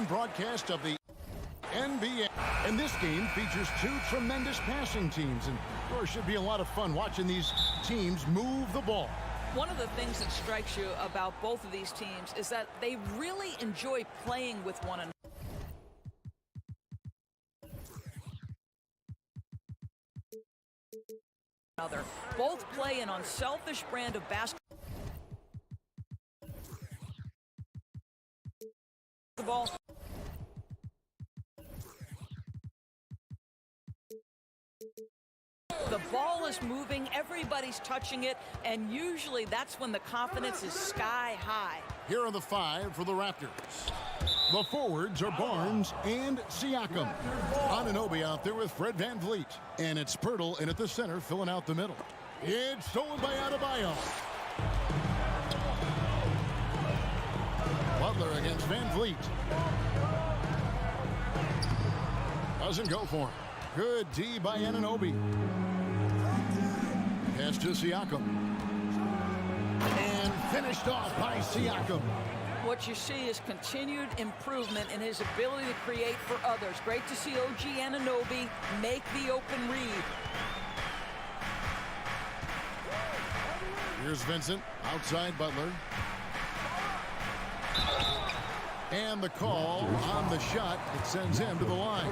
broadcast of the NBA. And this game features two tremendous passing teams, and there should be a lot of fun watching these teams move the ball. One of the things that strikes you about both of these teams is that they really enjoy playing with one another. Both play an unselfish brand of basketball. The ball is moving, everybody's touching it, and usually that's when the confidence is sky high. Here are the five for the Raptors. The forwards are Barnes and Siakam. Anunoby out there with Fred VanVleet. And it's Pirtle in at the center, filling out the middle. It's stolen by Adebayo. Butler against VanVleet. Doesn't go for him. Good D by Anunoby. Pass to Siakam. And finished off by Siakam. What you see is continued improvement in his ability to create for others. Great to see OG Anunoby make the open read. Here's Vincent, outside Butler. And the call on the shot, it sends him to the line.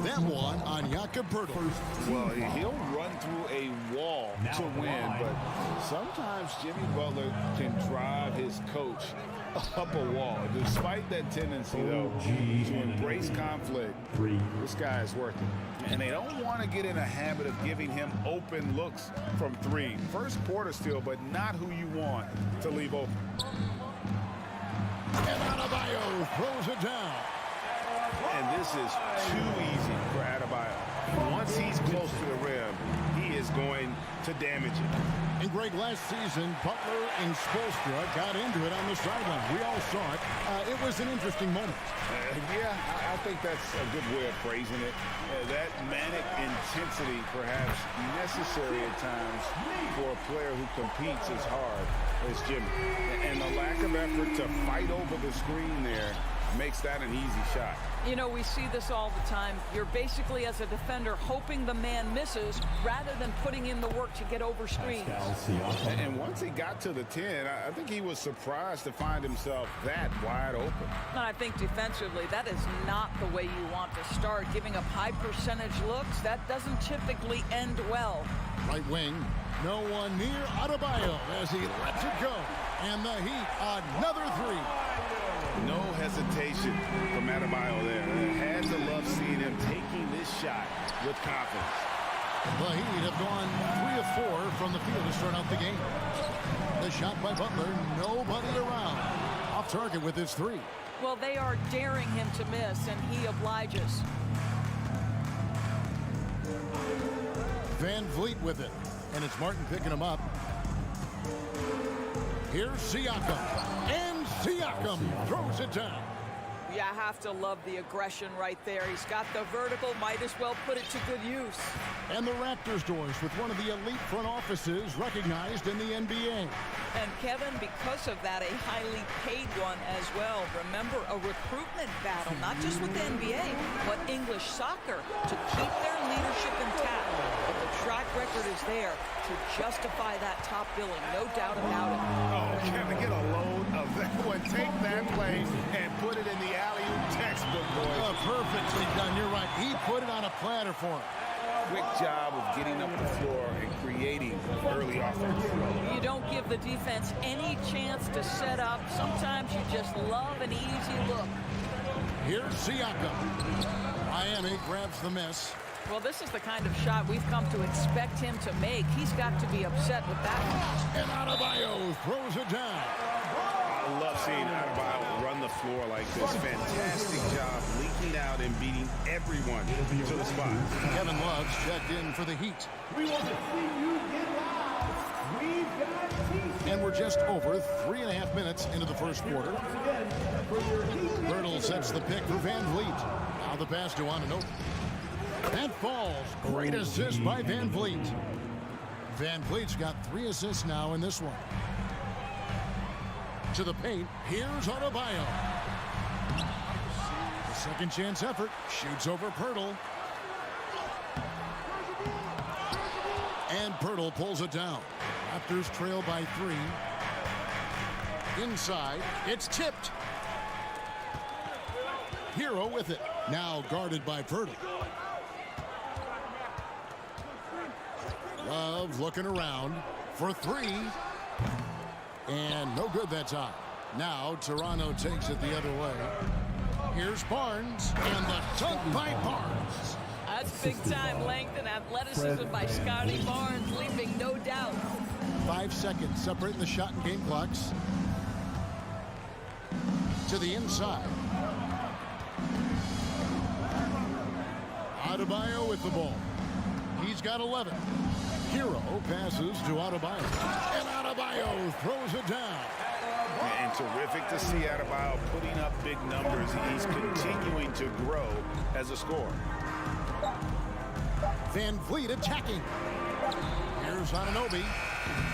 That one on Jakob Pirtle. Well, he'll run through a wall to win, but sometimes Jimmy Butler can drive his coach up a wall. Despite that tendency, though, to embrace conflict, this guy is working. And they don't want to get in a habit of giving him open looks from three. First quarter still, but not who you want to leave open. And Adebayo throws it down. And this is too easy for Adebayo. Once he's close to the rim, he is going to damage it. And Greg, last season, Butler and Spoelstra got into it on the sideline. We all saw it. It was an interesting moment. Yeah, I think that's a good way of phrasing it. That manic intensity, perhaps necessary at times for a player who competes as hard as Jimmy. And the lack of effort to fight over the screen there makes that an easy shot. You know, we see this all the time. You're basically, as a defender, hoping the man misses rather than putting in the work to get over screens. And once he got to the 10, I think he was surprised to find himself that wide open. And I think defensively, that is not the way you want to start. Giving up high percentage looks, that doesn't typically end well. Right wing, no one near Adebayo as he lets it go. And the Heat, another three. No hesitation from Adebayo there. Had to love seeing him taking this shot with confidence. The Heat have gone 3 of 4 from the field to start out the game. The shot by Butler, nobody around. Off target with his three. Well, they are daring him to miss, and he obliges. VanVleet with it, and it's Martin picking him up. Here's Siakam, and Siakam throws it down. You have to love the aggression right there. He's got the vertical, might as well put it to good use. And the Raptors doors with one of the elite front offices recognized in the NBA. And Kevin, because of that, a highly paid one as well. Remember, a recruitment battle, not just with the NBA, but English soccer, to keep their leadership intact. But the track record is there to justify that top billing, no doubt about it. Oh, Kevin, get a load of that one. Take that play and put it in the alley-oop textbook, boys. Oh, perfectly done. You're right. He put it on a platter for him. Quick job of getting up the floor and creating early offense. You don't give the defense any chance to set up. Sometimes you just love an easy look. Here's Siakam. Miami grabs the miss. Well, this is the kind of shot we've come to expect him to make. He's got to be upset with that one. And Adebayo throws it down. I love seeing Adebayo run the floor like this. Fantastic job leaking out and beating everyone to the spot. Kevin Love's checked in for the Heat. We want to see you get loud. We've got TC. And we're just over 3.5 minutes into the first quarter. Pirtle sets the pick for VanVleet. Now the pass to Anunoby. That falls. Great assist by VanVleet. VanVleet's got 3 assists now in this one. To the paint. Here's Adebayo. Second chance effort. Shoots over Pirtle. And Pirtle pulls it down. Raptors trail by 3. Inside. It's tipped. Hero with it. Now guarded by Pirtle. Love looking around for 3. And no good that time. Now Toronto takes it the other way. Here's Barnes. And the dunk by Barnes. That's big-time length and athleticism by Scotty Barnes, leaving no doubt. 5 seconds separating the shot and game clocks. To the inside. Adebayo with the ball. He's got 11. Hero passes to Adebayo. And Adebayo throws it down. And terrific to see Adebayo putting up big numbers. He's continuing to grow as a scorer. Van Vliet attacking. Here's Anunoby.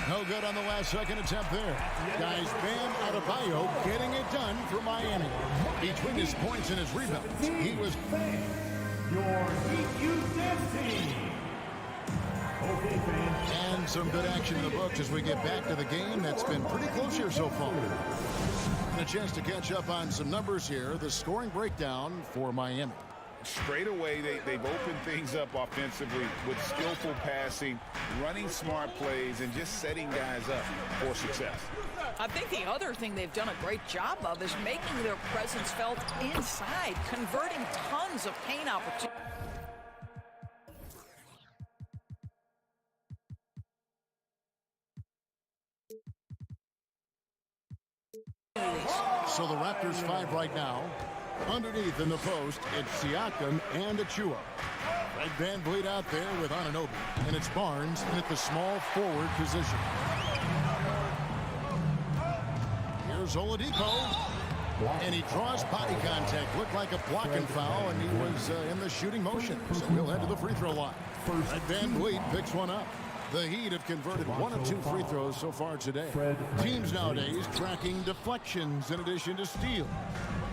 No good on the last second attempt there. Guys, Bam Adebayo getting it done for Miami. Between his points and his rebounds, he was... Your Heat team. Okay, fans. And some good action in the books as we get back to the game. That's been pretty close here so far. And a chance to catch up on some numbers here. The scoring breakdown for Miami. Straight away, they've opened things up offensively with skillful passing, running smart plays, and just setting guys up for success. I think the other thing they've done a great job of is making their presence felt inside, converting tons of paint opportunities. So the Raptors 5 right now. Underneath in the post, it's Siakam and Achua. Fred Van Vliet out there with Anunoby. And it's Barnes at the small forward position. Here's Oladipo. And he draws body contact. Looked like a blocking foul, and he was in the shooting motion. So he'll head to the free throw line. Fred Van Vliet picks one up. The Heat have converted 1 of 2 free throws so far today. Teams nowadays tracking deflections in addition to steals.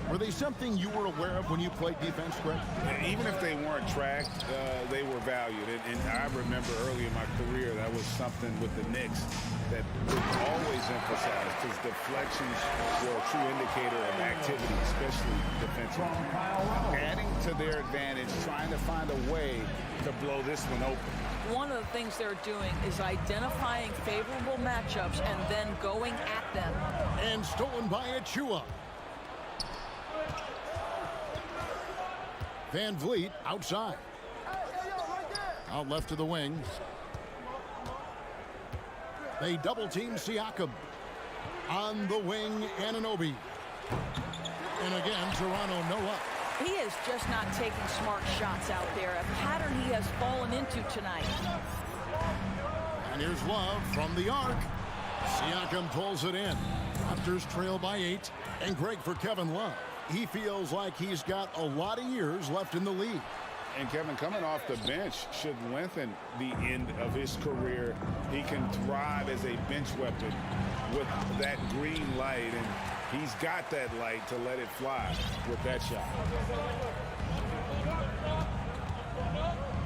Were they something you were aware of when you played defense, Greg? Even if they weren't tracked, they were valued. And I remember early in my career, that was something with the Knicks that was always emphasized, because deflections were a true indicator of activity, especially defensively. Adding to their advantage, trying to find a way to blow this one open. One of the things they're doing is identifying favorable matchups and then going at them. And stolen by Achua. Van Vliet outside. Out left to the wing. They double team Siakam. On the wing, Anunoby. And again, Toronto no up. He is just not taking smart shots out there, a pattern he has fallen into tonight. And here's Love from the arc. Siakam pulls it in. Raptors trail by 8. And Greg, for Kevin Love, he feels like he's got a lot of years left in the league. And Kevin, coming off the bench should lengthen the end of his career. He can thrive as a bench weapon with that green light, and he's got that light to let it fly with that shot.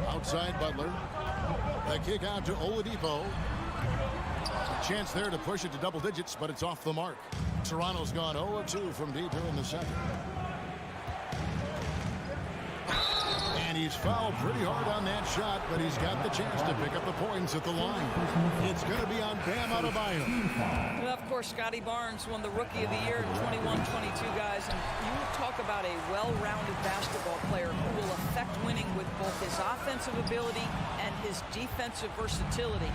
Outside Butler. The kick out to Oladipo. A chance there to push it to double digits, but it's off the mark. Toronto's gone 0-2 from deep here in the second. And he's fouled pretty hard on that shot, but he's got the chance to pick up the points at the line. It's going to be on Bam Adebayo. Well, of course, Scotty Barnes won the Rookie of the Year in 21-22, guys. And you talk about a well-rounded basketball player who will affect winning with both his offensive ability and his defensive versatility.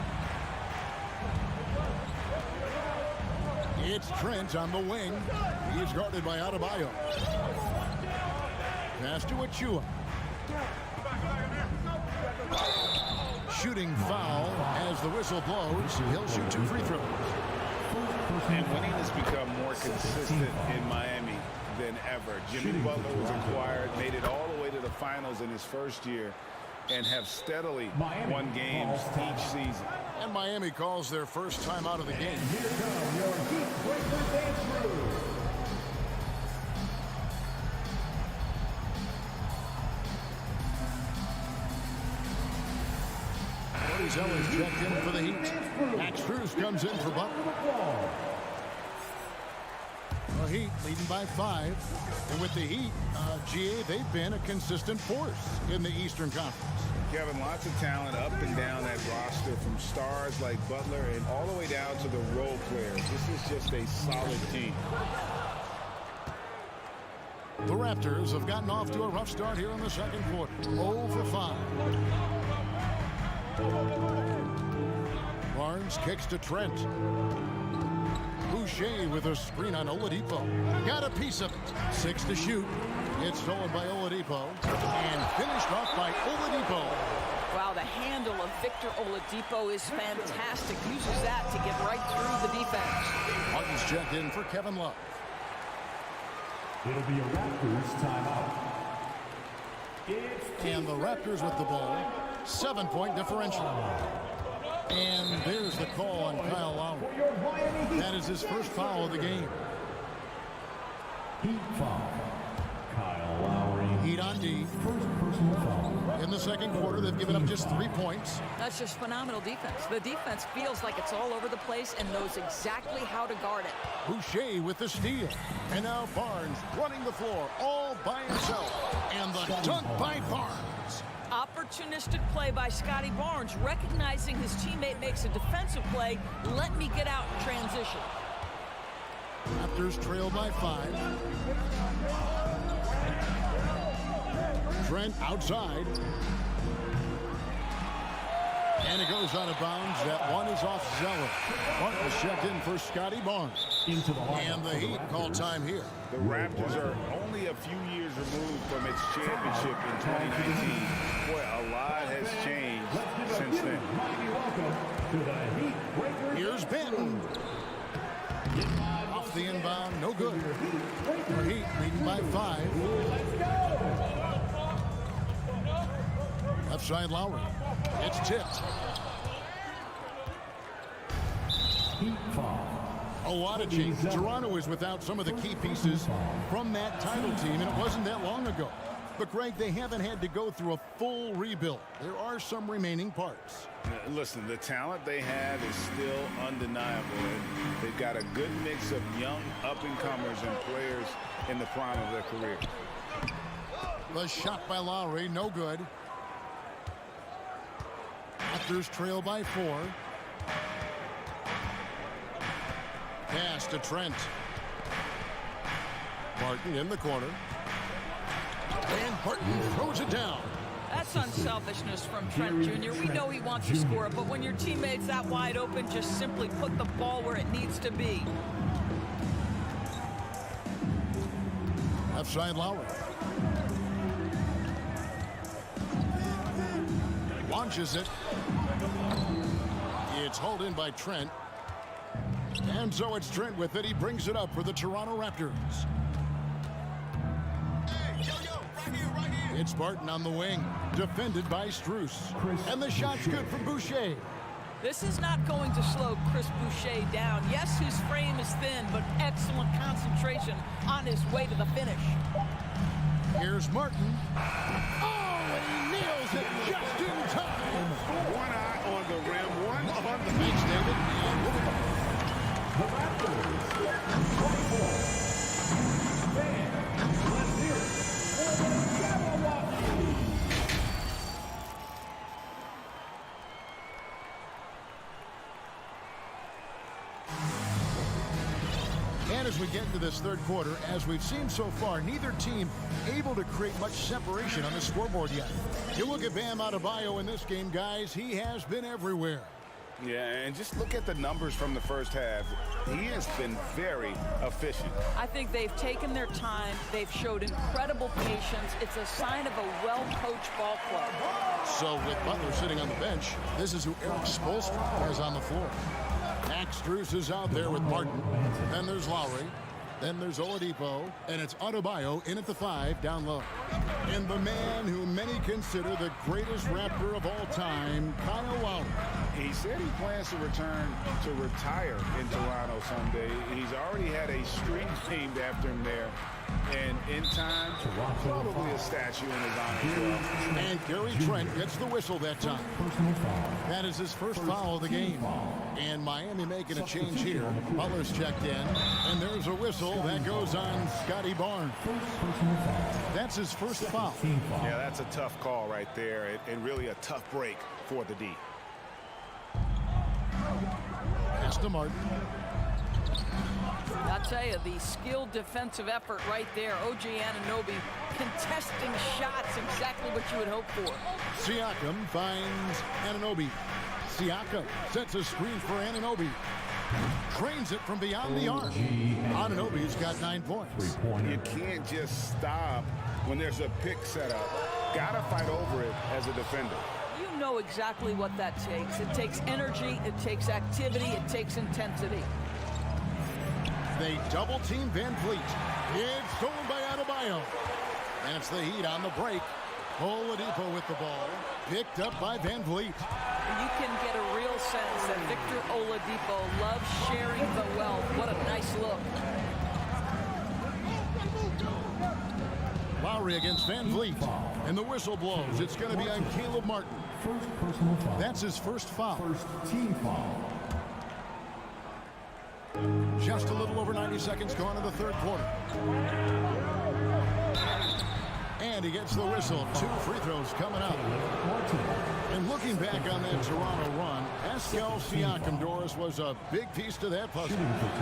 It's Trent on the wing. He's guarded by Adebayo. Pass to Achua. Shooting foul as the whistle blows. He'll shoot 2 free throws. And winning has become more consistent in Miami than ever. Jimmy Butler was acquired, made it all the way to the finals in his first year, and have steadily won games each season. And Miami calls their first time out of the game. Here come your Heat breakers and crew. Denzel is checked in for the Heat. Max Strus comes in for Butler. The Heat leading by 5. And with the Heat, GA, they've been a consistent force in the Eastern Conference. Kevin, lots of talent up and down that roster, from stars like Butler and all the way down to the role players. This is just a solid team. The Raptors have gotten off to a rough start here in the second quarter. 0 for 5. Barnes kicks to Trent. Boucher with a screen on Oladipo. Got a piece of it. 6 to shoot. It's stolen by Oladipo and finished off by Oladipo. Wow, the handle of Victor Oladipo is fantastic. Uses that to get right through the defense. Martin's checked in for Kevin Love. It'll be a Raptors timeout. And the Raptors with the ball. 7-point differential. And there's the call on Kyle Lowry. That is his first foul of the game. Heat foul. Kyle Lowry. Heat on D. First personal foul. In the second quarter, they've given up just 3 points. That's just phenomenal defense. The defense feels like it's all over the place and knows exactly how to guard it. Boucher with the steal. And now Barnes running the floor all by himself. And the dunk by Barnes. Opportunistic play by Scotty Barnes, recognizing his teammate makes a defensive play. Let me get out in transition. Raptors trail by 5. Trent outside. And it goes out of bounds. That one is off Zeller. Martin was checked in for Scotty Barnes. And the Heat call time here. The Raptors are only a few years removed from its championship in 2019. Boy, a lot has changed since then. Here's Benton. Off the inbound, no good. The Heat leading by 5. Left side Lowry. It's tipped. A lot of change. Toronto is without some of the key pieces from that title team, and it wasn't that long ago. But, Greg, they haven't had to go through a full rebuild. There are some remaining parts. Listen, the talent they have is still undeniable. They've got a good mix of young up-and-comers and players in the prime of their career. The shot by Lowry, no good. Raptors trail by 4. Pass to Trent. Martin in the corner. And Martin throws it down. That's unselfishness from Trent Jr. We know he wants to score, but when your teammate's that wide open, just simply put the ball where it needs to be. Left side Lowry. Launches it. It's hauled in by Trent. And so it's Trent with it. He brings it up for the Toronto Raptors. Right here. It's Barton on the wing. Defended by Strus. And the shot's good from Boucher. This is not going to slow Chris Boucher down. Yes, his frame is thin, but excellent concentration on his way to the finish. Here's Martin. Oh, and he nails it just in time. One eye on the rim, one on the... Thanks, David. And we'll be back. The Raptors, 24. Fans, let's hear it for the Cavaliers. And as we get into this third quarter, as we've seen so far, neither team able to create much separation on the scoreboard yet. You look at Bam Adebayo in this game, guys, he has been everywhere. Yeah, and just look at the numbers from the first half. He has been very efficient. I think they've taken their time. They've showed incredible patience. It's a sign of a well-coached ball club. So with Butler sitting on the bench, this is who Eric Spoelstra has on the floor. Max Strus is out there with Martin. Then there's Lowry. Then there's Oladipo. And it's Adebayo in at the 5 down low. And the man who many consider the greatest Raptor of all time, Kyle Lowry. He said he plans to return to retire in Toronto someday. He's already had a street named after him there. And in time, probably a statue in his honor as well. And Gary Trent gets the whistle that time. That is his first foul of the game. And Miami making a change here. Butler's checked in. And there's a whistle that goes on Scotty Barnes. That's his first foul. Yeah, that's a tough call right there. And really a tough break for the D. Pass to Martin. I'll tell you, the skilled defensive effort right there. OG Anunoby contesting shots, exactly what you would hope for. Siakam finds Anunoby. Siakam sets a screen for Anunoby. Trains it from beyond the arc. Anunoby's got 9 points. You can't just stop when there's a pick set up. Gotta fight over it as a defender. You know exactly what that takes. It takes energy, it takes activity, it takes intensity. They double team Van Vliet. It's stolen by Adebayo. And it's the Heat on the break. Oladipo with the ball. Picked up by Van Vliet. You can get a real sense that Victor Oladipo loves sharing the wealth. What a nice look. Lowry against Van Vliet. And the whistle blows. It's going to be on Caleb Martin. That's his first foul. First team foul. Just a little over 90 seconds gone in the third quarter. And he gets the whistle. 2 free throws coming up. And looking back on that Toronto run, Pascal Siakam, Doris, was a big piece to that puzzle.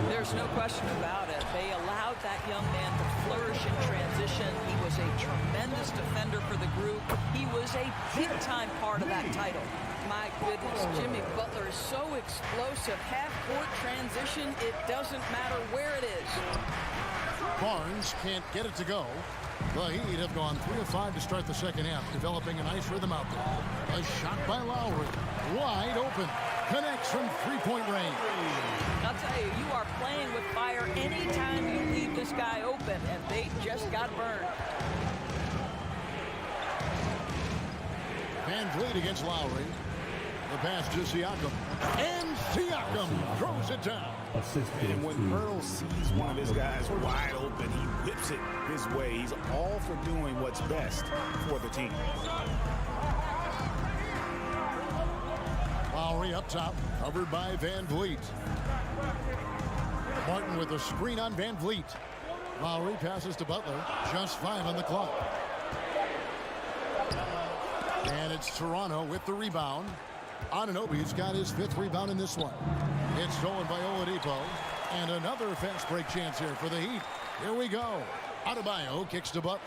There's no question about it. They allowed that young man to flourish in transition. He was a tremendous defender for the group. He was a big-time part of that title. My goodness, Jimmy Butler is so explosive. Half-court transition, it doesn't matter where it is. Barnes can't get it to go. The Heat have gone 3 of 5 to start the second half, developing a nice rhythm out there. A shot by Lowry. Wide open. Connects from three-point range. I'll tell you, you are playing with fire anytime you leave this guy open, and they just got burned. Van Vliet against Lowry. The pass to Siakam. And Siakam throws it down. And when Pirtle sees one of his guys wide open, he whips it his way. He's all for doing what's best for the team. Lowry up top, covered by Van Vliet. Martin with a screen on Van Vliet. Lowry passes to Butler. Just 5 on the clock. And it's Toronto with the rebound. Anunoby's got his 5th rebound in this one. It's stolen by Oladipo. And another fast break chance here for the Heat. Here we go. Adebayo kicks to Butler.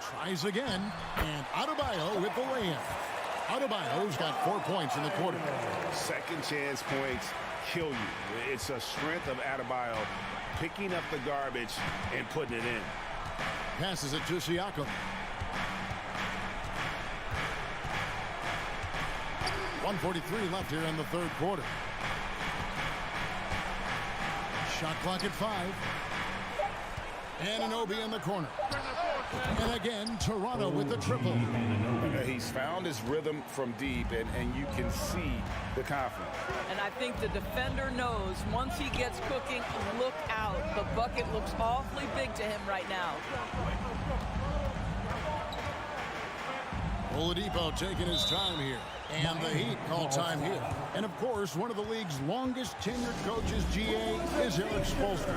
Tries again. And Adebayo with the lay-in. Adebayo's got 4 points in the quarter. Second chance points kill you. It's a strength of Adebayo picking up the garbage and putting it in. Passes it to Siakam. 1:43 left here in the third quarter. Shot clock at 5. Anunoby in the corner. And again, Toronto with the triple. He's found his rhythm from deep, and you can see the confidence. And I think the defender knows once he gets cooking, look out. The bucket looks awfully big to him right now. Oladipo taking his time here. And the Heat call time here. And of course, one of the league's longest tenured coaches, GA, is Eric Spoelstra.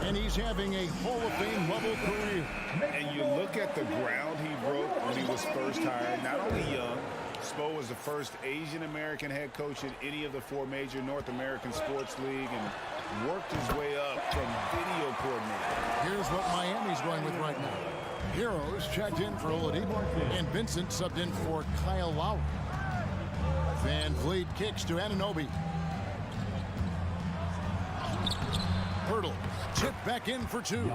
And he's having a Hall of Fame level career. And you look at the ground he broke when he was first hired. Not only young, Spo was the first Asian American head coach in any of the 4 major North American sports league and worked his way up from video coordinator. Here's what Miami's going with right now. Heroes checked in for Oladipo, and Vincent subbed in for Kyle Lowry. Van Vliet kicks to Anunoby. Pirtle tipped back in for 2.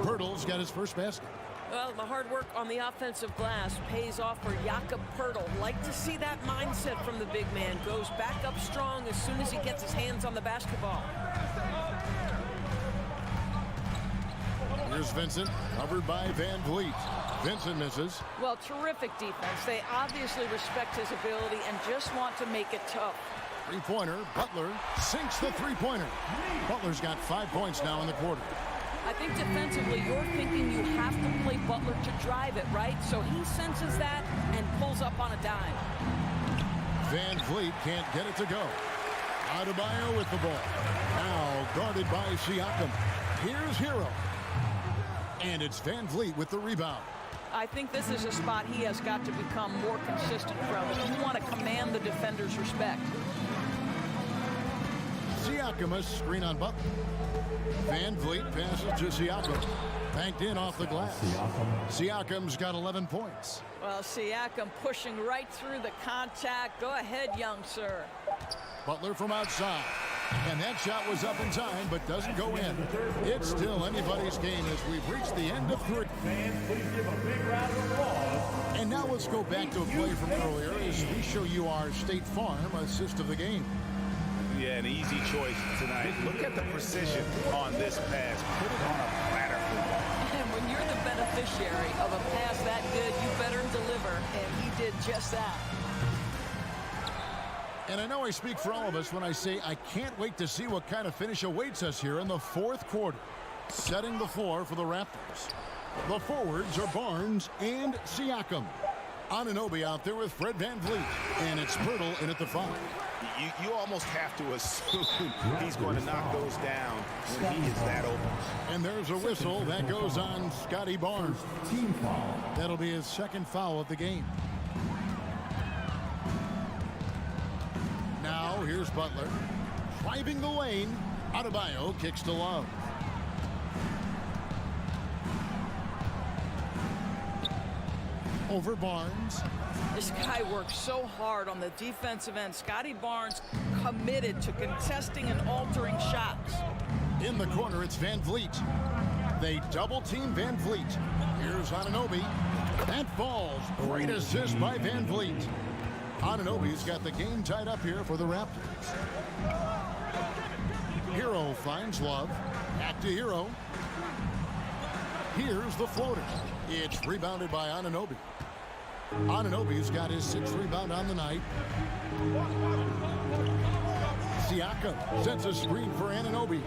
Pirtle's got his first basket. Well, the hard work on the offensive glass pays off for Jakob Pirtle. Like to see that mindset from the big man. Goes back up strong as soon as he gets his hands on the basketball. Here's Vincent, covered by Van Vliet. Vincent misses. Well, terrific defense. They obviously respect his ability and just want to make it tough. Three-pointer, Butler sinks the three-pointer. Butler's got 5 points now in the quarter. I think defensively, you're thinking you have to play Butler to drive it, right? So he senses that and pulls up on a dime. Van Vliet can't get it to go. Adebayo with the ball. Now guarded by Siakam. Here's Hero. And it's Van Vliet with the rebound. I think this is a spot he has got to become more consistent from if you want to command the defender's respect. Siakam, a screen on Butler. Van Vliet passes to Siakam. Banked in off the glass. Siakam's got 11 points. Well, Siakam pushing right through the contact. Go ahead, young sir. Butler from outside. And that shot was up in time, but doesn't go in. It's still anybody's game as we've reached the end of three. And now let's go back to a play from earlier as we show you our State Farm assist of the game. Yeah, an easy choice tonight. Look at the precision on this pass. Put it on a platter. And when you're the beneficiary of a pass that good, you better deliver. And he did just that. And I know I speak for all of us when I say I can't wait to see what kind of finish awaits us here in the fourth quarter. Setting the floor for the Raptors. The forwards are Barnes and Siakam. Anunoby out there with Fred Van Vliet. And it's Pirtle in at the 5. You almost have to assume he's going to knock those down when he is that open. And there's a whistle that goes on Scotty Barnes. Team foul. That'll be his second foul of the game. Now here's Butler. Driving the lane. Adebayo kicks to Love. Over Barnes. This guy works so hard on the defensive end. Scotty Barnes committed to contesting and altering shots. In the corner, it's Van Vliet. They double-team Van Vliet. Here's Anunoby. That falls. Great assist by Van Vliet. Anunoby's got the game tied up here for the Raptors. Hero finds Love. Back to Hero. Here's the floater. It's rebounded by Anunoby. Anunoby's got his 6th rebound on the night. Siakam sets a screen for Anunoby.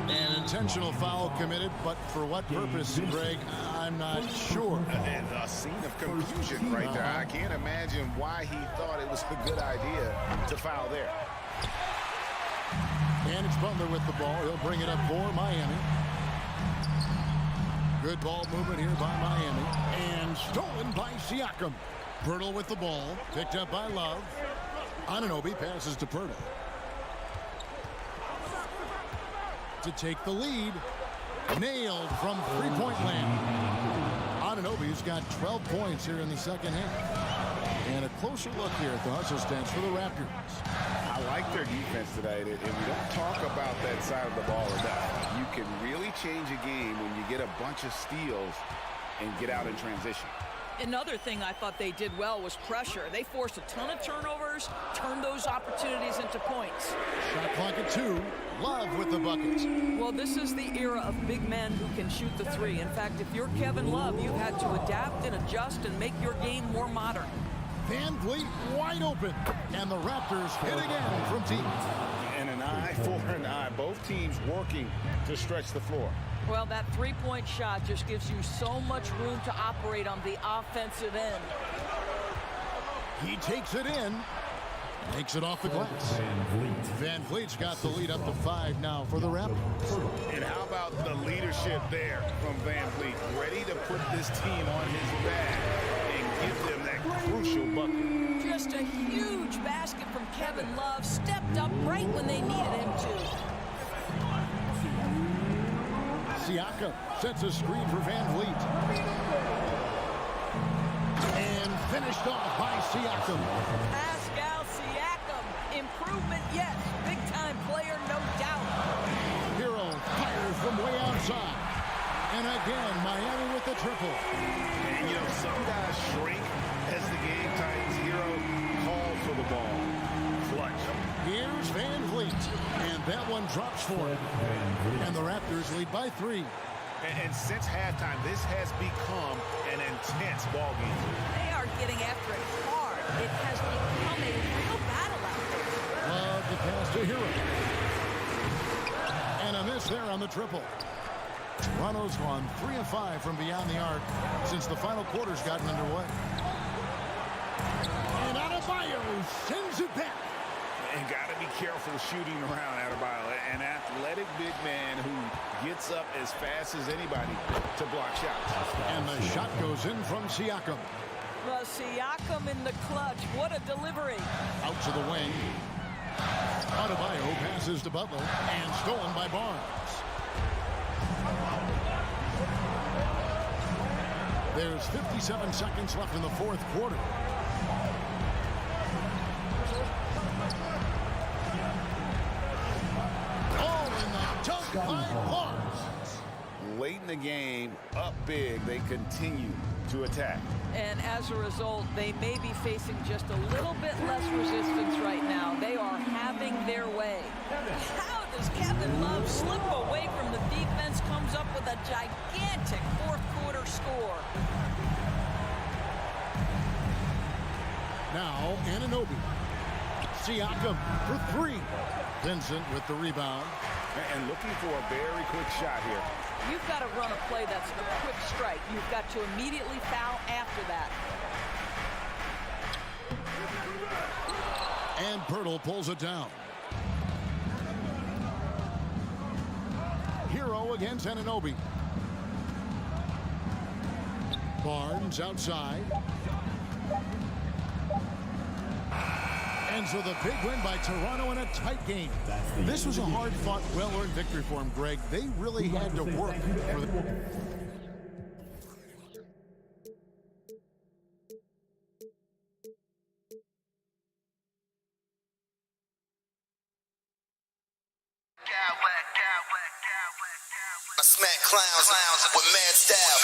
An intentional foul committed, but for what purpose, Greg, I'm not sure. And a scene of confusion right there. I can't imagine why he thought it was a good idea to foul there. And it's Butler with the ball. He'll bring it up for Miami. Good ball movement here by Miami. And stolen by Siakam. Pirtle with the ball. Picked up by Love. Anunoby passes to Pirtle. To take the lead. Nailed from three-point land. Anunoby's got 12 points here in the second half. And a closer look here at the hustle stance for the Raptors. I like their defense tonight, and we don't talk about that side of the ball enough. You can really change a game when you get a bunch of steals and get out in transition. Another thing I thought they did well was pressure. They forced a ton of turnovers, turned those opportunities into points. Shot clock at 2. Love with the buckets. Well, this is the era of big men who can shoot the three. In fact, if you're Kevin Love, you've had to adapt and adjust and make your game more modern. Van Vliet wide open. And the Raptors hit again from deep. And an eye for an eye. Both teams working to stretch the floor. Well, that three-point shot just gives you so much room to operate on the offensive end. He takes it in. Makes it off the glass. Van Vliet's got the lead up to 5 now for the Raptors. And how about the leadership there from Van Vliet? Ready to put this team on his back and give them that crucial bucket. Just a huge basket from Kevin Love. Stepped up right when they needed him to. Siakam sets a screen for Van Vliet. And finished off by Siakam. Pascal Siakam. Improvement, yes. Big-time player, no doubt. Hero fires from way outside. And again, Miami with the triple. And, you know, some guys shrink as the game tightens. Hero calls for the ball. Clutch. Here's Van Vliet. And that one drops for him. And the Raptors lead by 3. And since halftime, this has become an intense ball game. They are getting after it hard. It has become a real battle out there. Love the pass to Hero. And a miss miss there on the triple. Toronto's gone 3 of 5 from beyond the arc since the final quarter's gotten underway. And Adebayo sends it back. And got to be careful shooting around Adebayo, an athletic big man who gets up as fast as anybody to block shots. And the shot goes in from Siakam. Well, Siakam in the clutch. What a delivery. Out to the wing. Adebayo passes to Butler and stolen by Barnes. There's 57 seconds left in the fourth quarter. By Barnes. Late in the game, up big, they continue to attack. And as a result, they may be facing just a little bit less resistance right now. They are having their way. How does Kevin Love slip away from the defense, comes up with a gigantic fourth quarter score? Now, Anunoby. Siakam for 3. Vincent with the rebound. And looking for a very quick shot here. You've got to run a play that's a quick strike. You've got to immediately foul after that. And Pirtle pulls it down. Hero against Anunoby. Barnes outside. And so the big win by Toronto in a tight game. This was a hard-fought, well-earned victory for them, Greg. They really had to work for the... I smack clowns with mad style.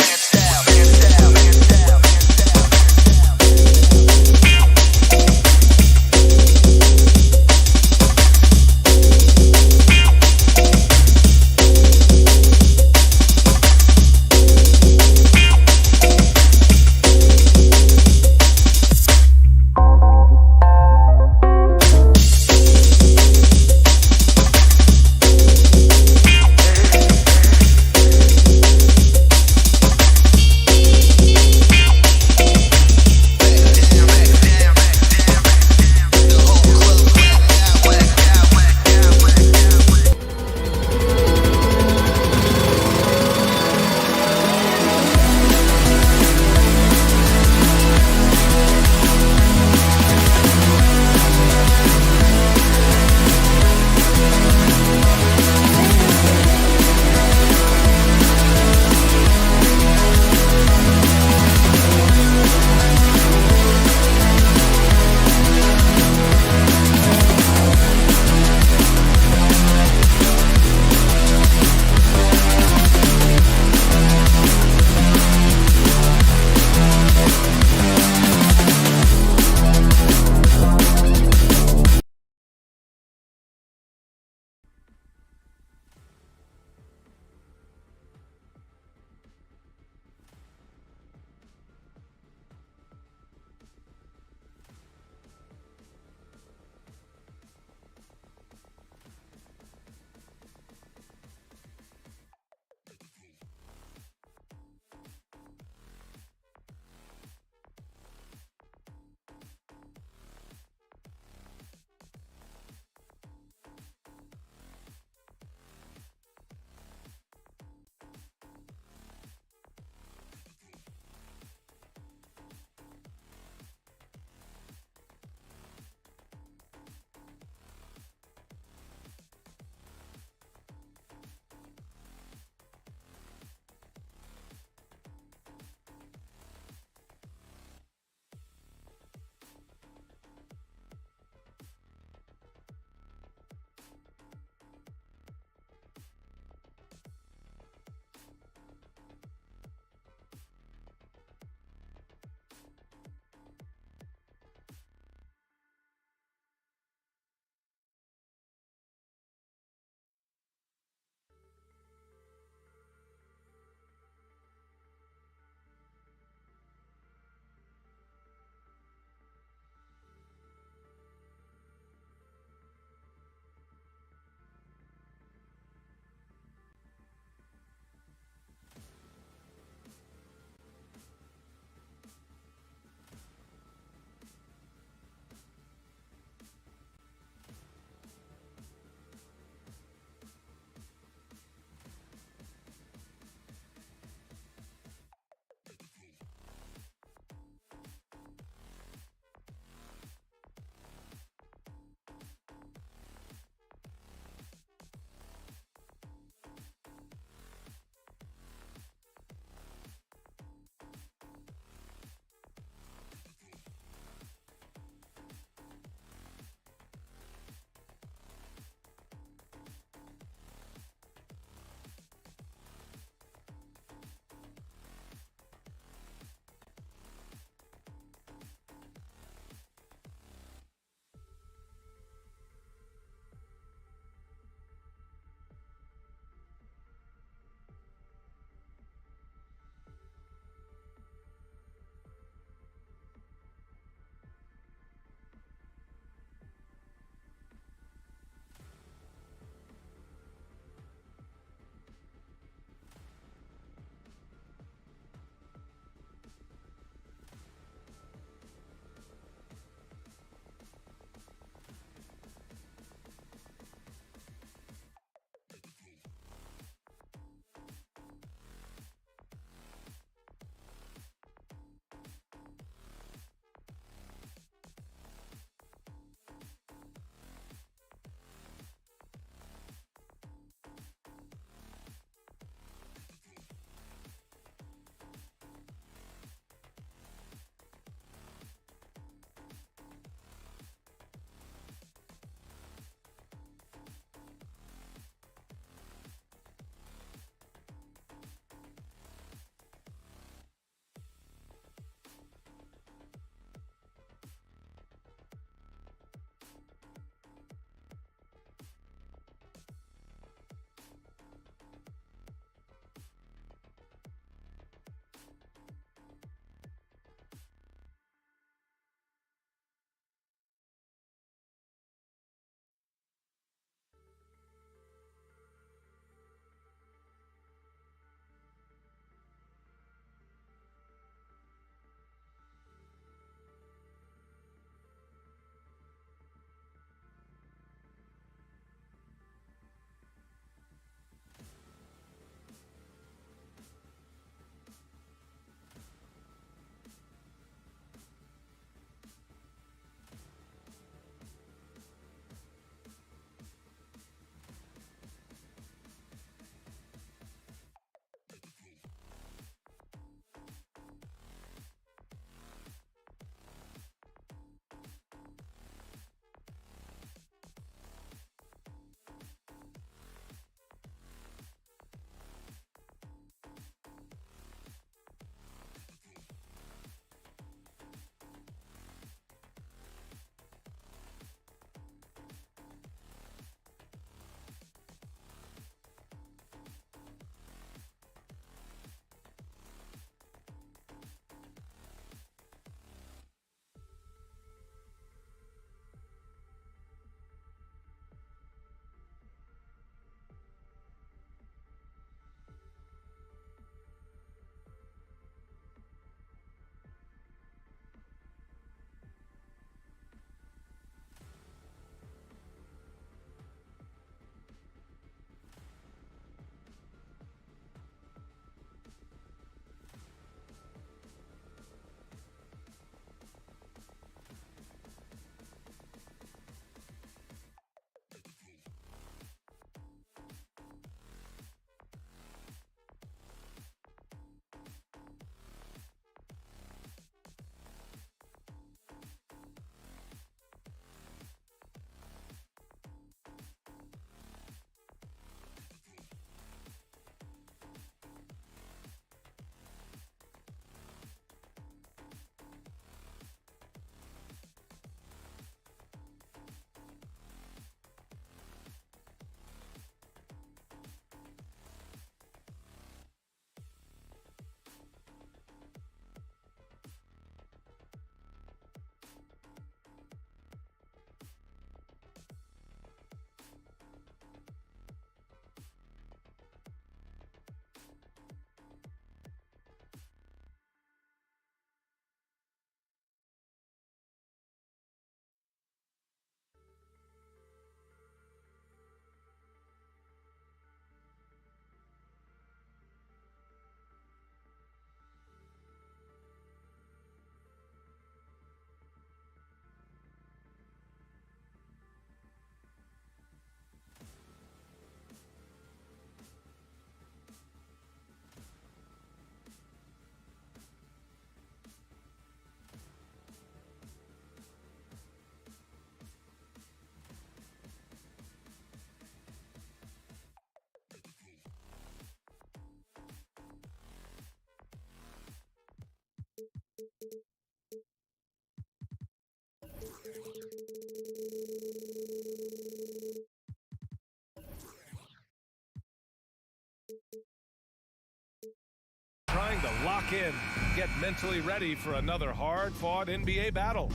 trying to lock in, get mentally ready for another hard-fought NBA battle.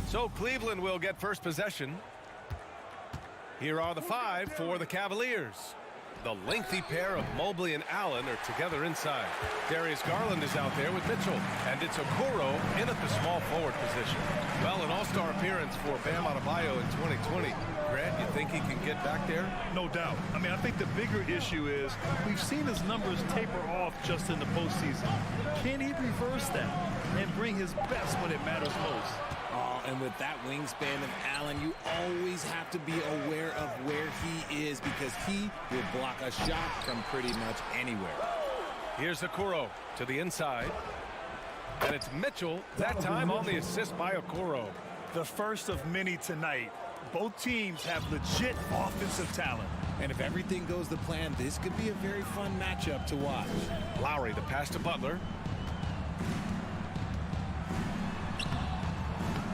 So Cleveland will get first possession. Here are the 5 for the Cavaliers. The lengthy pair of Mobley and Allen are together inside. Darius Garland is out there with Mitchell. And it's Okoro in at the small forward position. Well, an all-star appearance for Bam Adebayo in 2020. Grant, you think he can get back there? No doubt. I mean, I think the bigger issue is we've seen his numbers taper off just in the postseason. Can he reverse that and bring his best when it matters most? And with that wingspan of Allen, you always have to be aware of where he is because he will block a shot from pretty much anywhere. Here's Okoro to the inside. And it's Mitchell, that time on the assist by Okoro. The first of many tonight. Both teams have legit offensive talent. And if everything goes to plan, this could be a very fun matchup to watch. Lowry, the pass to Butler.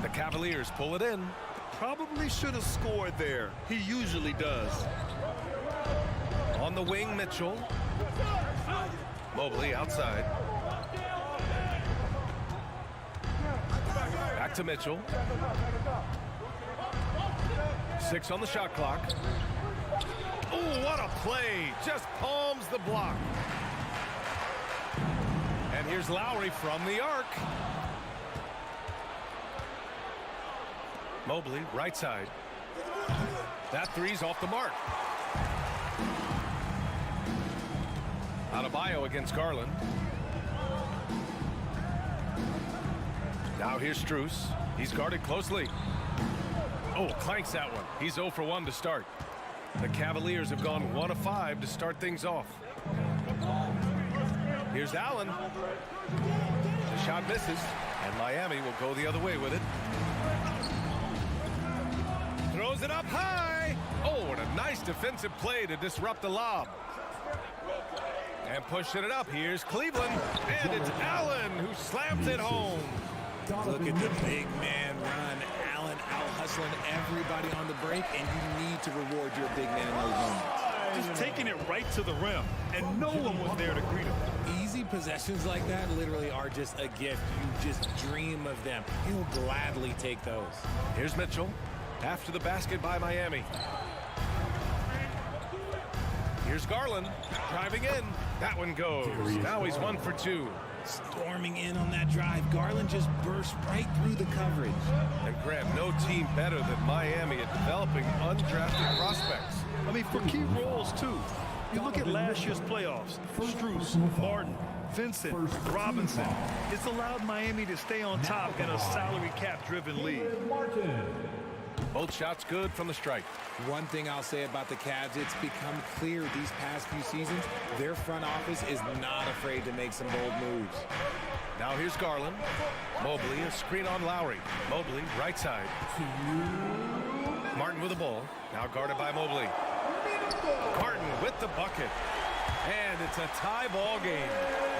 The Cavaliers pull it in. Probably should have scored there. He usually does. On the wing, Mitchell. Mobley outside. Back to Mitchell. 6 on the shot clock. Oh, what a play. Just palms the block. And here's Lowry from the arc. Mobley, right side. That three's off the mark. Adebayo against Garland. Now here's Strus. He's guarded closely. Oh, clanks that one. He's 0 for 1 to start. The Cavaliers have gone 1 of 5 to start things off. Here's Allen. The shot misses, and Miami will go the other way with it. Throws it up high. Oh, and a nice defensive play to disrupt the lob. And pushing it up. Here's Cleveland. And it's Allen who slams it home. Look at the big man run. Allen out hustling everybody on the break, and you need to reward your big man in those moments. Just taking it right to the rim, and no one was there to greet him. Easy possessions like that literally are just a gift. You just dream of them. He'll gladly take those. Here's Mitchell. After the basket by Miami. Here's Garland driving in. That one goes. Now he's 1 for 2. Storming in on that drive. Garland just burst right through the coverage. And Graham, no team better than Miami at developing undrafted prospects. I mean, for key roles, too. You look at last year's playoffs. Strus, Martin, Vincent, Robinson. It's allowed Miami to stay on top in a salary cap-driven league. Both shots good from the stripe. One thing I'll say about the Cavs, it's become clear these past few seasons, their front office is not afraid to make some bold moves. Now here's Garland. Mobley, a screen on Lowry. Mobley, right side. Martin with the ball. Now guarded by Mobley. Martin with the bucket. And it's a tie ball game.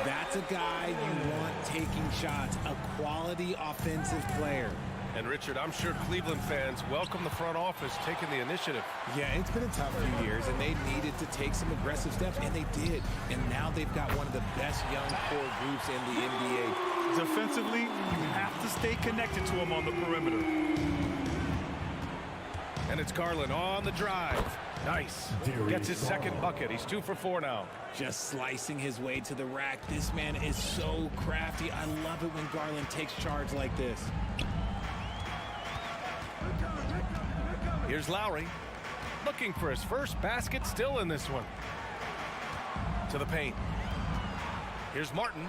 That's a guy you want taking shots, a quality offensive player. And Richard, I'm sure Cleveland fans welcome the front office taking the initiative. Yeah, it's been a tough few years, and they needed to take some aggressive steps, and they did. And now they've got one of the best young core groups in the NBA. Defensively, you have to stay connected to him on the perimeter. And it's Garland on the drive. Nice. Gets his second bucket. He's 2 for 4 now. Just slicing his way to the rack. This man is so crafty. I love it when Garland takes charge like this. Here's Lowry, looking for his first basket, still in this one. To the paint. Here's Martin.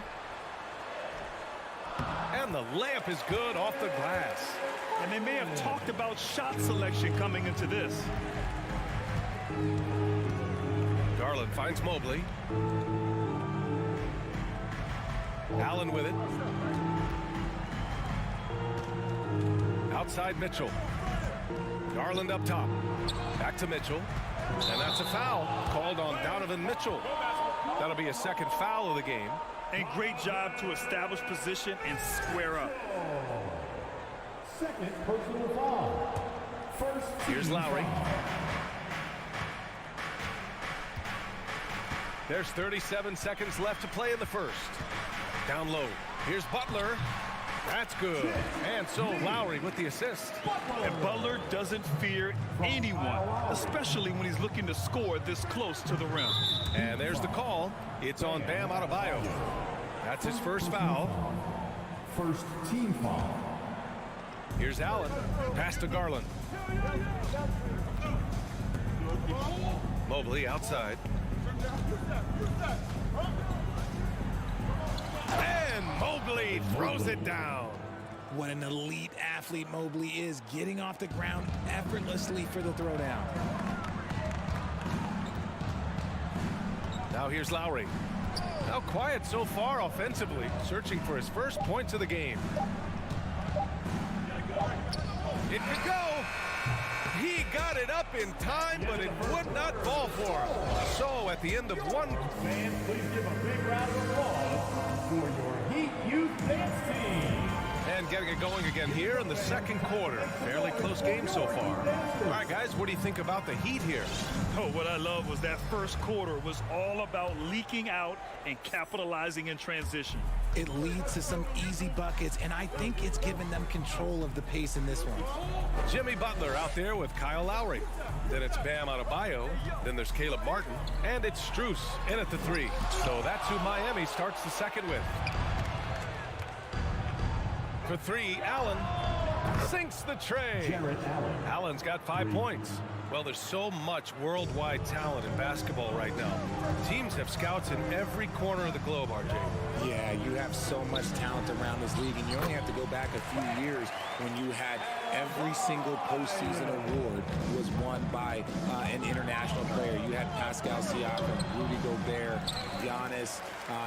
And the layup is good off the glass. And they may have talked about shot selection coming into this. Garland finds Mobley. Allen with it. Outside Mitchell. Garland up top. Back to Mitchell. And that's a foul called on Donovan Mitchell. That'll be a second foul of the game. And great job to establish position and square up. Second personal foul. First. Here's Lowry. There's 37 seconds left to play in the first. Down low. Here's Butler. That's good. And so Lowry with the assist. And Butler doesn't fear anyone, especially when he's looking to score this close to the rim. And there's the call. It's on Bam Adebayo. That's his first foul. First team foul. Here's Allen. Pass to Garland. Mobley outside. And Mobley throws it down. What an elite athlete Mobley is, getting off the ground effortlessly for the throwdown. Now here's Lowry. Now quiet so far offensively, searching for his first points of the game. It could go. He got it up in time, but it would not fall for him. So at the end of one... Fans, please give a big round of applause for your Heat Youth Dance Team. And getting it going again here in the second quarter. Fairly close game so far. All right, guys, what do you think about the Heat here? Oh, what I love was that first quarter was all about leaking out and capitalizing in transition. It leads to some easy buckets, and I think it's given them control of the pace in this one. Jimmy Butler out there with Kyle Lowry. Then it's Bam Adebayo. Then there's Caleb Martin. And it's Strus in at the three. So that's who Miami starts the second with. For three, Allen sinks the tray. Allen's got 5 points. Well, there's so much worldwide talent in basketball right now. Teams have scouts in every corner of the globe, RJ. Yeah, you have so much talent around this league, and you only have to go back a few years when you had every single postseason award was won by an international player. You had Pascal Siakam, Rudy Gobert, Giannis,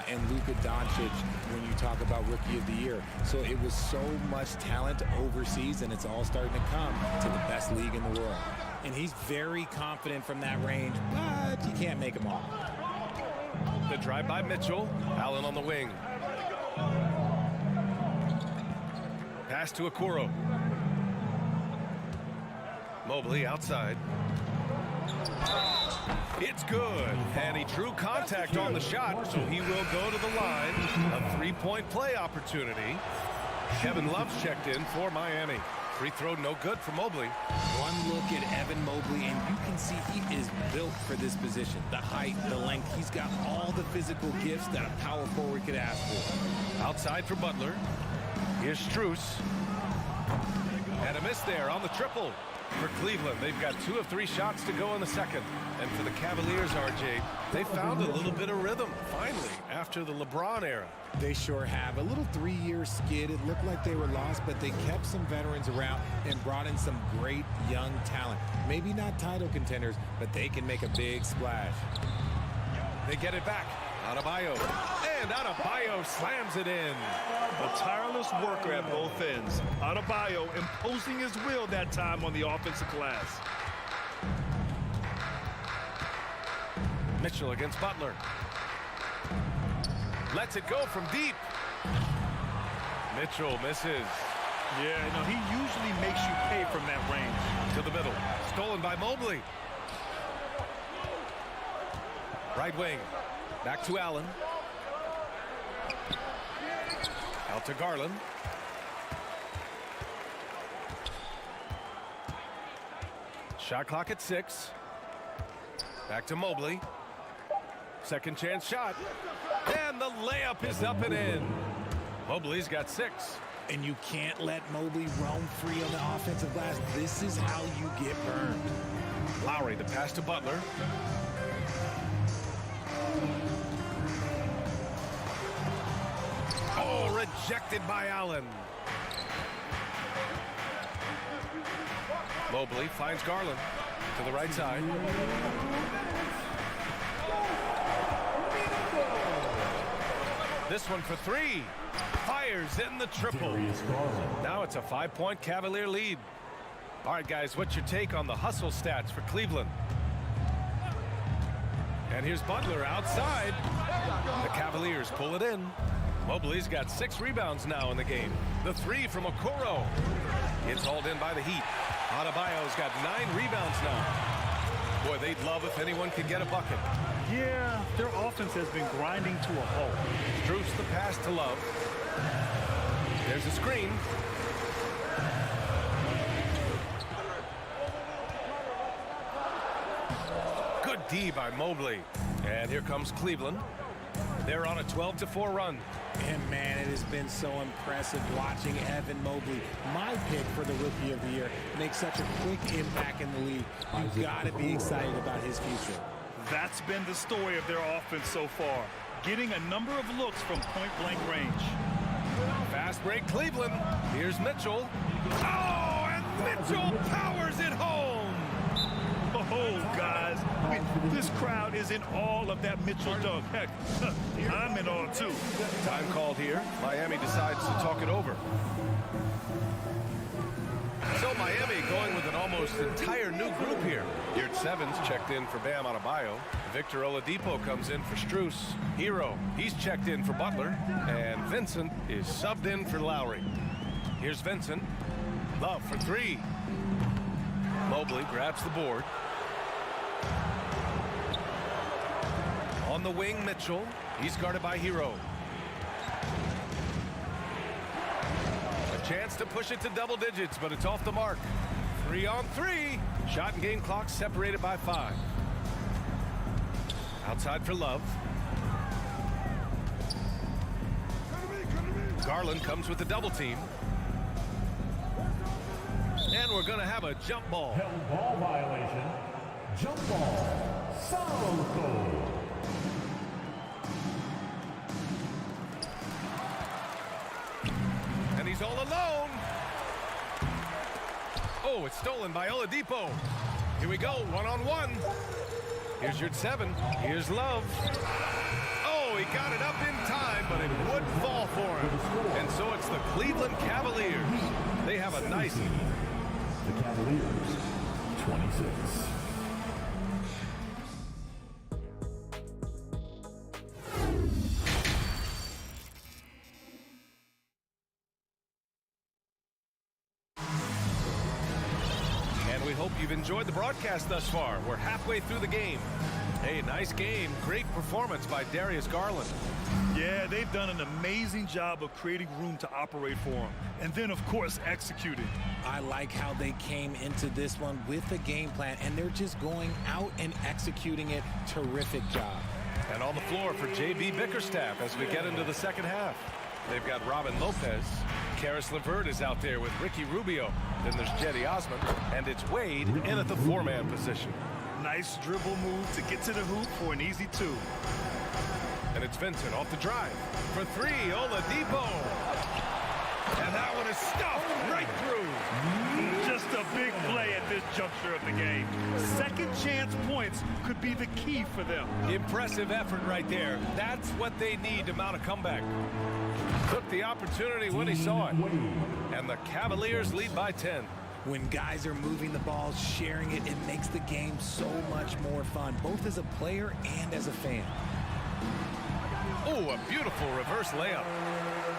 and Luka Doncic when you talk about Rookie of the Year. So it was so much talent overseas, and it's all starting to come to the best league in the world. And he's very confident from that range, but you can't make him all. The drive by Mitchell. Allen on the wing. Pass to Okoro. Mobley outside. It's good. And he drew contact on the shot, so he will go to the line. A three-point play opportunity. Kevin Love's checked in for Miami. Free throw no good for Mobley. One look at Evan Mobley, and you can see he is built for this position. The height, the length, he's got all the physical gifts that a power forward could ask for. Outside for Butler. Here's Strus. And a miss there on the triple. For Cleveland, they've got 2 of 3 shots to go in the second. And for the Cavaliers, RJ, they found a little bit of rhythm, finally, after the LeBron era. They sure have. A little 3-year skid. It looked like they were lost, but they kept some veterans around and brought in some great young talent. Maybe not title contenders, but they can make a big splash. They get it back. Adebayo. And Adebayo slams it in. A tireless worker at both ends. Adebayo imposing his will that time on the offensive glass. Mitchell against Butler. Lets it go from deep. Mitchell misses. Yeah, no, he usually makes you pay from that range. To the middle. Stolen by Mobley. Right wing. Back to Allen. Out to Garland. Shot clock at 6. Back to Mobley. Second chance shot. And the layup is up and in. Mobley's got 6. And you can't let Mobley roam free on the offensive glass. This is how you get burned. Lowry, the pass to Butler. Oh, rejected by Allen. Mobley finds Garland to the right side. This one for 3. Fires in the triple. Now it's a 5-point Cavalier lead. All right, guys, what's your take on the hustle stats for Cleveland? And here's Butler outside. The Cavaliers pull it in. Mobley's got 6 rebounds now in the game. The 3 from Okoro. It's hauled in by the Heat. Adebayo's got 9 rebounds now. Boy, they'd love if anyone could get a bucket. Yeah, their offense has been grinding to a halt. Strus the pass to Love. There's a screen. Good D by Mobley. And here comes Cleveland. They're on a 12-4 run. And, man, it has been so impressive watching Evan Mobley, my pick for the Rookie of the Year, make such a quick impact in the league. You've got to be excited about his future. That's been the story of their offense so far, getting a number of looks from point-blank range. Fast break, Cleveland. Here's Mitchell. Oh, and Mitchell powers it home. Oh, guys, this crowd is in awe of that Mitchell dunk. Heck, I'm in awe, too. Time called here. Miami decides to talk it over. So Miami going with an almost entire new group here. Yurt Sevens checked in for Bam Adebayo. Victor Oladipo comes in for Strus. Hero, he's checked in for Butler. And Vincent is subbed in for Lowry. Here's Vincent. Love for three. Mobley grabs the board. On the wing, Mitchell. He's guarded by Hero. A chance to push it to double digits, but it's off the mark. 3-on-3. Shot and game clock separated by 5. Outside for Love. Garland comes with the double team. And we're going to have a jump ball. Held ball violation. Jump ball. Foul goal. And he's all alone. Oh, it's stolen by Oladipo. Here we go, one-on-one. Here's Yurt Seven. Here's Love. Oh, he got it up in time, but it would fall for him. And so it's the Cleveland Cavaliers. They have a nice... The Cavaliers, 26. And we hope you've enjoyed the broadcast thus far. We're halfway through the game. Hey, nice game. Great performance by Darius Garland. Yeah, they've done an amazing job of creating room to operate for him. And then, of course, executing. I like how they came into this one with a game plan, and they're just going out and executing it. Terrific job. And on the floor for J.B. Bickerstaff as we get into the second half. They've got Robin Lopez. Karis LeVert is out there with Ricky Rubio. Then there's Jetty Osman. And it's Wade in at the four-man position. Nice dribble move to get to the hoop for an easy 2. And it's Vincent off the drive. For 3, Oladipo. And that one is stuffed right through. Just a big play at this juncture of the game. Second chance points could be the key for them. Impressive effort right there. That's what they need to mount a comeback. Took the opportunity when he saw it. And the Cavaliers lead by 10. When guys are moving the ball, sharing it, it makes the game so much more fun, both as a player and as a fan. Oh, a beautiful reverse layup.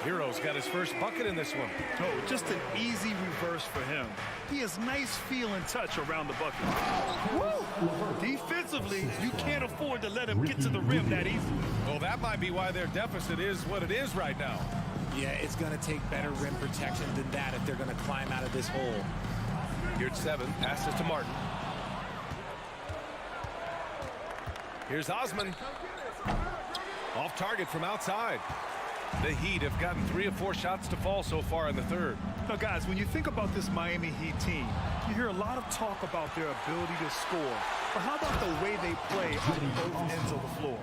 Hero's got his first bucket in this one. Oh, just an easy reverse for him. He has nice feel and touch around the bucket. Woo! Defensively, you can't afford to let him get to the rim that easily. Well, that might be why their deficit is what it is right now. Yeah, it's going to take better rim protection than that if they're going to climb out of this hole. Here's 7, passes to Martin. Here's Osman. Off target from outside. The Heat have gotten 3 of 4 shots to fall so far in the third. Now, guys, when you think about this Miami Heat team, you hear a lot of talk about their ability to score. But how about the way they play on both ends of the floor?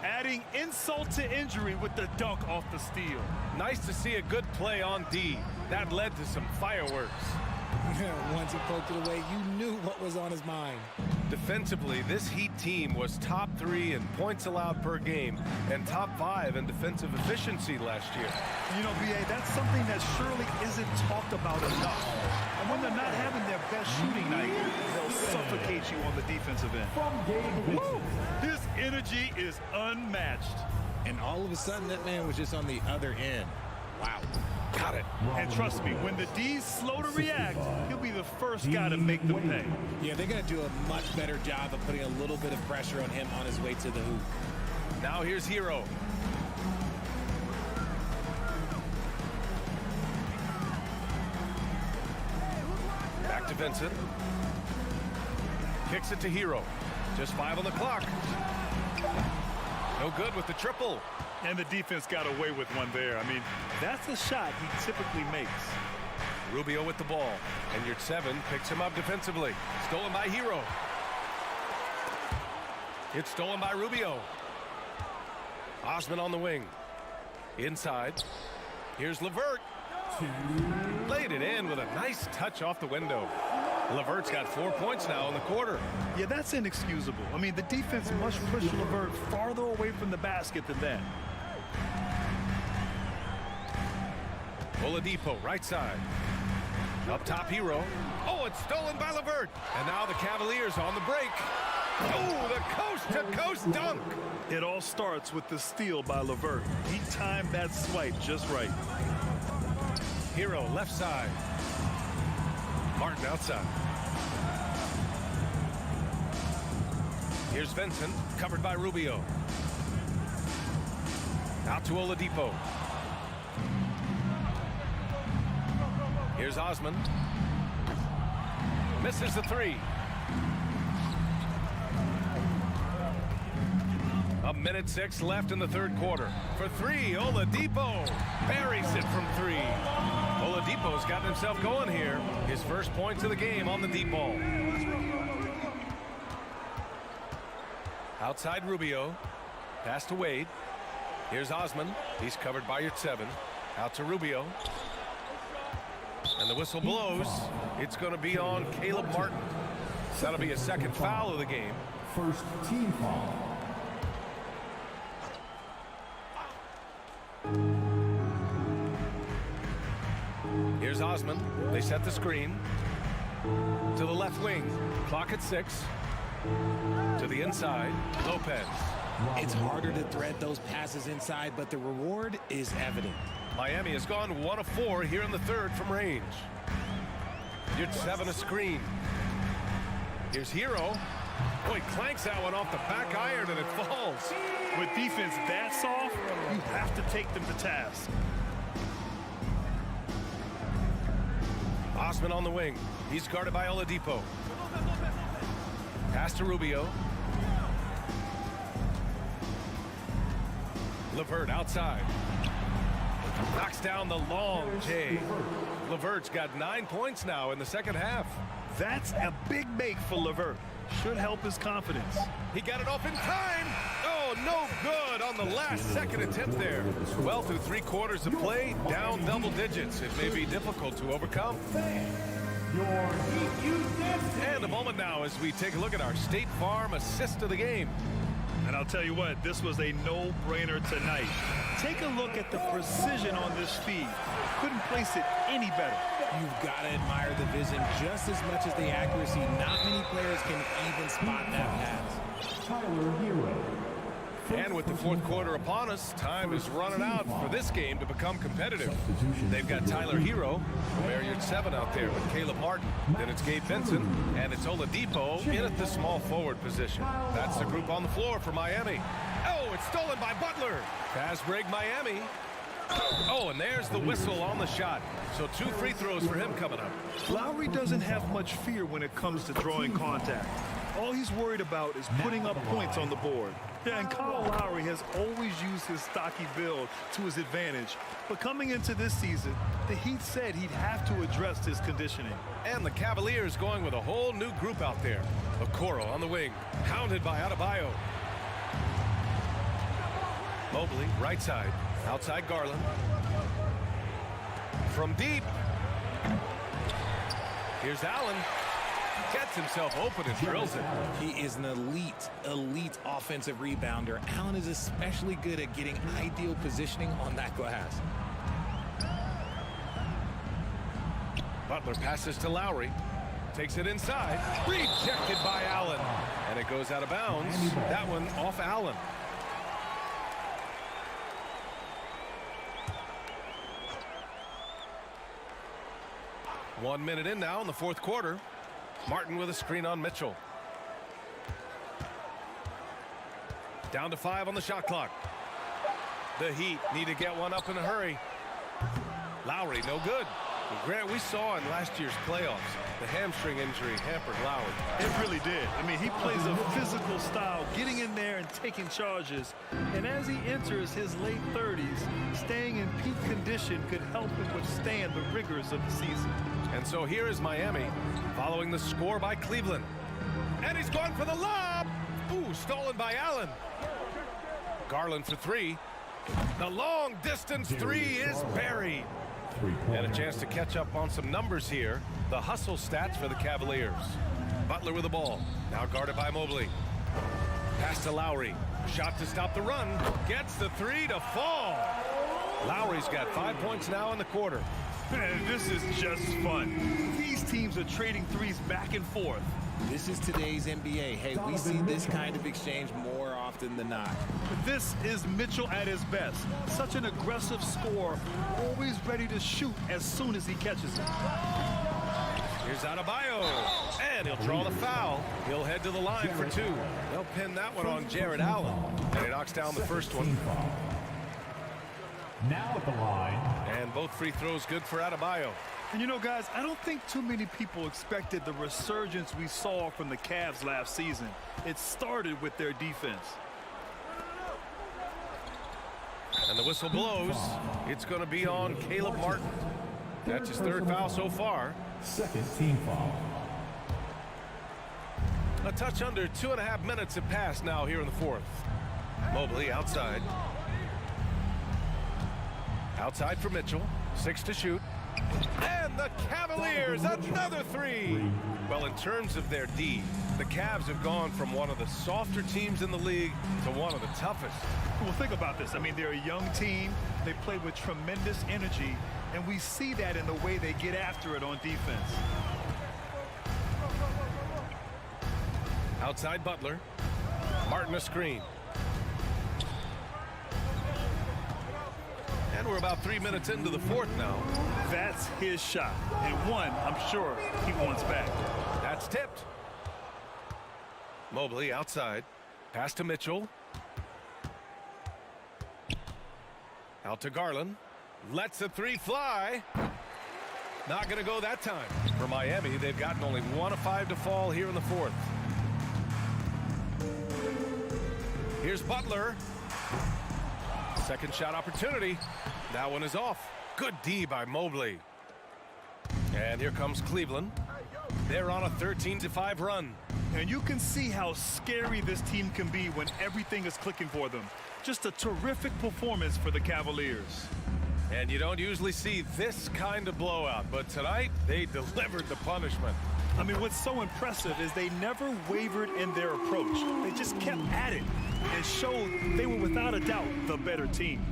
Adding insult to injury with the dunk off the steal. Nice to see a good play on D. That led to some fireworks. Once he poked it away, you knew what was on his mind. Defensively, this Heat team was top 3 in points allowed per game and top 5 in defensive efficiency last year. You know, B.A., that's something that surely isn't talked about enough. And when they're not having their best shooting night, they'll suffocate you on the defensive end. Woo! His energy is unmatched. And all of a sudden, that man was just on the other end. Wow. Got it. And trust me, when the D's slow to react, he'll be the first guy to make them pay. Yeah, they're going to do a much better job of putting a little bit of pressure on him on his way to the hoop. Now here's Hero. Back to Vincent. Kicks it to Hero. Just 5 on the clock. No good with the triple. And the defense got away with one there. I mean, that's a shot he typically makes. Rubio with the ball. And your 7 picks him up defensively. Stolen by Hero. It's stolen by Rubio. Osman on the wing. Inside. Here's LeVert. Laid it in with a nice touch off the window. LeVert's got 4 points now in the quarter. Yeah, that's inexcusable. I mean, the defense must push LeVert farther away from the basket than that. Oladipo, right side. Up top, Hero. Oh, it's stolen by LeVert. And now the Cavaliers on the break. Oh, the coast-to-coast dunk. It all starts with the steal by LeVert. He timed that swipe just right. Hero, left side. Martin outside. Here's Vincent, covered by Rubio. Out to Oladipo. Here's Osman. Misses the 3. A minute 6 left in the third quarter. For 3, Oladipo buries it from 3. Oladipo's gotten himself going here. His first points of the game on the deep ball. Outside Rubio. Pass to Wade. Here's Osman. He's covered by your 7. Out to Rubio. And the whistle blows. It's going to be on Caleb Martin. That'll be a second foul of the game. First team foul. Here's Osman. They set the screen. To the left wing. Clock at 6. To the inside. Lopez. It's harder to thread those passes inside, but the reward is evident. Miami has gone 1 of 4 here in the third from range. You're 7 a screen. Here's Hero. Oh, he clanks that one off the back iron and it falls. With defense that soft, you have to take them to task. Osman on the wing. He's guarded by Oladipo. Pass to Rubio. LeVert outside. Knocks down the long J. LeVert's got 9 points now in the second half. That's a big make for LeVert. Should help his confidence. He got it off in time. Oh, no good on the last second attempt there. Well, through 3 quarters of play, down double digits. It may be difficult to overcome. And a moment now as we take a look at our State Farm assist of the game. And I'll tell you what, this was a no-brainer tonight. Take a look at the precision on this feed. Couldn't place it any better. You've got to admire the vision just as much as the accuracy. Not many players can even spot that pass. Tyler Hero. And with the fourth quarter upon us, time is running out for this game to become competitive. They've got Tyler Hero, Marriott 7 out there with Caleb Martin. Then it's Gabe Vincent, and it's Oladipo in at the small forward position. That's the group on the floor for Miami. Oh, it's stolen by Butler. Pass break Miami. Oh, and there's the whistle on the shot. So 2 free throws for him coming up. Lowry doesn't have much fear when it comes to drawing contact. All he's worried about is putting up points on the board. Yeah, and Kyle Lowry has always used his stocky build to his advantage. But coming into this season, the Heat said he'd have to address his conditioning. And the Cavaliers going with a whole new group out there. Okoro on the wing, hounded by Adebayo. Mobley, right side, outside Garland. From deep. Here's Allen. Gets himself open and drills it. He is an elite offensive rebounder. Allen is especially good at getting ideal positioning on that glass. Butler passes to Lowry. Takes it inside. Rejected by Allen. And it goes out of bounds. That one off Allen. 1 minute in now in the fourth quarter. Martin with a screen on Mitchell. Down to 5 on the shot clock. The Heat need to get one up in a hurry. Lowry, no good. And Grant, we saw in last year's playoffs, the hamstring injury hampered Lowry. It really did. I mean, he plays a physical style, getting in there and taking charges. And as he enters his late 30s, staying in peak condition could help him withstand the rigors of the season. And so here is Miami, following the score by Cleveland. And he's gone for the lob. Ooh, stolen by Allen. Garland for 3. The long distance 3 is buried. And a chance to catch up on some numbers here. The hustle stats for the Cavaliers. Butler with the ball. Now guarded by Mobley. Pass to Lowry. Shot to stop the run. Gets the 3 to fall. Lowry's got 5 points now in the quarter. And this is just fun. These teams are trading threes back and forth. This is today's NBA. Hey, we see this kind of exchange more often than not. This is Mitchell at his best. Such an aggressive scorer, always ready to shoot as soon as he catches it. Here's Adebayo, and he'll draw the foul. He'll head to the line for 2. They'll pin that one on Jared Allen, and he knocks down the first one. Now at the line. And both free throws good for Adebayo. And you know, guys, I don't think too many people expected the resurgence we saw from the Cavs last season. It started with their defense. And the whistle blows. It's going to be on Caleb Martin. That's his 3rd foul so far. Second team foul. A touch under 2.5 minutes have passed now here in the 4th. Mobley outside. Outside for Mitchell. 6 to shoot. And the Cavaliers, another 3. Well, in terms of their D, the Cavs have gone from one of the softer teams in the league to one of the toughest. Well, think about this. I mean, they're a young team. They play with tremendous energy, and we see that in the way they get after it on defense. Outside Butler. Martin a screen. And we're about 3 minutes into the 4th now. That's his shot, and one I'm sure he wants back. That's tipped. Mobley outside. Pass to Mitchell. Out to Garland. Lets the 3 fly. Not going to go that time. For Miami, they've gotten only 1 of 5 to fall here in the 4th. Here's Butler. Second shot opportunity. That one is off. Good D by Mobley. And here comes Cleveland. They're on a 13-5 run. And you can see how scary this team can be when everything is clicking for them. Just a terrific performance for the Cavaliers. And you don't usually see this kind of blowout, but tonight they delivered the punishment. I mean, what's so impressive is they never wavered in their approach. They just kept at it and showed they were without a doubt the better team.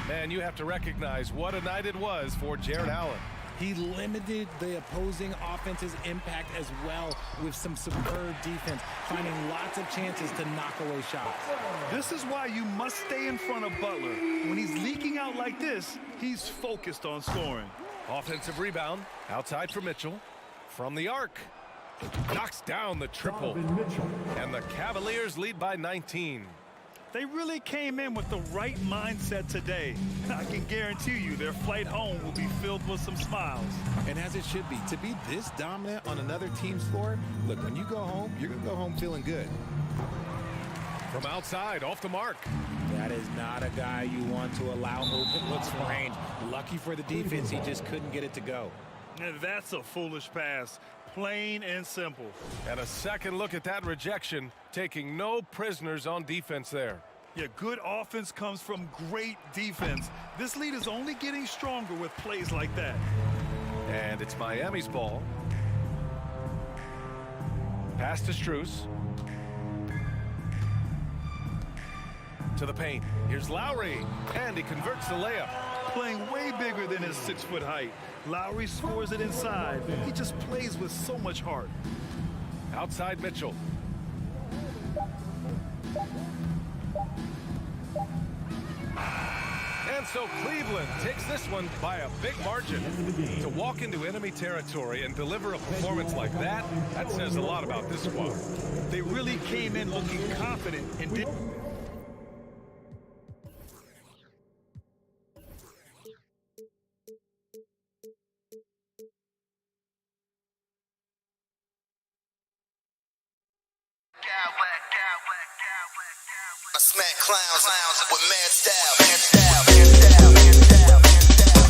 Man, you have to recognize what a night it was for Jared Allen. He limited the opposing offense's impact as well with some superb defense, finding lots of chances to knock away shots. This is why you must stay in front of Butler. When he's leaking out like this, he's focused on scoring. Offensive rebound, outside for Mitchell. From the arc, knocks down the triple. And the Cavaliers lead by 19. They really came in with the right mindset today. I can guarantee you their flight home will be filled with some smiles. And as it should be, to be this dominant on another team's floor, look, when you go home, you're going to go home feeling good. From outside, off the mark. That is not a guy you want to allow open looks for range. Lucky for the defense, he just couldn't get it to go. And that's a foolish pass. Plain and simple. And a second look at that rejection, taking no prisoners on defense there. Yeah, good offense comes from great defense. This lead is only getting stronger with plays like that. And it's Miami's ball. Pass to Strus. To the paint. Here's Lowry, and he converts the layup. Playing way bigger than his 6-foot height. Lowry scores it inside. He just plays with so much heart. Outside Mitchell. And so Cleveland takes this one by a big margin. To walk into enemy territory and deliver a performance like that, that says a lot about this squad. They really came in looking confident and did. I smack clowns with mad style, mad style, mad style, mad style, mad style.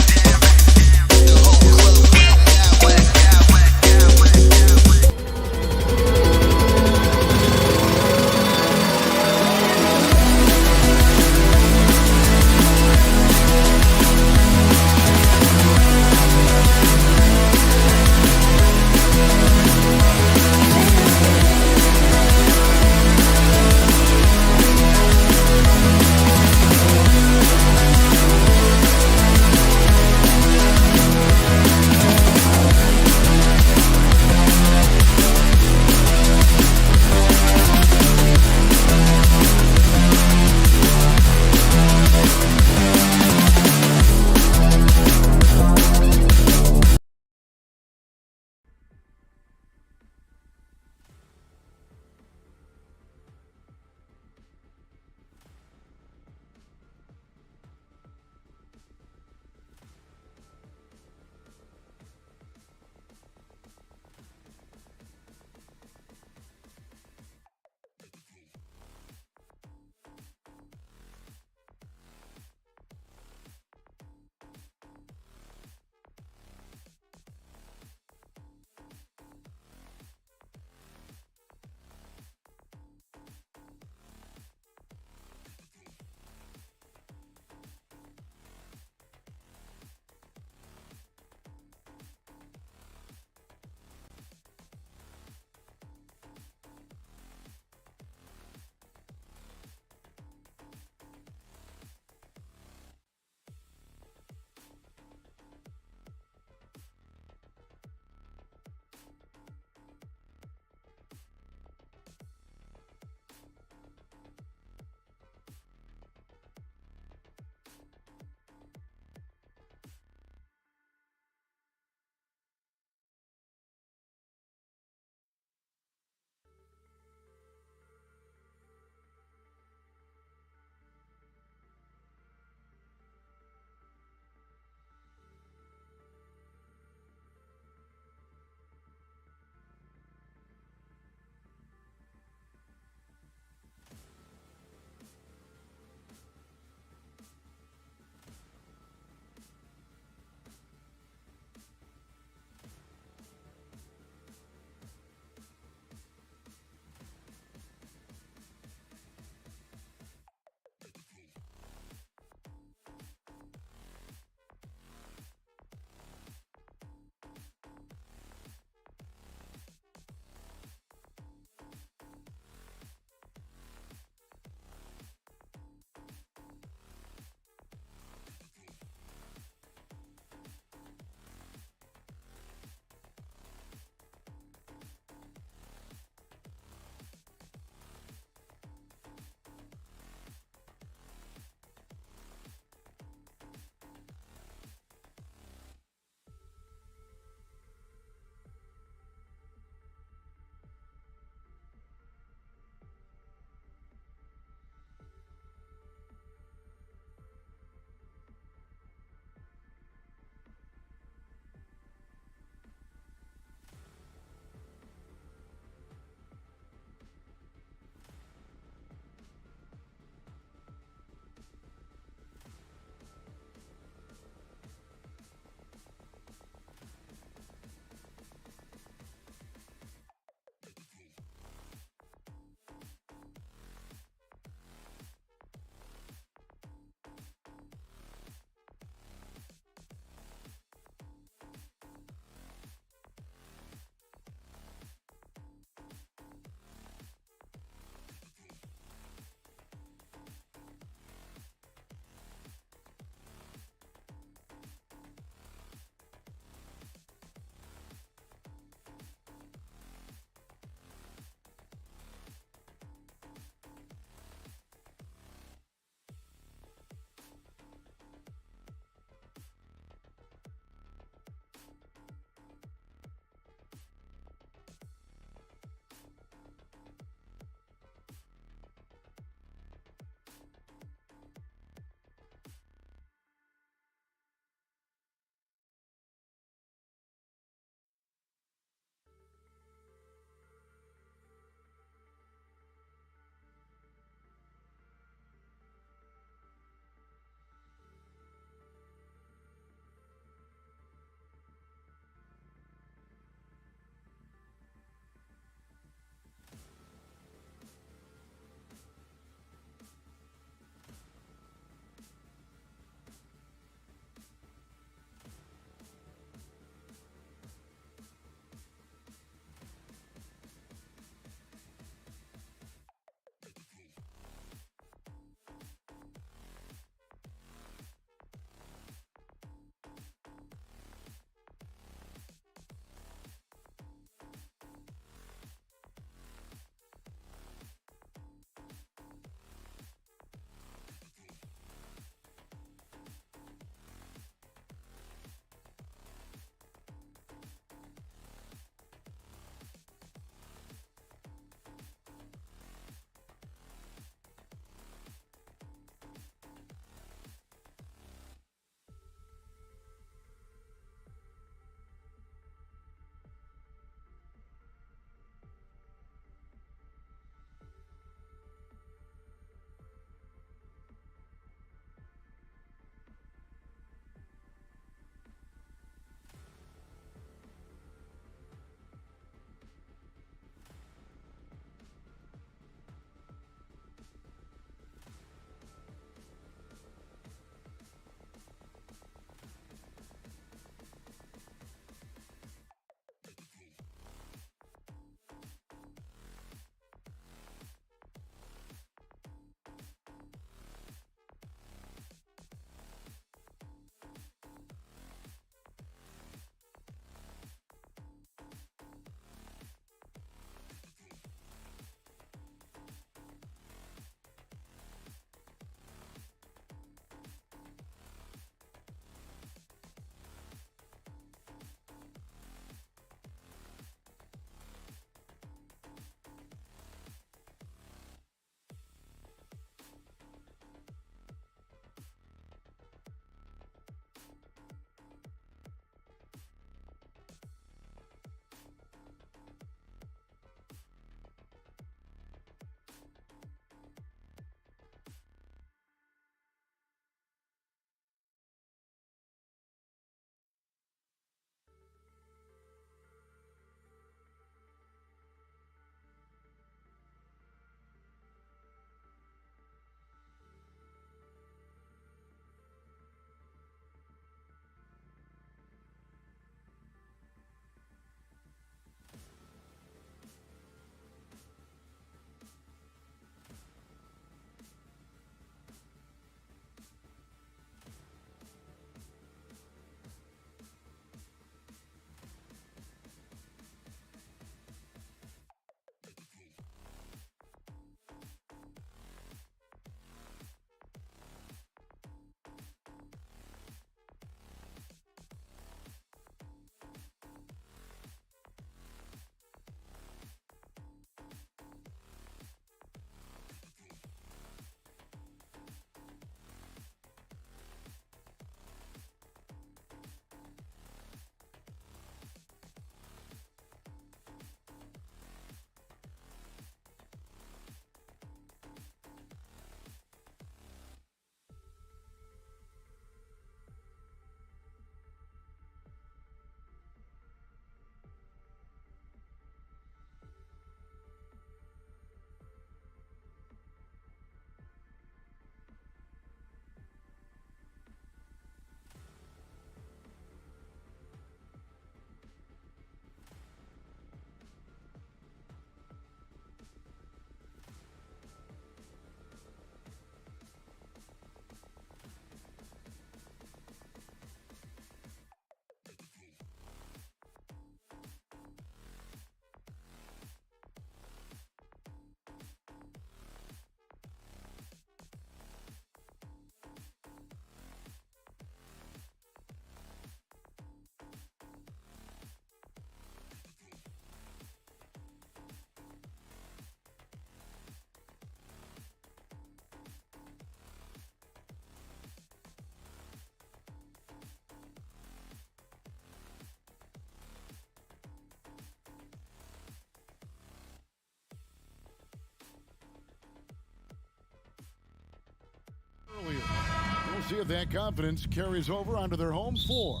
see if that confidence carries over onto their home floor.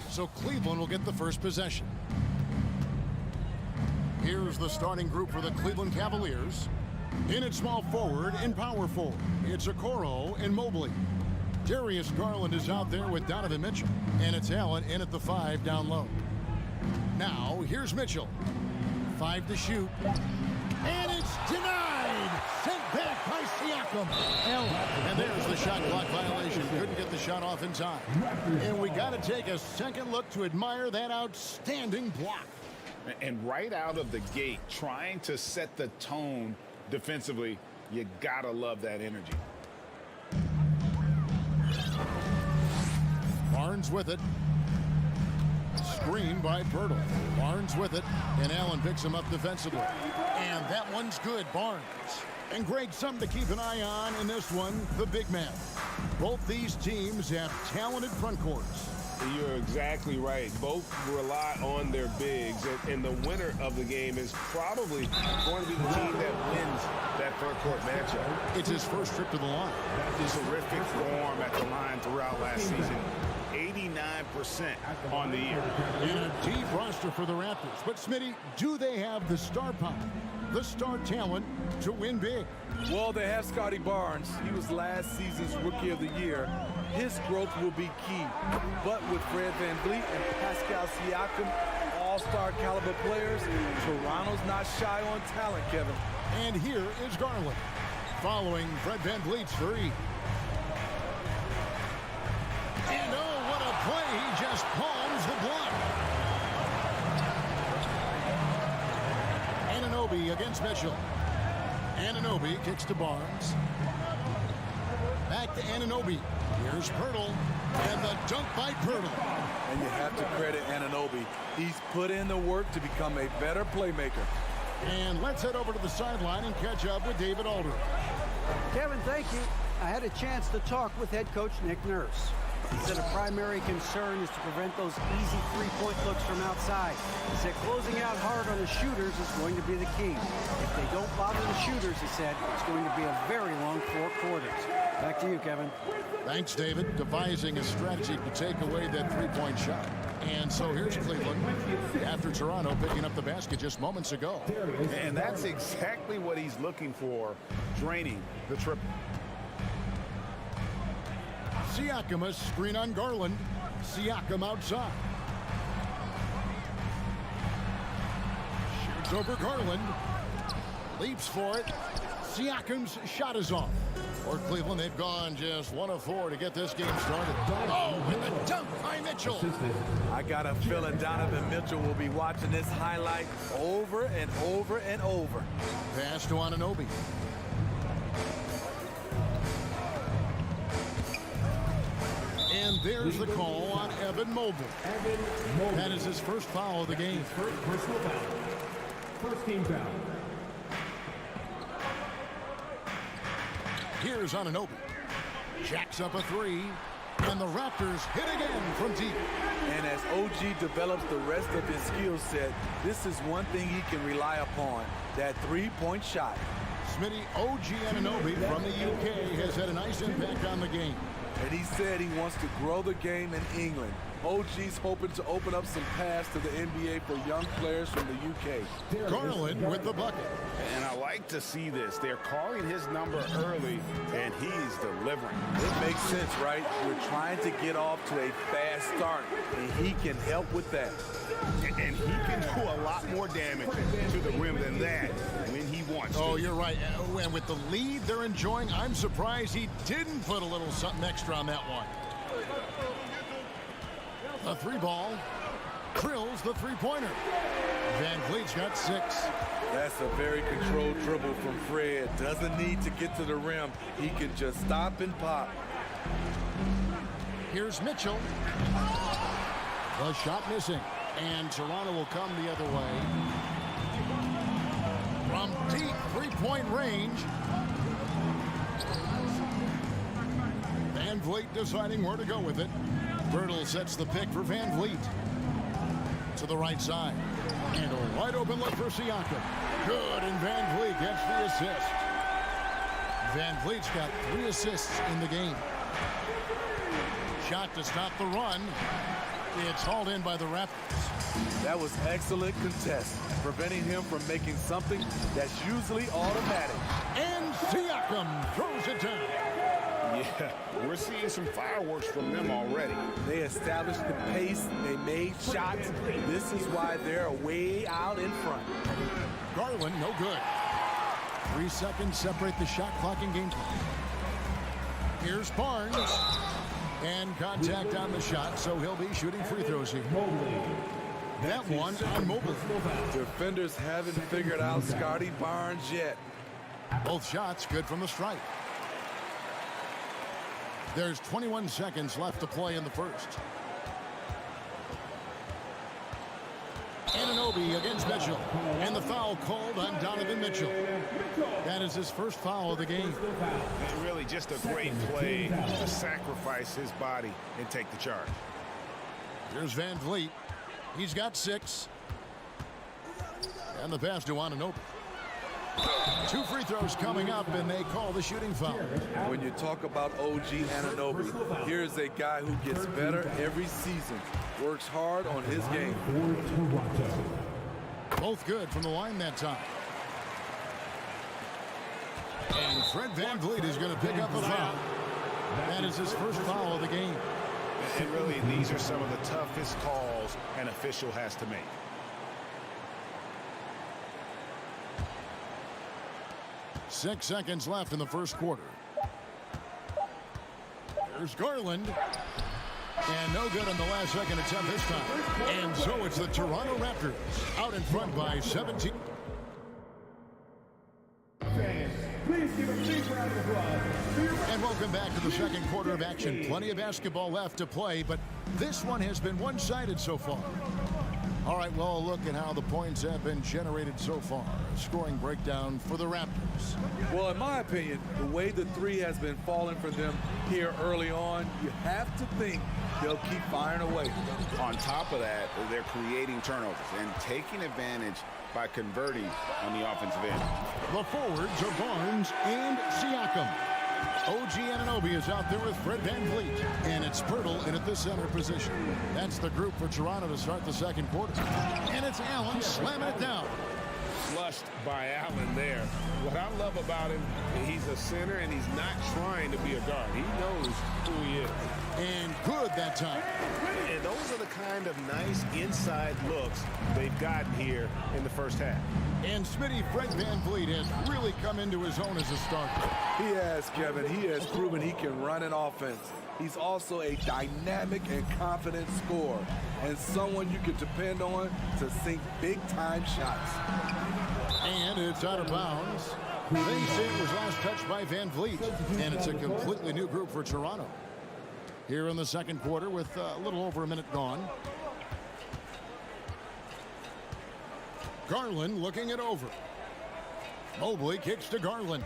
So Cleveland will get the first possession. Here's the starting group for the Cleveland Cavaliers. In at small forward and power forward, it's Okoro and Mobley. Darius Garland is out there with Donovan Mitchell. And it's Allen in at the 5 down low. Now, here's Mitchell. 5 to shoot. And it's denied! Sent back by Siakam. And there's the shot clock violation. Couldn't get the shot off in time. And we got to take a second look to admire that outstanding block. And right out of the gate, trying to set the tone defensively, you got to love that energy. Barnes with it. Screen by Pirtle. Barnes with it, and Allen picks him up defensively. And that one's good, Barnes. And Greg, something to keep an eye on in this one, the big man. Both these teams have talented front courts. You're exactly right. Both rely on their bigs, and the winner of the game is probably going to be the team that wins that front court matchup. It's his first trip to the line. Terrific form at the line throughout last season. 89% on the year. In a deep roster for the Raptors. But, Smitty, do they have the star power, the star talent to win big? Well, they have Scotty Barnes. He was last season's Rookie of the Year. His growth will be key. But with Fred VanVleet and Pascal Siakam, all-star caliber players, Toronto's not shy on talent, Kevin. And here is Garland, following Fred VanVleet's three. And oh, what a play. He just palms the block. Anunoby against Mitchell. Anunoby kicks to Barnes. Back to Anunoby. Here's Pirtle. And the dunk by Pirtle. And you have to credit Anunoby. He's put in the work to become a better playmaker. And let's head over to the sideline and catch up with David Aldridge. Kevin, thank you. I had a chance to talk with head coach Nick Nurse. He said a primary concern is to prevent those easy three-point looks from outside. He said closing out hard on the shooters is going to be the key. If they don't bother the shooters, he said, it's going to be a very long 4 quarters. Back to you, Kevin. Thanks, David. Devising a strategy to take away that three-point shot. And so here's Cleveland after Toronto picking up the basket just moments ago. And that's exactly what he's looking for, draining the triple. Siakam, a screen on Garland. Siakam outside. Shoots over Garland. Leaps for it. Siakam's shot is off. For Cleveland, they've gone just 1 of 4 to get this game started. Oh, and the dunk by Mitchell. I got a feeling Donovan Mitchell will be watching this highlight over and over and over. Pass to Anunoby. And there's the call on Evan Mobley. That is his first foul of the game. First personal foul. First team foul. Here's Anunoby. Jacks up a 3. And the Raptors hit again from deep. And as OG develops the rest of his skill set, this is one thing he can rely upon, that three-point shot. Smitty, OG Anunoby from the UK has had a nice impact on the game. And he said he wants to grow the game in England. OG's hoping to open up some paths to the NBA for young players from the UK. Garland with the bucket. And I like to see this. They're calling his number early, and he's delivering. It makes sense, right? We're trying to get off to a fast start, and he can help with that. And he can do a lot more damage to the rim than that when he wants to. Oh, you're right. And with the lead they're enjoying, I'm surprised he didn't put a little something extra on that one. The 3-ball drills the three-pointer. VanVleet's got 6. That's a very controlled dribble from Fred. Doesn't need to get to the rim. He can just stop and pop. Here's Mitchell. The shot missing. And Toronto will come the other way. From deep three-point range. VanVleet deciding where to go with it. Pirtle sets the pick for VanVleet. To the right side. And a wide open look for Siakam. Good, and VanVleet gets the assist. Van Vliet's got 3 assists in the game. Shot to stop the run. It's hauled in by the Raptors. That was excellent contest, preventing him from making something that's usually automatic. And Siakam throws it down. Yeah, we're seeing some fireworks from them already. They established the pace. They made shots. This is why they're way out in front. Garland, no good. 3 seconds separate the shot clock and game clock. Here's Barnes. And contact on the shot, so he'll be shooting free throws here. That one on Mobley. Defenders haven't figured out Scotty Barnes yet. Both shots good from the stripe. There's 21 seconds left to play in the first. Anunoby against Mitchell. And the foul called on Donovan Mitchell. That is his first foul of the game. And really just a great play to sacrifice his body and take the charge. Here's Van Vliet. He's got 6. And the pass to Anunoby. 2 free throws coming up, and they call the shooting foul. When you talk about OG Anunoby, here's a guy who gets better every season, works hard on his game. Both good from the line that time. And Fred Van Vliet is going to pick up the foul. That is his first foul of the game. And really, these are some of the toughest calls an official has to make. Six seconds left in the first quarter. There's Garland. And no good on the last second attempt this time. And so it's the Toronto Raptors out in front by 17. Please give a big round of applause. And welcome back to the second quarter of action. Plenty of basketball left to play, but this one has been one-sided so far. All right, well, a look at how the points have been generated so far. A scoring breakdown for the Raptors. Well, in my opinion, the way the 3 has been falling for them here early on, you have to think they'll keep firing away. On top of that, they're creating turnovers and taking advantage by converting on the offensive end. The forwards are Barnes and Siakam. OG Anunoby is out there with Fred Van Vliet. And it's Pirtle in at the center position. That's the group for Toronto to start the second quarter. And it's Allen slamming it down. Flushed by Allen there. What I love about him, he's a center and he's not trying to be a guard. He knows who he is. And good that time. And those are the kind of nice inside looks they've gotten here in the first half. And Smitty, Fred Van Vliet has really come into his own as a starter. He has, Kevin. He has proven he can run an offense. He's also a dynamic and confident scorer and someone you can depend on to sink big-time shots. And it's out of bounds. They say it was last touched by Van Vliet. And it's a completely new group for Toronto. Here in the second quarter with a little over a minute gone. Garland looking it over. Mobley kicks to Garland.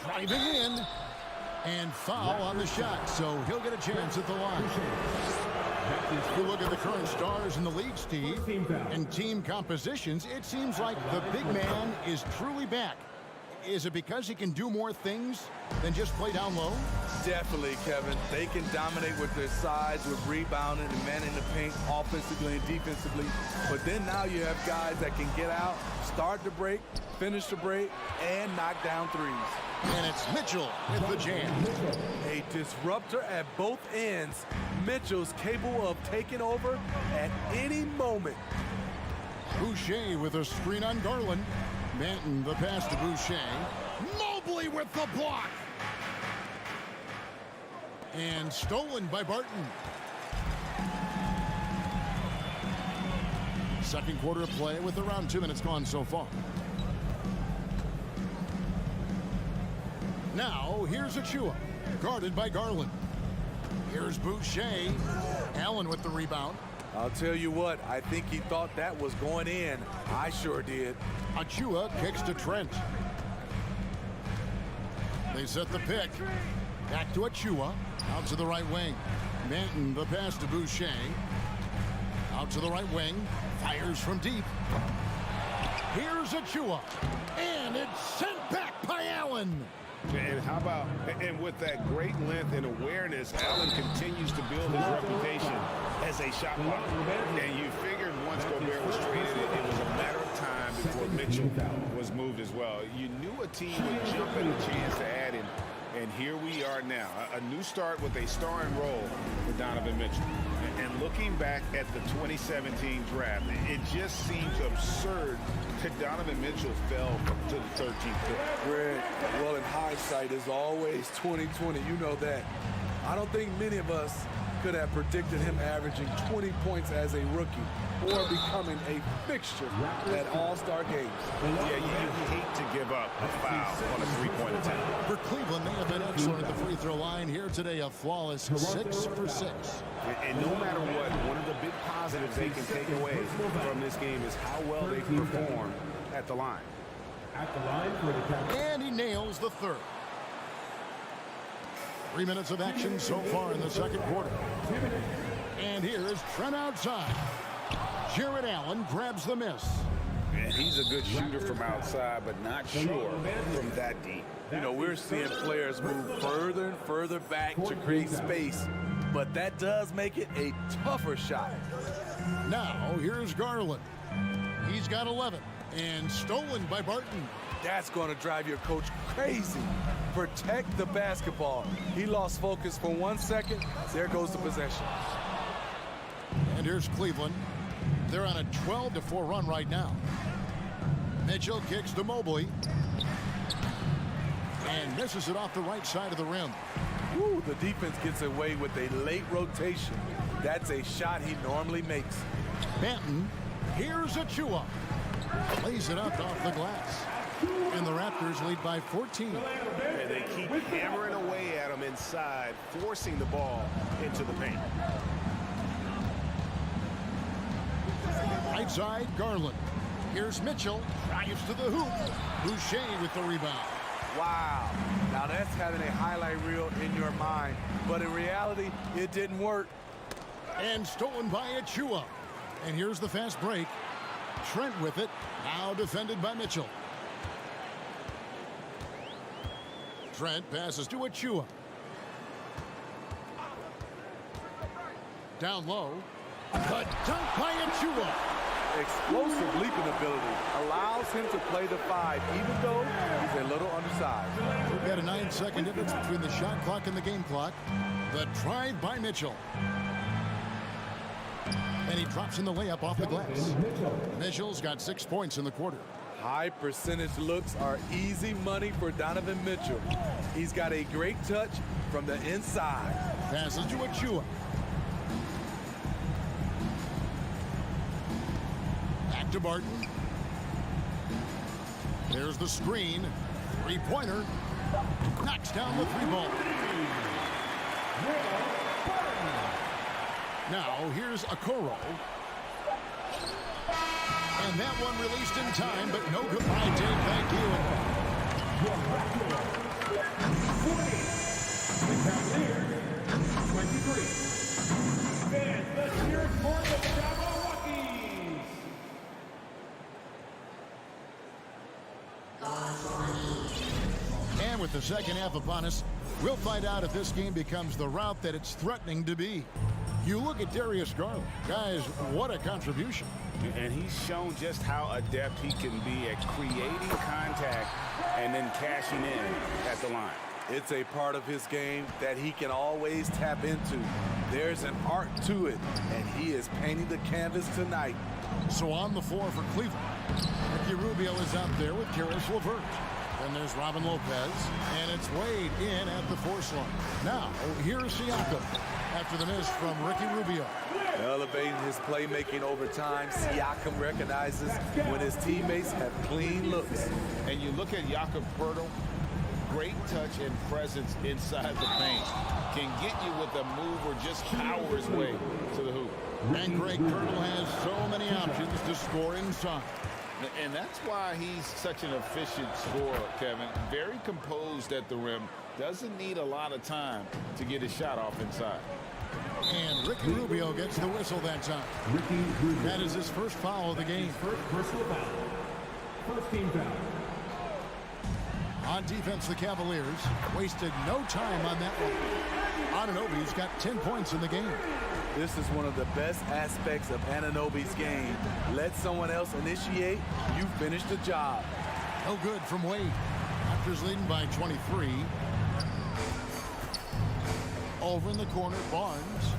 Driving in. And foul on the shot, so he'll get a chance at the line. If you look at the current stars in the league, Steve, and team compositions, it seems like the big man is truly back. Is it because he can do more things than just play down low? Definitely, Kevin. They can dominate with their size, with rebounding and manning the paint offensively and defensively. But then now you have guys that can get out, start the break, finish the break, and knock down threes. And it's Mitchell with the jam. A disruptor at both ends. Mitchell's capable of taking over at any moment. Boucher with a screen on Garland. Manton the pass to Boucher. Mobley with the block. And stolen by Barton. Second quarter of play with around 2 minutes gone so far. Now, here's Achua, guarded by Garland. Here's Boucher. Allen with the rebound. I'll tell you what, I think he thought that was going in. I sure did. Achua kicks to Trent. They set the pick. Back to Achua. Out to the right wing. Manton the pass to Boucher. Out to the right wing. Fires from deep. Here's Achua. And it's sent back by Allen. And how about, and with that great length and awareness, Allen continues to build his reputation as a shot blocker. And you figured once Gobert was traded, it was a matter of time before Mitchell was moved as well. You knew a team would jump at the chance to add him. And here we are now, a new start with a starring role for Donovan Mitchell. And looking back at the 2017 draft, it just seems absurd that Donovan Mitchell fell to the 13th pick. Greg, well, in hindsight, is always 2020. You know that. I don't think many of us could have predicted him averaging 20 points as a rookie or becoming a fixture at All-Star games. Yeah, you hate to give up a foul on a three-point attempt. For Cleveland, they have been excellent at the free throw line here today. A flawless 6 for 6. And no matter what, one of the big positives they can take away from this game is how well they perform at the line. And he nails the third. 3 minutes of action so far in the second quarter. And here is Trent outside. Jared Allen grabs the miss. And he's a good shooter from outside, but not sure from that deep. You know, we're seeing players move further and further back to create space, but that does make it a tougher shot. Now, here's Garland. He's got 11 and stolen by Barton. That's going to drive your coach crazy. Protect the basketball. He lost focus for 1 second. There goes the possession. And here's Cleveland. They're on a 12-4 run right now. Mitchell kicks to Mobley. And misses it off the right side of the rim. Woo, the defense gets away with a late rotation. That's a shot he normally makes. Benton, here's Achua. Lays it up off the glass. And the Raptors lead by 14. And they keep hammering away at him inside, forcing the ball into the paint. Right side, Garland. Here's Mitchell. Drives to the hoop. Boucher with the rebound. Wow. Now that's having a highlight reel in your mind. But in reality, it didn't work. And stolen by Achua. And here's the fast break. Trent with it. Now defended by Mitchell. Trent passes to Achua. Down low. A dunk by Achua. Explosive leaping ability allows him to play the 5, even though he's a little undersized. We've got a 9-second difference between the shot clock and the game clock. The drive by Mitchell. And he drops in the layup off the glass. Mitchell's got 6 points in the quarter. High percentage looks are easy money for Donovan Mitchell. He's got a great touch from the inside. Passes to Achua. Back to Barton. There's the screen. Three-pointer. Knocks down the 3-ball. Now here's Okoro. And that one released in time, but no goodbye, Dave. Thank you. The Cavaliers, 23. Fans, let's hear it for the Rockies. And with the second half upon us, we'll find out if this game becomes the route that it's threatening to be. You look at Darius Garland. Guys, what a contribution. And he's shown just how adept he can be at creating contact and then cashing in at the line. It's a part of his game that he can always tap into. There's an art to it, and he is painting the canvas tonight. So on the floor for Cleveland, Ricky Rubio is out there with Karis LeVert. Then there's Robin Lopez, and it's Wade in at the force line. Now, here's Siakam after the miss from Ricky Rubio. Elevating his playmaking over time, Siakam recognizes when his teammates have clean looks. And you look at Jakob Poeltl, great touch and presence inside the paint. Can get you with a move or just power his way to the hoop. And Greg Poeltl has so many options to score inside. And that's why he's such an efficient scorer, Kevin. Very composed at the rim. Doesn't need a lot of time to get his shot off inside. And Ricky Rubio gets the whistle that time. That is his first foul of the game. First personal foul. First team foul. On defense, the Cavaliers wasted no time on that one. Anunoby's got 10 points in the game. This is one of the best aspects of Anunoby's game. Let someone else initiate, you finish the job. No good from Wade. Raptors leading by 23. Over in the corner, Barnes.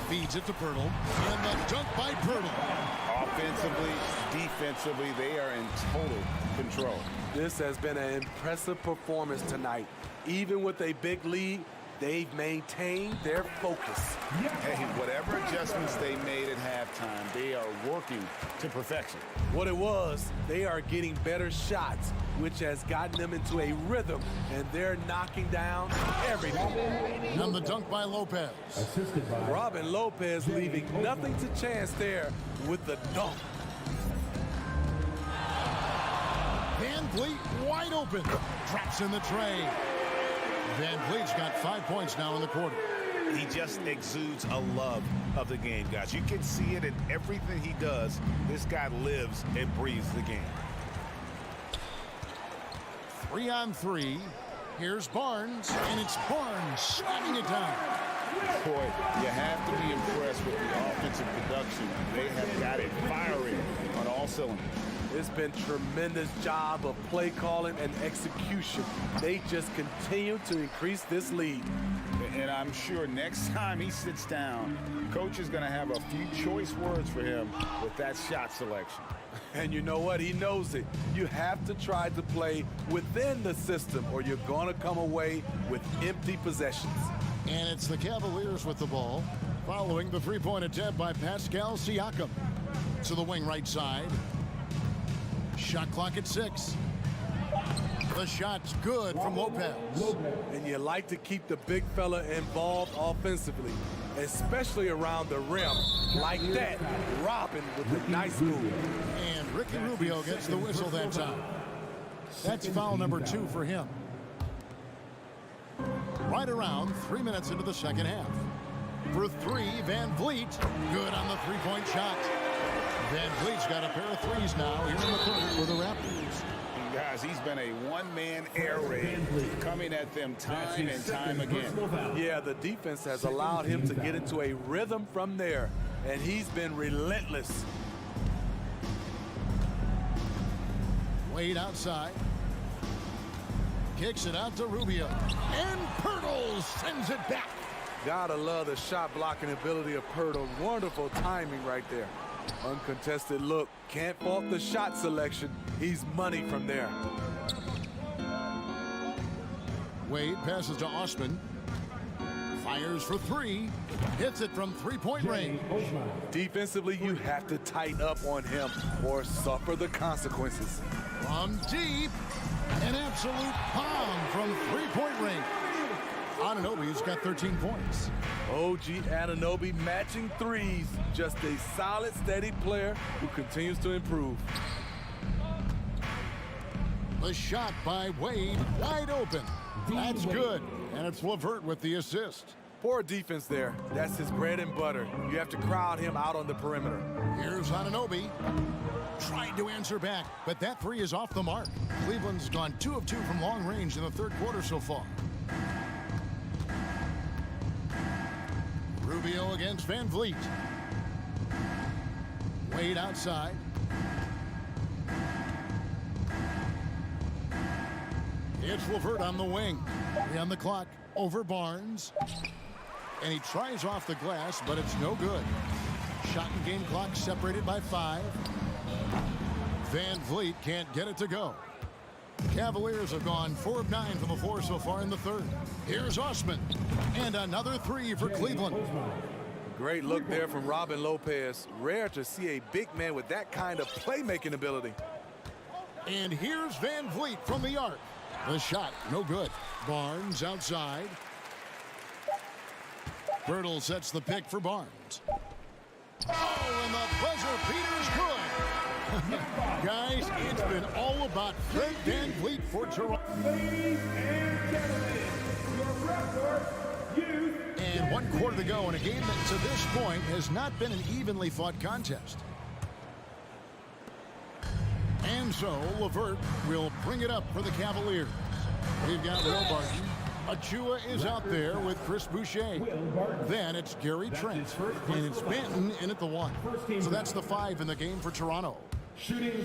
Feeds it to Pirtle. And the dunk by Pirtle. Offensively, defensively, they are in total control. This has been an impressive performance tonight. Even with a big lead, they've maintained their focus. Hey, whatever adjustments they made at halftime, they are working to perfection. What it was, they are getting better shots, which has gotten them into a rhythm, and they're knocking down everything. And the dunk by Lopez. Robin Lopez leaving nothing to chance there with the dunk. Van Vliet wide open. Drops in the tray. Van Vliet's got 5 points now in the quarter. He just exudes a love of the game, guys. You can see it in everything he does. This guy lives and breathes the game. 3-on-3. Here's Barnes, and it's Barnes slamming it down. Boy, you have to be impressed with the offensive production. They have got it firing on all cylinders. It's been tremendous job of play calling and execution. They just continue to increase this lead. And I'm sure next time he sits down, coach is going to have a few choice words for him with that shot selection. And you know what? He knows it. You have to try to play within the system or you're going to come away with empty possessions. And it's the Cavaliers with the ball following the three-point attempt by Pascal Siakam. To the wing right side. Shot clock at 6. The shot's good from Lopez. And you like to keep the big fella involved offensively, especially around the rim. Like that, Robin with a nice move. And Ricky Rubio gets the whistle that time. That's foul number 2 for him. Right around 3 minutes into the second half. For 3, Van Vliet. Good on the three-point shot. Van Vliet's got a pair of threes now here in the corner for the Raptors. And guys, he's been a one-man air raid coming at them time and time again. Yeah, the defense has allowed him to get into a rhythm from there, and he's been relentless. Wade outside. Kicks it out to Rubio. And Pirtle sends it back. Gotta love the shot blocking ability of Pirtle. Wonderful timing right there. Uncontested look. Can't fault the shot selection. He's money from there. Wade passes to Osman. Fires for 3. Hits it from three-point range. Defensively, you have to tighten up on him or suffer the consequences. From deep. An absolute bomb from three-point range. Anunoby's got 13 points. OG Anunoby matching threes. Just a solid, steady player who continues to improve. The shot by Wade, wide open. That's good. And it's LeVert with the assist. Poor defense there. That's his bread and butter. You have to crowd him out on the perimeter. Here's Anunoby. Tried to answer back, but that 3 is off the mark. Cleveland's gone 2 of 2 from long range in the third quarter so far. Rubio against Van Vliet. Wade outside. It's LeVert on the wing. 3 on the clock. Over Barnes. And he tries off the glass, but it's no good. Shot and game clock separated by 5. Van Vliet can't get it to go. Cavaliers have gone 4 of 9 from the floor so far in the third. Here's Osman. And another 3 for Cleveland. Great look there from Robin Lopez. Rare to see a big man with that kind of playmaking ability. And here's Van Vliet from the arc. The shot, no good. Barnes outside. Pirtle sets the pick for Barnes. Oh, and the buzzer beater's good. Guys, it's been all about Fred Van Vliet for Toronto. Ladies and gentlemen, your Raptors youth. And 1 quarter to go in a game that to this point has not been an evenly fought contest. And And so LeVert will bring it up for the Cavaliers. We've got Will Barton. Achua is out there with Chris Boucher. Then it's Gary Trent. And it's Benton in at the 1. So that's the 5 in the game for Toronto.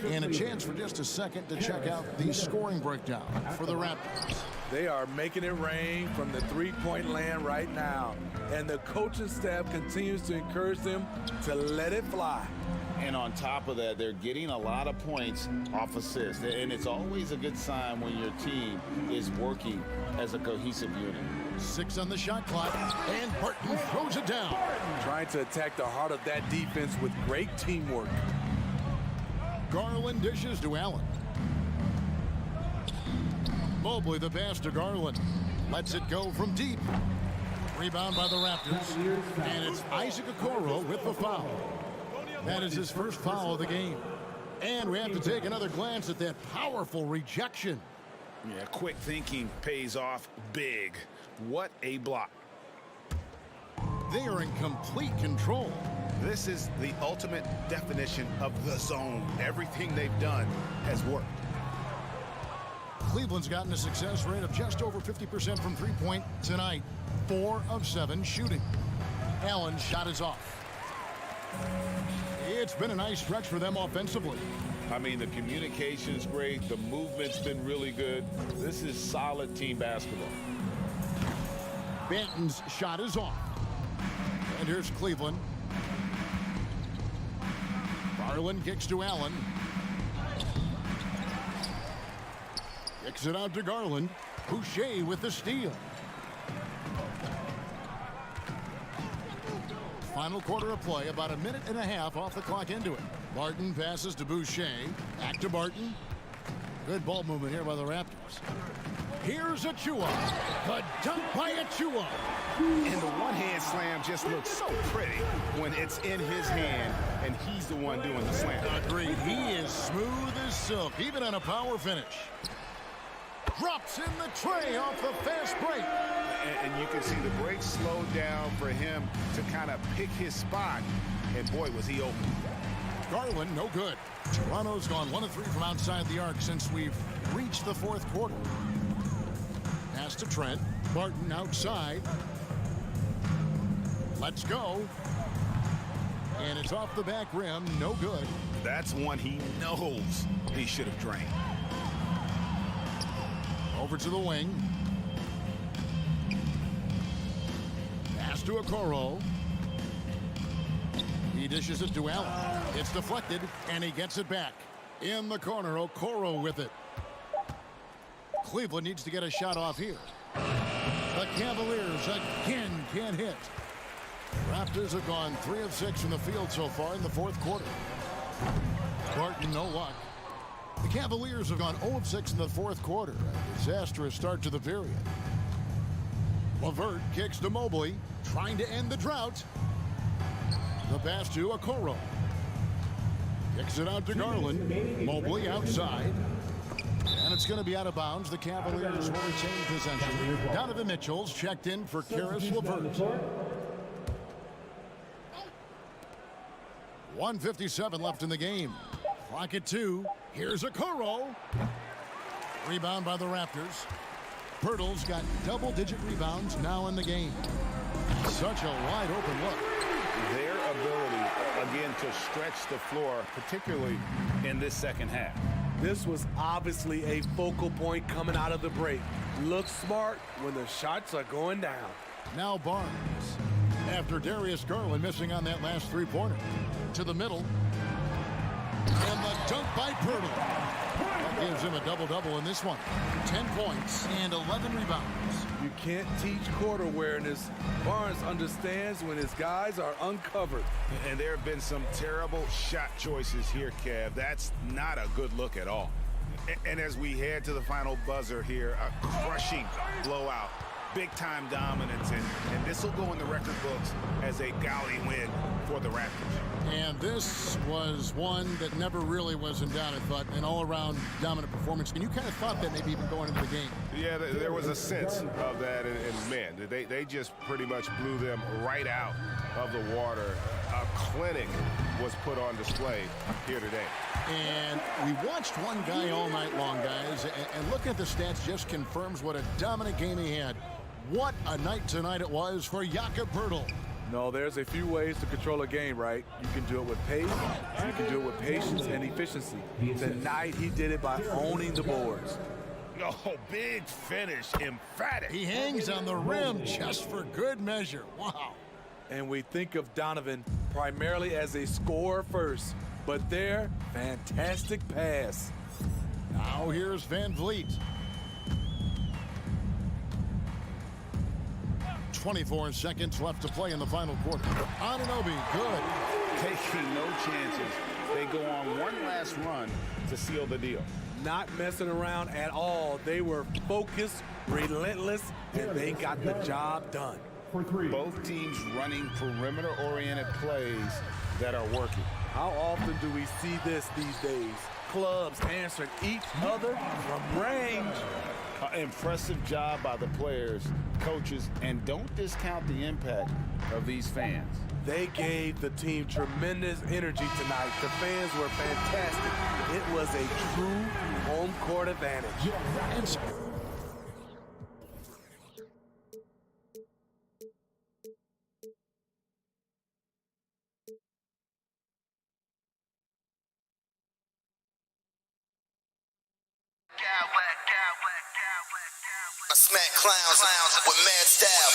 And a chance for just a second to check out the scoring breakdown for the Raptors. They are making it rain from the three-point land right now. And the coaching staff continues to encourage them to let it fly. And on top of that, they're getting a lot of points off assists. And it's always a good sign when your team is working as a cohesive unit. 6 on the shot clock, and Barton throws it down. Trying to attack the heart of that defense with great teamwork. Garland dishes to Allen. Mobley the pass to Garland. Lets it go from deep. Rebound by the Raptors. And it's Isaac Okoro with the foul. That is his first foul of the game. And we have to take another glance at that powerful rejection. Yeah, quick thinking pays off big. What a block. They are in complete control. This is the ultimate definition of the zone. Everything they've done has worked. Cleveland's gotten a success rate of just over 50% from three-point tonight. 4 of 7 shooting. Allen's shot is off. It's been a nice stretch for them offensively. I mean, the communication's great. The movement's been really good. This is solid team basketball. Benton's shot is off. And here's Cleveland. Garland kicks to Allen. Kicks it out to Garland. Boucher with the steal. Final quarter of play, about a minute and a half off the clock into it. Barton passes to Boucher. Back to Barton. Good ball movement here by the Raptors. Here's Achua. The dunk by Achua. And the one-hand slam just looks so pretty when it's in his hand and he's the one doing the slam. Agreed. He is smooth as silk, even on a power finish. Drops in the tray off the fast break. And you can see the break slowed down for him to kind of pick his spot. And boy, was he open. Garland, no good. Toronto's gone 1 of 3 from outside the arc since we've reached the 4th quarter. Pass to Trent. Barton outside. Let's go. And it's off the back rim. No good. That's one he knows he should have drained. Over to the wing. Pass to Okoro. He dishes it to Allen. It's deflected, and he gets it back. In the corner, Okoro with it. Cleveland needs to get a shot off here. The Cavaliers again can't hit. Raptors have gone 3 of 6 from the field so far in the 4th quarter. Barton, no luck. The Cavaliers have gone 0 of 6 in the 4th quarter. A disastrous start to the period. LeVert kicks to Mobley, trying to end the drought. The pass to Okoro. Kicks it out to Garland. Mobley outside. And it's going to be out of bounds. The Cavaliers will retain possession. Donovan Mitchell's checked in for Karis LeVert. 1:57 left in the game. Clock at 2. Here's Okoro. Rebound by the Raptors. Pirtle's got double-digit rebounds now in the game. Such a wide open look. Their ability, again, to stretch the floor, particularly in this second half. This was obviously a focal point coming out of the break. Look smart when the shots are going down. Now Barnes. After Darius Garland missing on that last three-pointer. To the middle. And the dunk by Pirtle. That gives him a double-double in this one. 10 points and 11 rebounds. You can't teach court awareness. Barnes understands when his guys are uncovered. And there have been some terrible shot choices here, Kev. That's not a good look at all. And as we head to the final buzzer here, a crushing blowout. Big-time dominance, and this will go in the record books as a gaudy win for the Raptors. And this was one that never really was in doubt, I thought, an all-around dominant performance. And you kind of thought that maybe even going into the game. Yeah, there was a sense of that, and man, they just pretty much blew them right out of the water. A clinic was put on display here today. And we watched one guy all night long, guys, and looking at the stats just confirms what a dominant game he had. What a night tonight it was for Jakob Poeltl. No, there's a few ways to control a game, right? You can do it with pace, you can do it with patience and efficiency. Tonight, he did it by owning the boards. Oh, big finish, emphatic. He hangs on the rim just for good measure. Wow. And we think of Donovan primarily as a scorer first, but there, fantastic pass. Now here's Van Vliet. 24 seconds left to play in the final quarter. Anunoby, good. Taking no chances. They go on one last run to seal the deal. Not messing around at all. They were focused, relentless, and they got the job done. Both teams running perimeter-oriented plays that are working. How often do we see this these days? Clubs answering each other from range. Impressive job by the players, coaches, and don't discount the impact of these fans. They gave the team tremendous energy tonight. The fans were fantastic. It was a true home court advantage. And I smack clowns with mad style.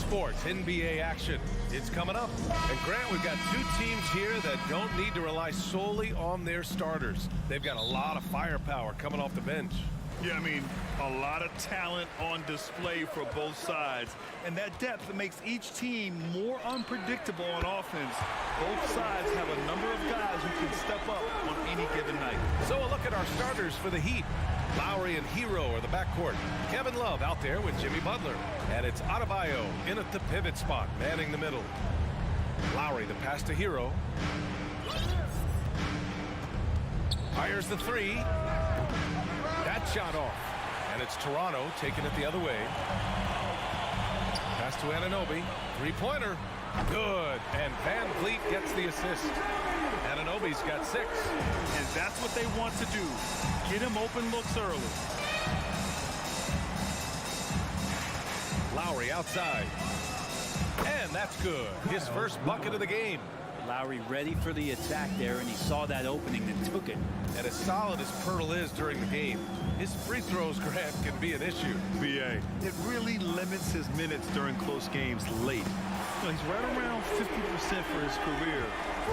sports, NBA action. It's coming up. And Grant, we've got two teams here that don't need to rely solely on their starters. They've got a lot of firepower coming off the bench. Yeah, I mean, a lot of talent on display for both sides. And that depth makes each team more unpredictable on offense. Both sides have a number of guys who can step up on any given night. So a look at our starters for the Heat. Lowry and Hero are the backcourt. Kevin Love out there with Jimmy Butler. And it's Adebayo in at the pivot spot, manning the middle. Lowry, the pass to Hero. Fires the three. That shot off. And it's Toronto taking it the other way. Pass to Anunoby. Three-pointer. Good. And Van Vliet gets the assist. Anunoby's got 6. And that's what they want to do. Get him open looks early. Lowry outside. And that's good. His first bucket of the game. Lowry ready for the attack there, and he saw that opening and took it. And as solid as Pirtle is during the game, his free throws, Grant, can be an issue. BA, it really limits his minutes during close games late. He's right around 50% for his career.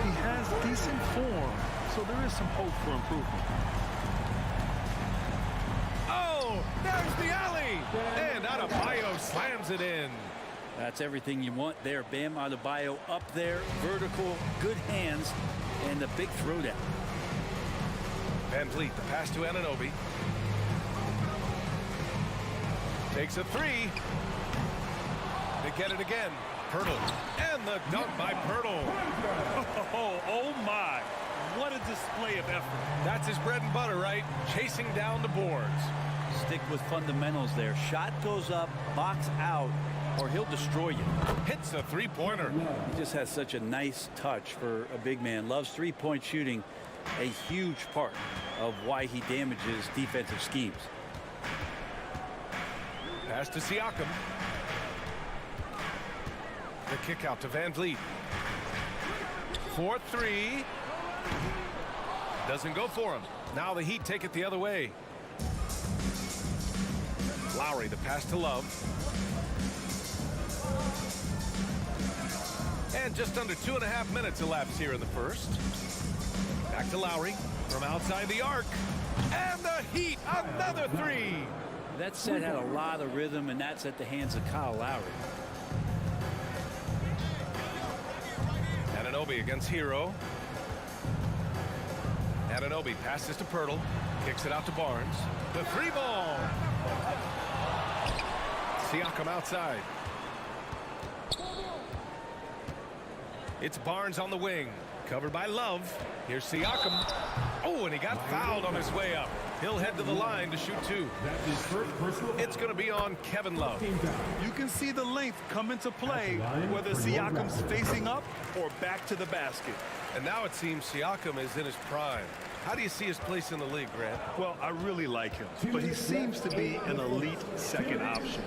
He has decent form, so there is some hope for improvement. Oh, there's the alley! And Adebayo slams it in. That's everything you want there. Bam Adebayo up there, vertical, good hands, and the big throwdown. Van Vliet, the pass to Anunoby. Takes a three. They get it again. Pirtle. And the dunk by Pirtle. Oh my. What a display of effort. That's his bread and butter, right? Chasing down the boards. Stick with fundamentals there. Shot goes up, box out, or he'll destroy you. Hits a three-pointer. He just has such a nice touch for a big man. Loves three-point shooting, a huge part of why he damages defensive schemes. Pass to Siakam. The kick out to Van Vliet. 4-3. Doesn't go for him. Now the Heat take it the other way. Lowry, the pass to Love. And just under 2.5 minutes elapsed here in the first. Back to Lowry from outside the arc. And the Heat, another three. That set had a lot of rhythm, and that's at the hands of Kyle Lowry. Anunoby against Hero. Anunoby passes to Pirtle. Kicks it out to Barnes. The three ball. Siakam outside. It's Barnes on the wing. Covered by Love. Here's Siakam. Oh, and he got fouled on his way up. He'll head to the line to shoot 2. It's going to be on Kevin Love. You can see the length come into play, whether Siakam's facing up or back to the basket. And now it seems Siakam is in his prime. How do you see his place in the league, Grant? Well, I really like him, but he seems to be an elite second option.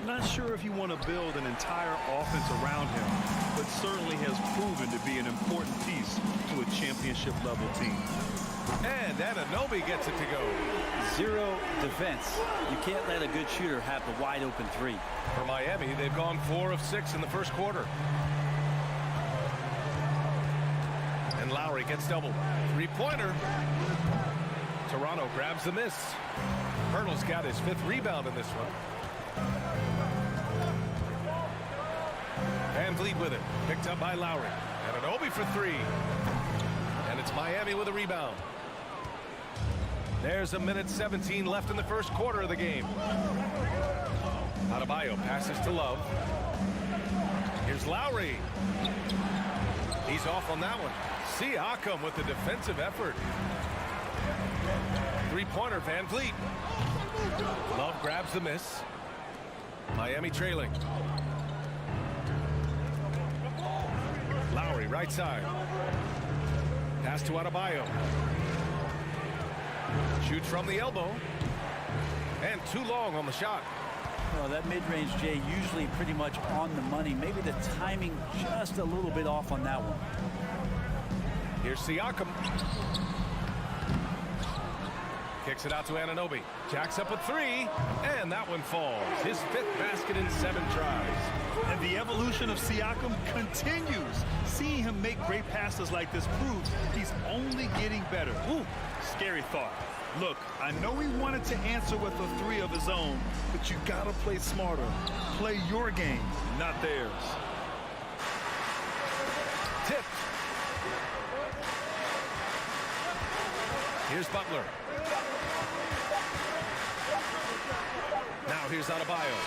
Not sure if you want to build an entire offense around him, but certainly has proven to be an important piece to a championship-level team. And Anunoby gets it to go. Zero defense. You can't let a good shooter have the wide-open three. For Miami, they've gone 4 of 6 in the first quarter. And Lowry gets doubled. Three-pointer. Toronto grabs the miss. Pirtle's got his 5th rebound in this one. Van Vliet with it. Picked up by Lowry. Anunoby for 3. And it's Miami with a rebound. There's 1:17 left in the first quarter of the game. Adebayo passes to Love. Here's Lowry. He's off on that one. Siakam with the defensive effort. Three-pointer, Van Vliet. Love grabs the miss. Miami trailing. Lowry, right side. Pass to Adebayo. Shoots from the elbow. And too long on the shot. Well, that mid-range, Jay, usually pretty much on the money. Maybe the timing just a little bit off on that one. Here's Siakam. Kicks it out to Anunoby. Jacks up a three, and that one falls. His 5th basket in 7 tries. And the evolution of Siakam continues. Seeing him make great passes like this proves he's only getting better. Ooh, scary thought. Look, I know he wanted to answer with a 3 of his own, but you gotta play smarter. Play your game, not theirs. Tip. Here's Butler. Now here's Adebayo.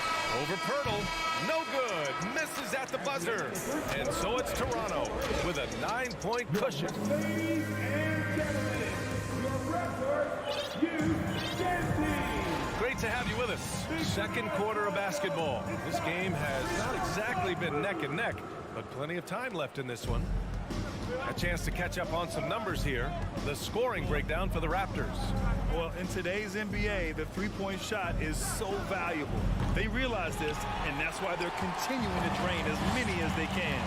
Over Pirtle. No good. Misses at the buzzer. And so it's Toronto with a 9-point cushion. Ladies and gentlemen, your Raptors Youth Dance Team. Great to have you with us. Second quarter of basketball. This game has not exactly been neck and neck, but plenty of time left in this one. A chance to catch up on some numbers here. The scoring breakdown for the Raptors. Well, in today's NBA, the three-point shot is so valuable. They realize this, and that's why they're continuing to drain as many as they can.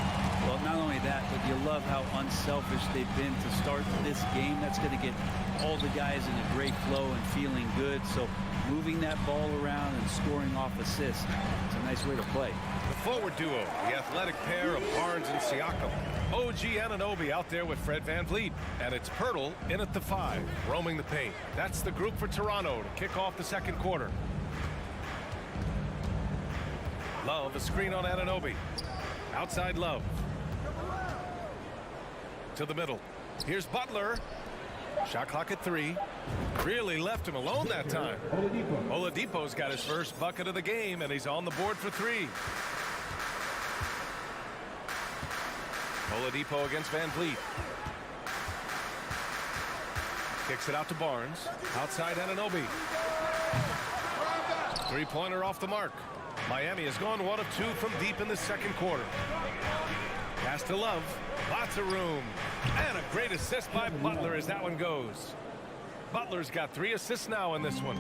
Well, not only that, but you love how unselfish they've been to start this game. That's going to get all the guys in a great flow and feeling good. So moving that ball around and scoring off assists, it's a nice way to play. The forward duo, the athletic pair of Barnes and Siakam. OG Anunoby out there with Fred VanVleet. And it's Pirtle in at the 5, roaming the paint. That's the group for Toronto to kick off the second quarter. Love, a screen on Anunoby. Outside Love. To the middle. Here's Butler. Shot clock at 3. Really left him alone that time. Oladipo's got his first bucket of the game, and he's on the board for 3. Oladipo against VanVleet. Kicks it out to Barnes. Outside Anunoby. Three-pointer off the mark. Miami has gone 1 of 2 from deep in the second quarter. Pass to Love. Lots of room. And a great assist by Butler as that one goes. Butler's got 3 assists now in this one.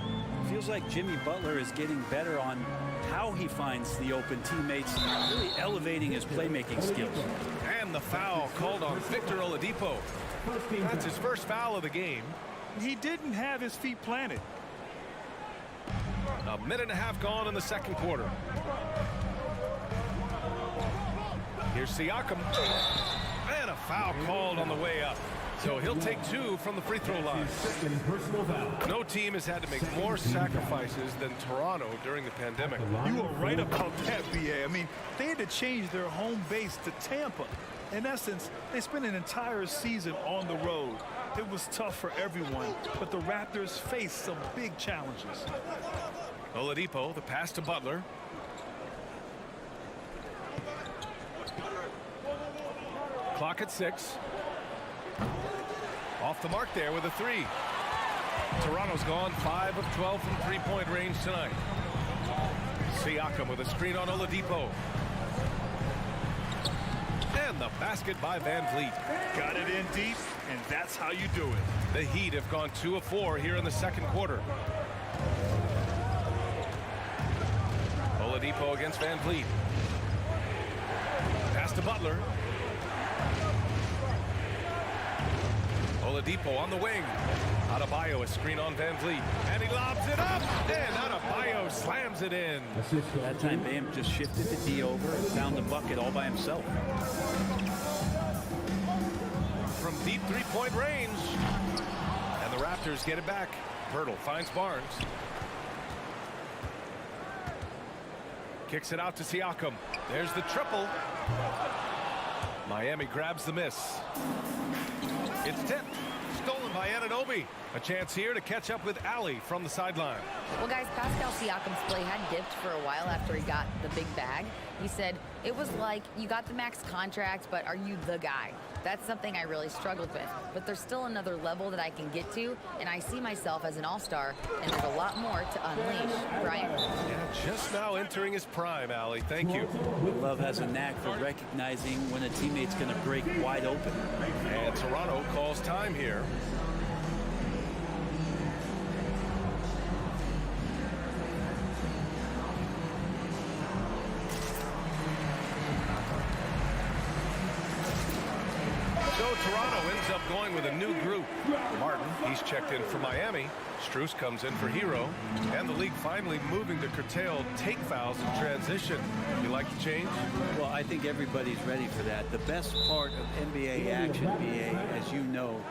Feels like Jimmy Butler is getting better on how he finds the open teammates, really elevating his playmaking skills. And the foul called on Victor Oladipo. That's his first foul of the game. He didn't have his feet planted. A minute and a half gone in the second quarter. Here's Siakam. And a foul called on the way up. So he'll take 2 from the free throw line. No team has had to make more sacrifices than Toronto during the pandemic. You are right about that, BA. I mean, they had to change their home base to Tampa. In essence, they spent an entire season on the road. It was tough for everyone, but the Raptors faced some big challenges. Oladipo, the pass to Butler. Clock at 6. Off the mark there with a 3. Toronto's gone 5 of 12 from three-point range tonight. Siakam with a screen on Oladipo. And the basket by VanVleet. Got it in deep, and that's how you do it. The Heat have gone 2 of 4 here in the second quarter. Oladipo against VanVleet. Pass to Butler. Oladipo on the wing. Adebayo a screen on VanVleet. And he lobs it up. And Adebayo slams it in. That time Bam just shifted the D over and found the bucket all by himself. From deep three-point range. And the Raptors get it back. Pirtle finds Barnes. Kicks it out to Siakam. There's the triple. Miami grabs the miss. It's tipped. Stolen by Anunoby. A chance here to catch up with Ali from the sideline. Well, guys, Pascal Siakam's play had dipped for a while after he got the big bag. He said, it was like, you got the max contract, but are you the guy? That's something I really struggled with. But there's still another level that I can get to, and I see myself as an all-star, and there's a lot more to unleash. Brian? Yeah, just now entering his prime, Ali. Thank you. Love has a knack for recognizing when a teammate's going to break wide open. And Toronto calls time here. So Toronto ends up going with a new group. Martin, he's checked in for Miami. Strus comes in for Hero, and the league finally moving to curtail take fouls in transition. You like the change? Well, I think everybody's ready for that. The best part of NBA action, BA, as you know,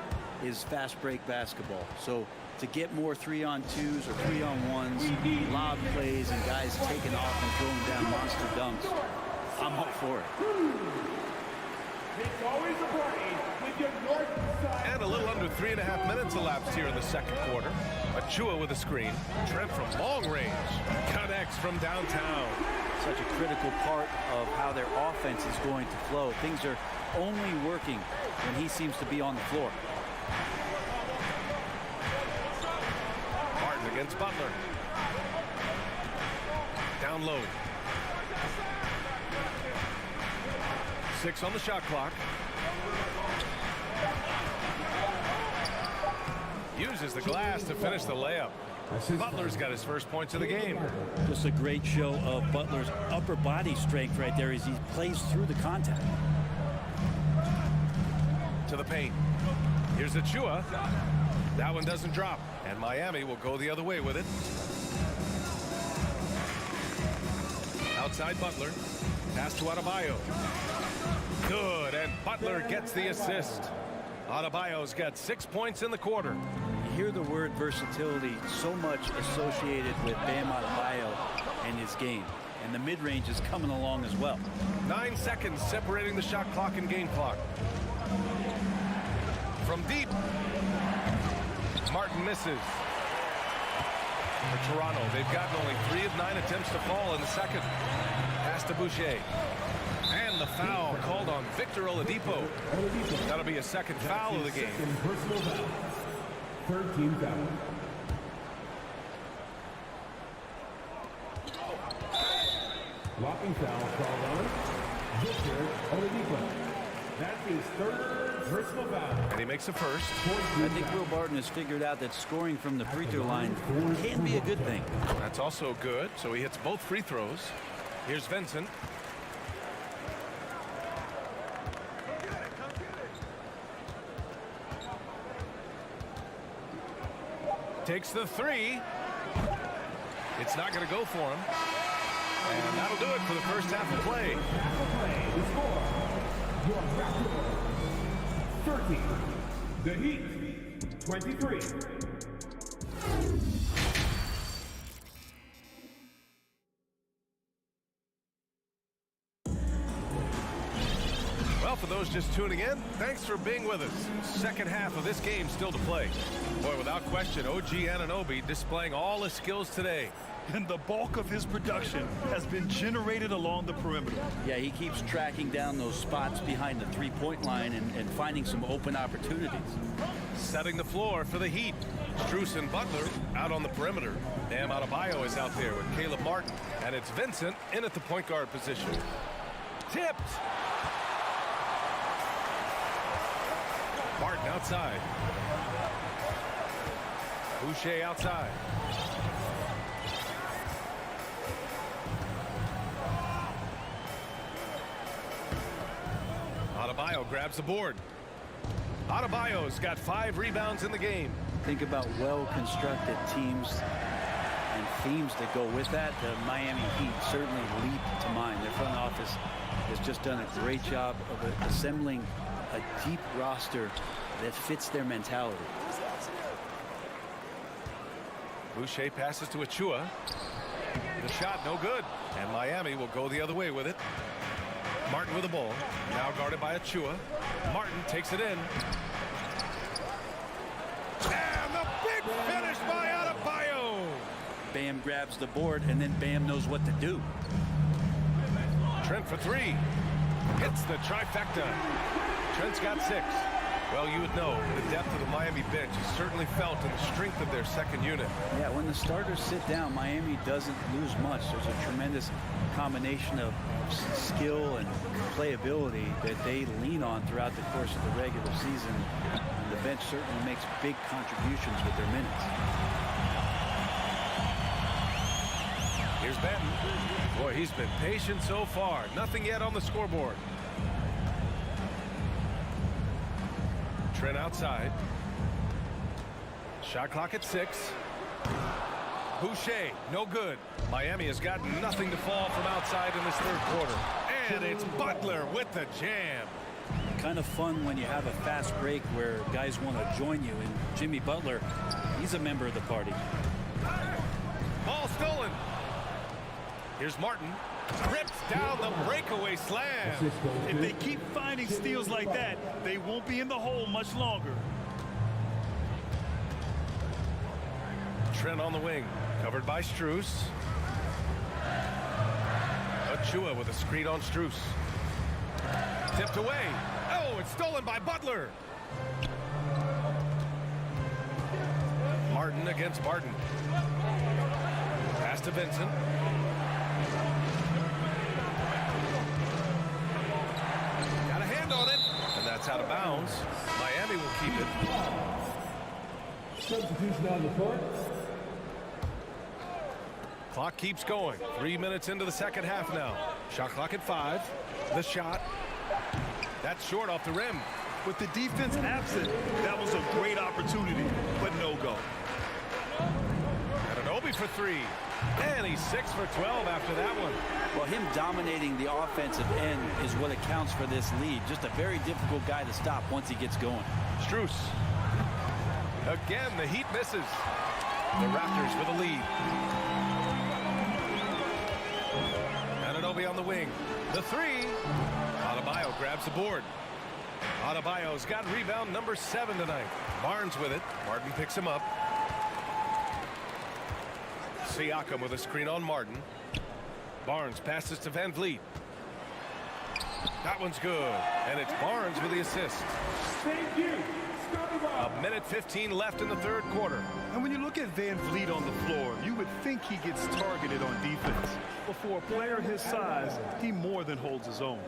is fast break basketball. So to get more 3-on-2s or 3-on-1s, lob plays, and guys taking off and throwing down monster dunks, I'm up for it. It's always a party with your north side. And a little under 3.5 minutes elapsed here in the second quarter. Achua with a screen. Trent from long range. Connects from downtown. Such a critical part of how their offense is going to flow. Things are only working when he seems to be on the floor. Martin against Butler. Down low. 6 on the shot clock. Uses the glass to finish the layup. Butler's got his first points of the game. Just a great show of Butler's upper body strength right there as he plays through the contact. To the paint. Here's Achua. That one doesn't drop. And Miami will go the other way with it. Outside Butler. Pass to Adebayo. Good, and Butler gets the assist. Adebayo's got 6 points in the quarter. You hear the word versatility so much associated with Bam Adebayo and his game. And the mid-range is coming along as well. 9 seconds separating the shot clock and game clock. From deep. Martin misses. For Toronto, they've gotten only 3 of 9 attempts to fall in the second. Pass to Boucher. And the foul called on Victor Oladipo. That'll be a second foul of the game. Personal foul. Third team foul. Blocking foul called on Victor Oladipo. That's his third personal foul. And he makes the first. I think Will Barton has figured out that scoring from the free throw line can be a good thing. That's also good. So he hits both free throws. Here's Vincent. Takes the 3. It's not going to go for him. And that'll do it for the first half of play. The score, your Raptors 30, the Heat 23. Well, for those just tuning in, thanks for being with us. Second half of this game still to play. Boy, without question, OG Anunoby displaying all his skills today. And the bulk of his production has been generated along the perimeter. Yeah, he keeps tracking down those spots behind the three-point line and finding some open opportunities. Setting the floor for the Heat. Strus and Butler out on the perimeter. Bam Adebayo is out there with Caleb Martin. And it's Vincent in at the point guard position. Tipped. Martin outside. Boucher outside. Adebayo grabs the board. Adebayo's got 5 rebounds in the game. Think about well-constructed teams and themes that go with that. The Miami Heat certainly leap to mind. Their front office has just done a great job of assembling a deep roster that fits their mentality. Boucher passes to Achua. The shot no good. And Miami will go the other way with it. Martin with the ball. Now guarded by Achua. Martin takes it in. And the big finish by Adebayo. Bam grabs the board, and then Bam knows what to do. Trent for 3. Hits the trifecta. Trent's got 6. Well, you would know the depth of the Miami bench is certainly felt in the strength of their second unit. Yeah, when the starters sit down, Miami doesn't lose much. There's a tremendous combination of skill and playability that they lean on throughout the course of the regular season. And the bench certainly makes big contributions with their minutes. Here's Benton. Boy, he's been patient so far. Nothing yet on the scoreboard. Trent outside. Shot clock at 6. Boucher, no good. Miami has got nothing to fall from outside in this third quarter. And it's Butler with the jam. Kind of fun when you have a fast break where guys want to join you. And Jimmy Butler, he's a member of the party. Ball stolen. Here's Martin. Rips down the breakaway slam. If they keep finding steals like that, they won't be in the hole much longer. Trent on the wing. Covered by Strus. Achua with a screen on Strus. Tipped away. Oh, it's stolen by Butler. Martin against Martin. Pass to Vincent. Got a hand on it. And that's out of bounds. Miami will keep it. Substitution on the court. Clock keeps going. 3 minutes into the second half now. Shot clock at 5. The shot. That's short off the rim. With the defense absent, that was a great opportunity, but no go. Anunoby for 3. And he's 6 for 12 after that one. Well, him dominating the offensive end is what accounts for this lead. Just a very difficult guy to stop once he gets going. Strus. Again, the Heat misses. The Raptors with a lead. Anunoby on the wing. The 3. Adebayo grabs the board. Adebayo's got rebound number 7 tonight. Barnes with it. Martin picks him up. Siakam with a screen on Martin. Barnes passes to Van Vliet. That one's good. And it's Barnes with the assist. Thank you. A minute 15 left in the third quarter. And when you look at Van Vliet on the floor, you would think he gets targeted on defense. But for a player his size, he more than holds his own.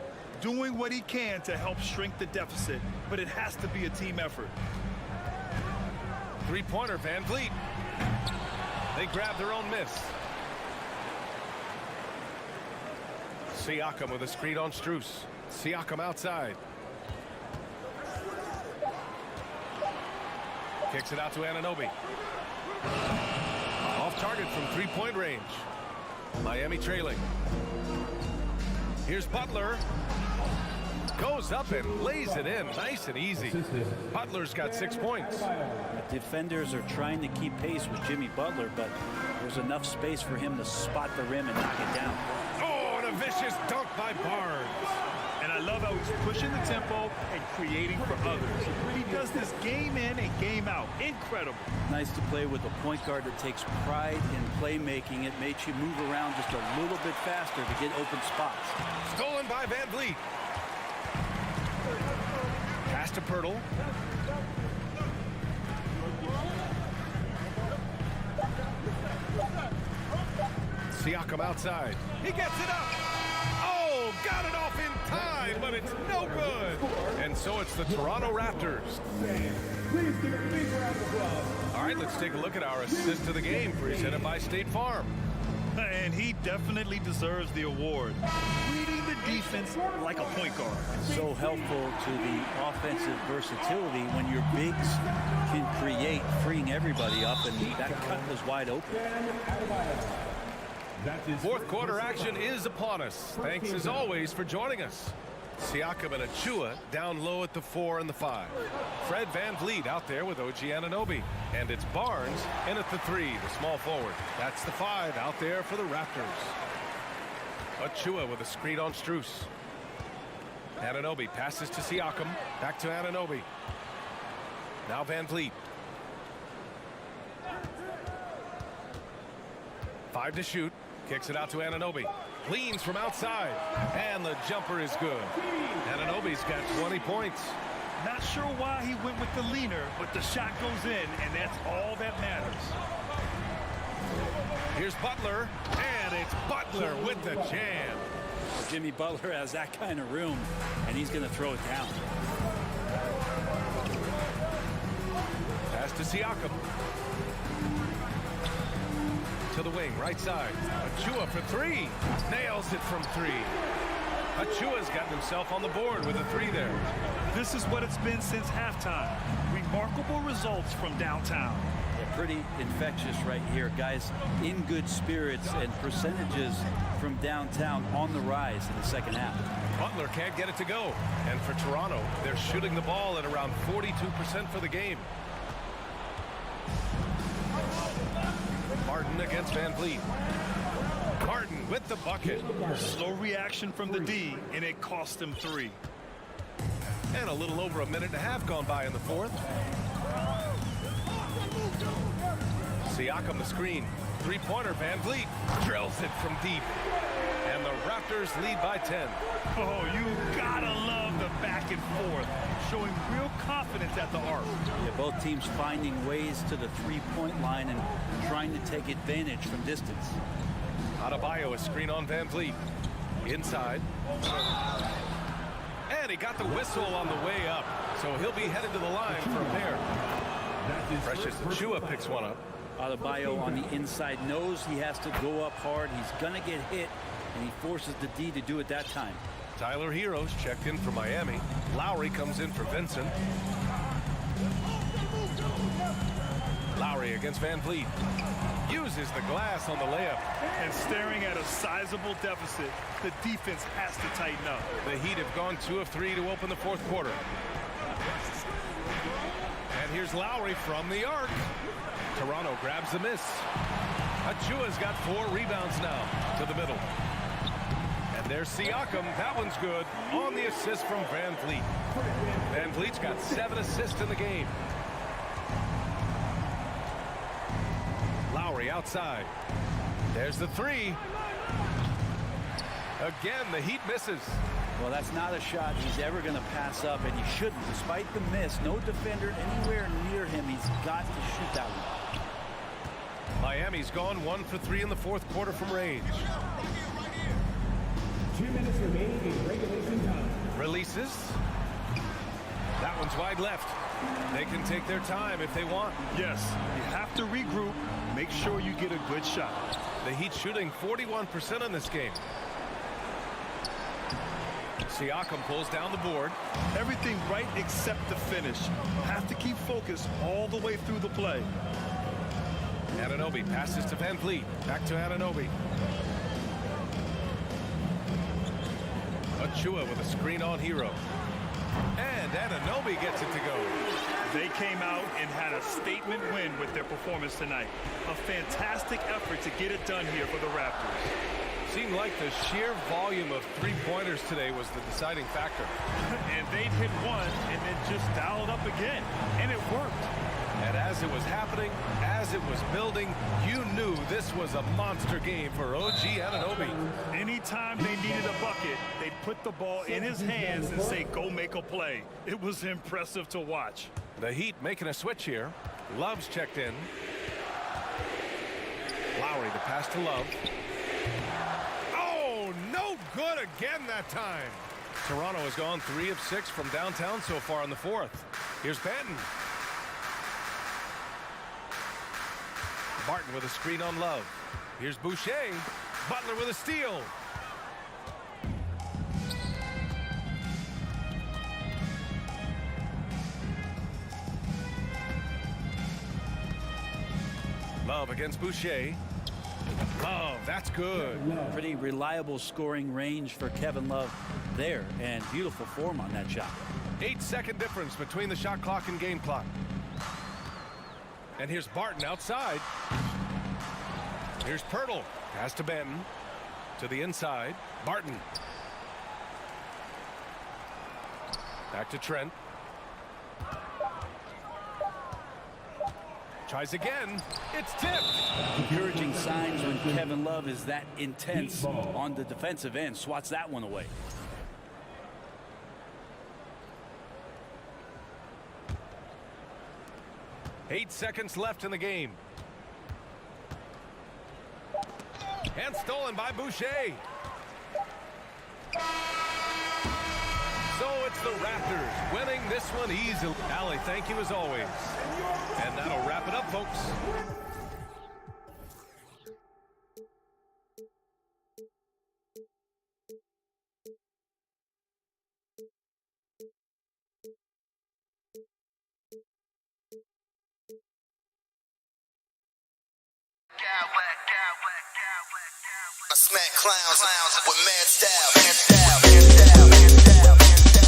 Doing what he can to help shrink the deficit, but it has to be a team effort. Three-pointer, Van Vliet. They grab their own miss. Siakam with a screen on Strus. Siakam outside. Kicks it out to Anunoby. Off target from three-point range. Miami trailing. Here's Butler. Goes up and lays it in nice and easy. Butler's got 6 points. The defenders are trying to keep pace with Jimmy Butler, but there's enough space for him to spot the rim and knock it down. Oh, and a vicious dunk by Barnes. And I love how he's pushing the tempo and creating for others. He does this game in and game out. Incredible. Nice to play with a point guard that takes pride in playmaking. It makes you move around just a little bit faster to get open spots. Stolen by Van Vliet. Pass to Pirtle. Siakam outside. He gets it up. Oh, got it off in time, but it's no good. And so it's the Toronto Raptors. Please give a big round of applause. All right, let's take a look at our assist to the game presented by State Farm. And he definitely deserves the award. Reading the defense like a point guard. So helpful to the offensive versatility when your bigs can create, freeing everybody up, and that cut was wide open. Fourth quarter action is upon us. Thanks as always for joining us. Siakam and Achua down low at the 4 and the 5. Fred Van Vliet out there with OG Anunoby. And it's Barnes in at the 3, the small forward. That's the 5 out there for the Raptors. Achua with a screen on Strus. Anunoby passes to Siakam. Back to Anunoby. Now Van Vliet. 5 to shoot. Kicks it out to Anunoby. Leans from outside. And the jumper is good. Anunoby's got 20 points. Not sure why he went with the leaner, but the shot goes in, and that's all that matters. Here's Butler. And it's Butler with the jam. Jimmy Butler has that kind of room, and he's going to throw it down. Pass to Siakam. To the wing, right side. Achua for 3. Nails it from 3. Achua's gotten himself on the board with a 3 there. This is what it's been since halftime. Remarkable results from downtown. pretty infectious right here. Guys in good spirits and percentages from downtown on the rise in the second half. Butler can't get it to go. And for Toronto, they're shooting the ball at around 42% for the game. Martin against Van Vliet. Martin with the bucket. Slow reaction from the D, and it cost him 3. And a little over a minute and a half gone by in the fourth. Siakam the screen. Three-pointer. Van Vliet drills it from deep. And the Raptors lead by 10. Oh, you gotta love the back and forth, showing real confidence at the arc. Yeah, both teams finding ways to the three-point line and trying to take advantage from distance. Adebayo a screen on Van Vliet. Inside. And he got the whistle on the way up. So he'll be headed to the line for a pair. Precious Achiuwa picks one up. Adebayo on the inside knows he has to go up hard. He's going to get hit, and he forces the D to do it that time. Tyler Heroes checked in for Miami. Lowry comes in for Vincent. Lowry against Van Vliet. Uses the glass on the layup. And staring at a sizable deficit, the defense has to tighten up. The Heat have gone 2 of 3 to open the fourth quarter. And here's Lowry from the arc. Toronto grabs the miss. Achiuwa's got 4 rebounds now to the middle. And there's Siakam. That one's good on the assist from Van Vliet. Van Vliet's got 7 assists in the game. Lowry outside. There's the 3. Again, the Heat misses. Well, that's not a shot he's ever going to pass up, and he shouldn't. Despite the miss, no defender anywhere near him. He's got to shoot that one. Miami's gone 1 for 3 in the fourth quarter from range. 2 minutes remaining in regulation time. Releases. That one's wide left. They can take their time if they want. Yes, you have to regroup. Make sure you get a good shot. The Heat shooting 41% in this game. Siakam pulls down the board. Everything right except the finish. Have to keep focused all the way through the play. Anunoby passes to Van Vliet. Back to Anunoby. Achiuwa with a screen on Hero. And Anunoby gets it to go. They came out and had a statement win with their performance tonight. A fantastic effort to get it done here for the Raptors. Seemed like the sheer volume of three-pointers today was the deciding factor. And they'd hit one and then just dialed up again. And it worked. And as it was happening, as it was building, you knew this was a monster game for OG Anunoby. Anytime they needed a bucket, they'd put the ball in his hands and say, go make a play. It was impressive to watch. The Heat making a switch here. Love's checked in. Lowry, the pass to Love. Oh, no good again that time. Toronto has gone 3 of 6 from downtown so far in the fourth. Here's Banton. Martin with a screen on Love. Here's Boucher. Butler with a steal. Love against Boucher. Love, that's good. Pretty reliable scoring range for Kevin Love there, and beautiful form on that shot. 8-second difference between the shot clock and game clock. And here's Barton outside. Here's Pirtle. Pass to Banton. To the inside. Barton. Back to Trent. Tries again. It's tipped. Encouraging signs when Kevin Love is that intense on the defensive end. Swats that one away. Eight seconds left in the game. And stolen by Boucher. So it's the Raptors winning this one easily. Allie, thank you as always. And that'll wrap it up, folks. Smack clowns with mad style, mad style, mad style, mad style, mad style.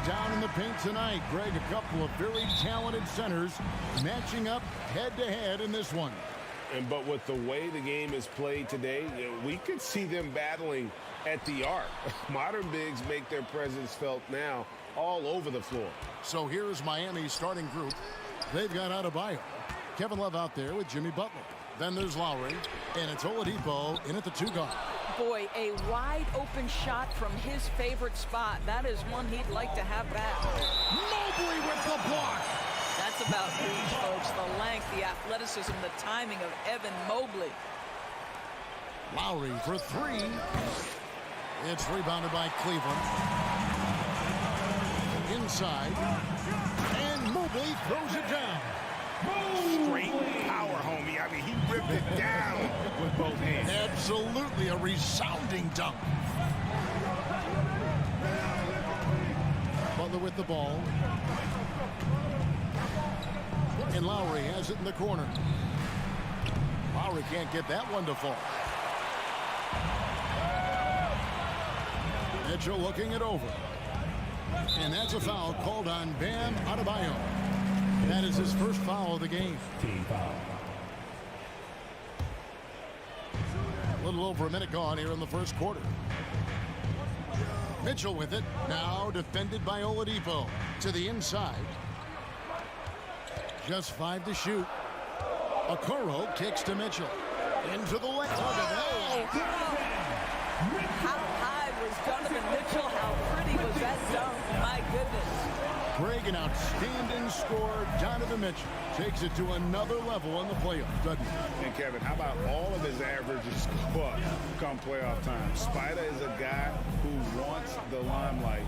down in the paint tonight. Greg, a couple of very talented centers matching up head-to-head in this one. But with the way the game is played today, we could see them battling at the arc. Modern bigs make their presence felt now all over the floor. So here's Miami's starting group. They've got Adebayo. Kevin Love out there with Jimmy Butler. Then there's Lowry, and it's Oladipo in at the 2-guard. Boy, a wide open shot from his favorite spot. That is one he'd like to have back. Mobley with the block. That's about reach, folks. The length, the athleticism, the timing of Evan Mobley. Lowry for 3. It's rebounded by Cleveland. Inside. And Mobley throws it down. Straight power, homie. I mean, he ripped it down with both hands. Absolutely a resounding dunk. Butler with the ball. And Lowry has it in the corner. Lowry can't get that one to fall. Mitchell looking it over. And that's a foul called on Bam Adebayo. That is his first foul of the game. Team foul. A little over a minute gone here in the first quarter. Mitchell with it. Now defended by Oladipo. To the inside. Just 5 to shoot. Okoro kicks to Mitchell. Into the left. How high was Donovan Mitchell? How pretty was that dunk? My goodness. Greg, an outstanding scorer. Donovan Mitchell takes it to another level in the playoffs, doesn't he? And Kevin, how about all of his averages go up come playoff time? Spider is a guy who wants the limelight,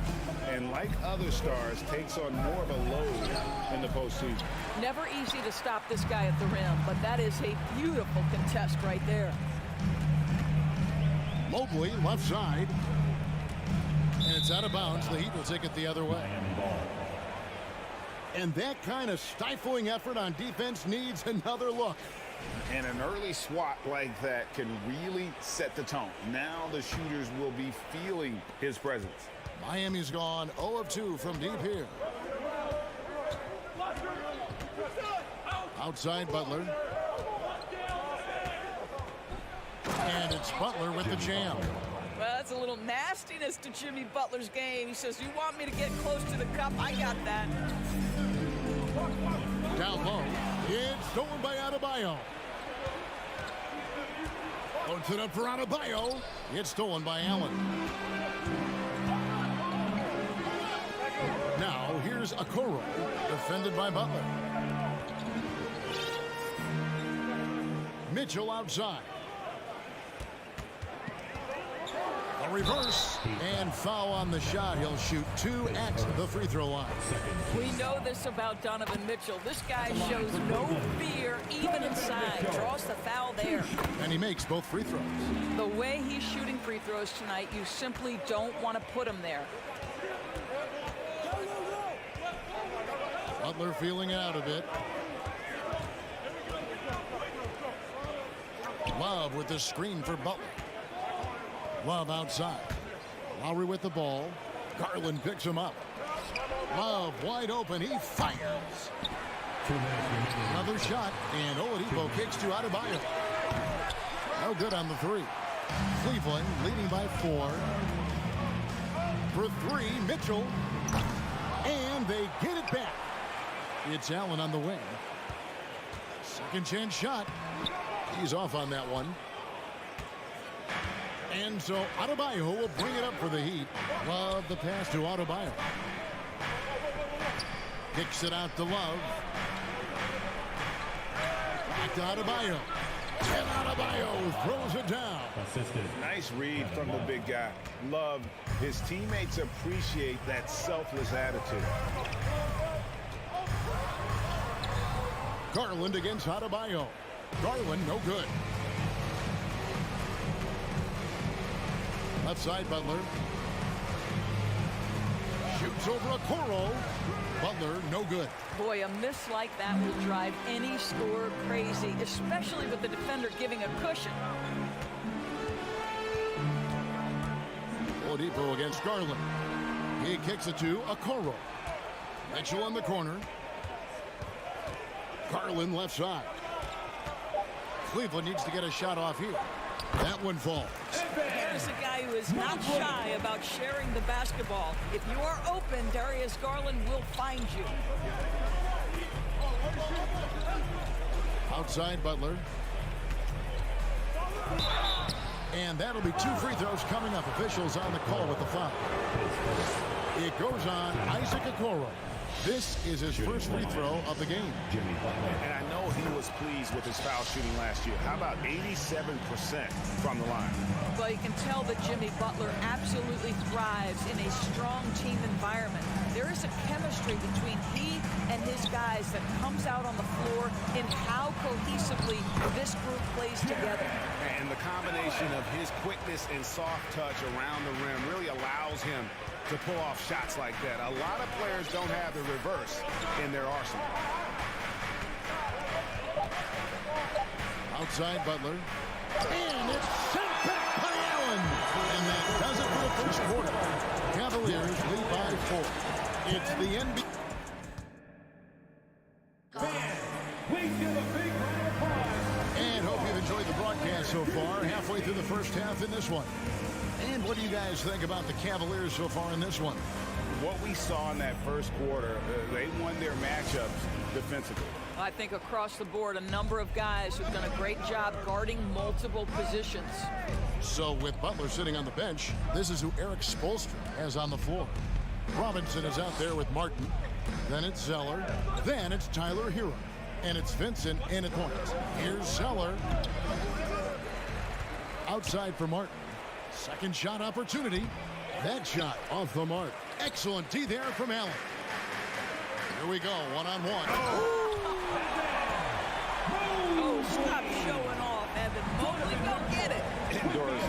and like other stars, takes on more of a load in the postseason. Never easy to stop this guy at the rim, but that is a beautiful contest right there. Mobley, left side. And it's out of bounds. The Heat will take it the other way. And that kind of stifling effort on defense needs another look. And an early swat like that can really set the tone. Now the shooters will be feeling his presence. Miami's gone 0 of 2 from deep here. Outside Butler. And it's Butler with the jam. Well, that's a little nastiness to Jimmy Butler's game. He says, you want me to get close to the cup? I got that. Down low. It's stolen by Adebayo. Puts it up for Adebayo. It's stolen by Allen. Now here's Okoro, defended by Butler. Mitchell outside. A reverse and foul on the shot. He'll shoot 2 at the free throw line. We know this about Donovan Mitchell. This guy shows no fear even inside. Draws the foul there. And he makes both free throws. The way he's shooting free throws tonight, you simply don't want to put him there. Butler feeling it out a bit. Love with the screen for Butler. Love outside. Lowry with the ball. Garland picks him up. Love wide open. He fires. Another shot. And Oladipo kicks to Adebayo. No good on the 3. Cleveland leading by 4. For 3, Mitchell. And they get it back. It's Allen on the wing. Second chance shot. He's off on that one. And so Adebayo will bring it up for the Heat. Love the pass to Adebayo. Kicks it out to Love. Back to Adebayo. And Adebayo throws it down. Nice read from the big guy. Love. His teammates appreciate that selfless attitude. Garland against Adebayo. Garland, no good. Left side, Butler. Shoots over Okoro. Butler, no good. Boy, a miss like that will drive any scorer crazy, especially with the defender giving a cushion. Oladipo against Garland. He kicks it to Okoro. Mitchell in the corner. Garland left side. Cleveland needs to get a shot off here. That one falls. Here's a guy who is not shy about sharing the basketball. If you are open, Darius Garland will find you. Outside Butler. And that'll be 2 free throws coming up. Officials on the call with the foul. It goes on Isaac Okoro. This is his first free throw of the game. And I know he was pleased with his foul shooting last year. How about 87% from the line? Well, you can tell that Jimmy Butler absolutely thrives in a strong team environment. There is a chemistry between he and his guys that comes out on the floor in how cohesively this group plays together. And the combination of his quickness and soft touch around the rim really allows him to pull off shots like that. A lot of players don't have the reverse in their arsenal. Outside Butler. And it's sent back by Allen. And that does it for the first quarter. Cavaliers lead by 4. It's the NBA. Please give a big round of applause. And hope you've enjoyed the broadcast so far. Halfway through the first half in this one. And what do you guys think about the Cavaliers so far in this one? What we saw in that first quarter, they won their matchups defensively. I think across the board, a number of guys who've done a great job guarding multiple positions. So with Butler sitting on the bench, this is who Eric Spoelstra has on the floor. Robinson is out there with Martin. Then it's Zeller. Then it's Tyler Hero. And it's Vincent in at points. Here's Zeller. Outside for Martin. Second shot opportunity. That shot off the mark. Excellent D there from Allen. Here we go, one-on-one. Oh, stop showing off, Evan Mobley. Go get it. Indoors,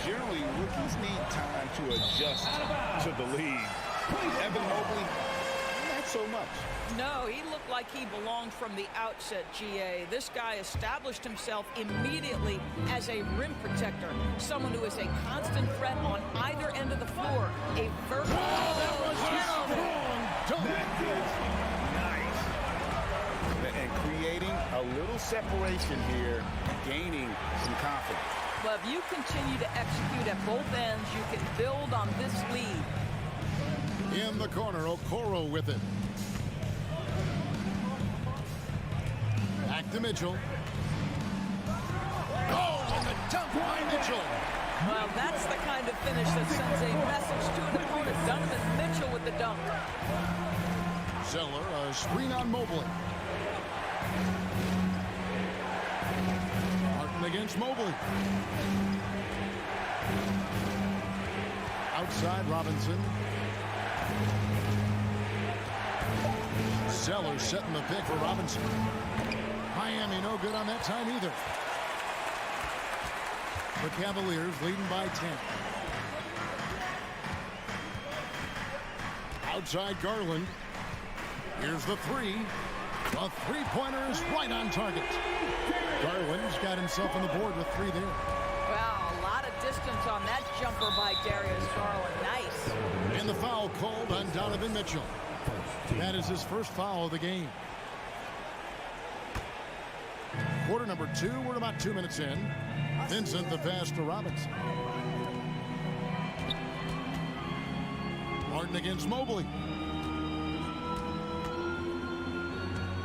generally rookies need time to adjust to the league. Evan Mobley, not so much. No, he looked like he belonged from the outset, GA. This guy established himself immediately as a rim protector, someone who is a constant threat on either end of the floor. A vertical. That is nice. And creating a little separation here, gaining some confidence. Well, if you continue to execute at both ends, you can build on this lead. In the corner, Okoro with it. Back to Mitchell. Oh, and the dunk by Mitchell. Well, that's the kind of finish that sends a message to an opponent. Donovan Mitchell with the dunk. Zeller, a screen on Mobley. Martin against Mobley. Outside Robinson. Zeller setting the pick for Robinson. Miami no good on that time either. The Cavaliers leading by 10. Outside Garland. Here's the three. The three-pointer is right on target. Garland's got himself on the board with 3 there. Wow, a lot of distance on that jumper by Darius Garland. Nice. And the foul called on Donovan Mitchell. That is his first foul of the game. Quarter number 2, we're about 2 minutes in. Vincent the pass to Robinson. Martin against Mobley.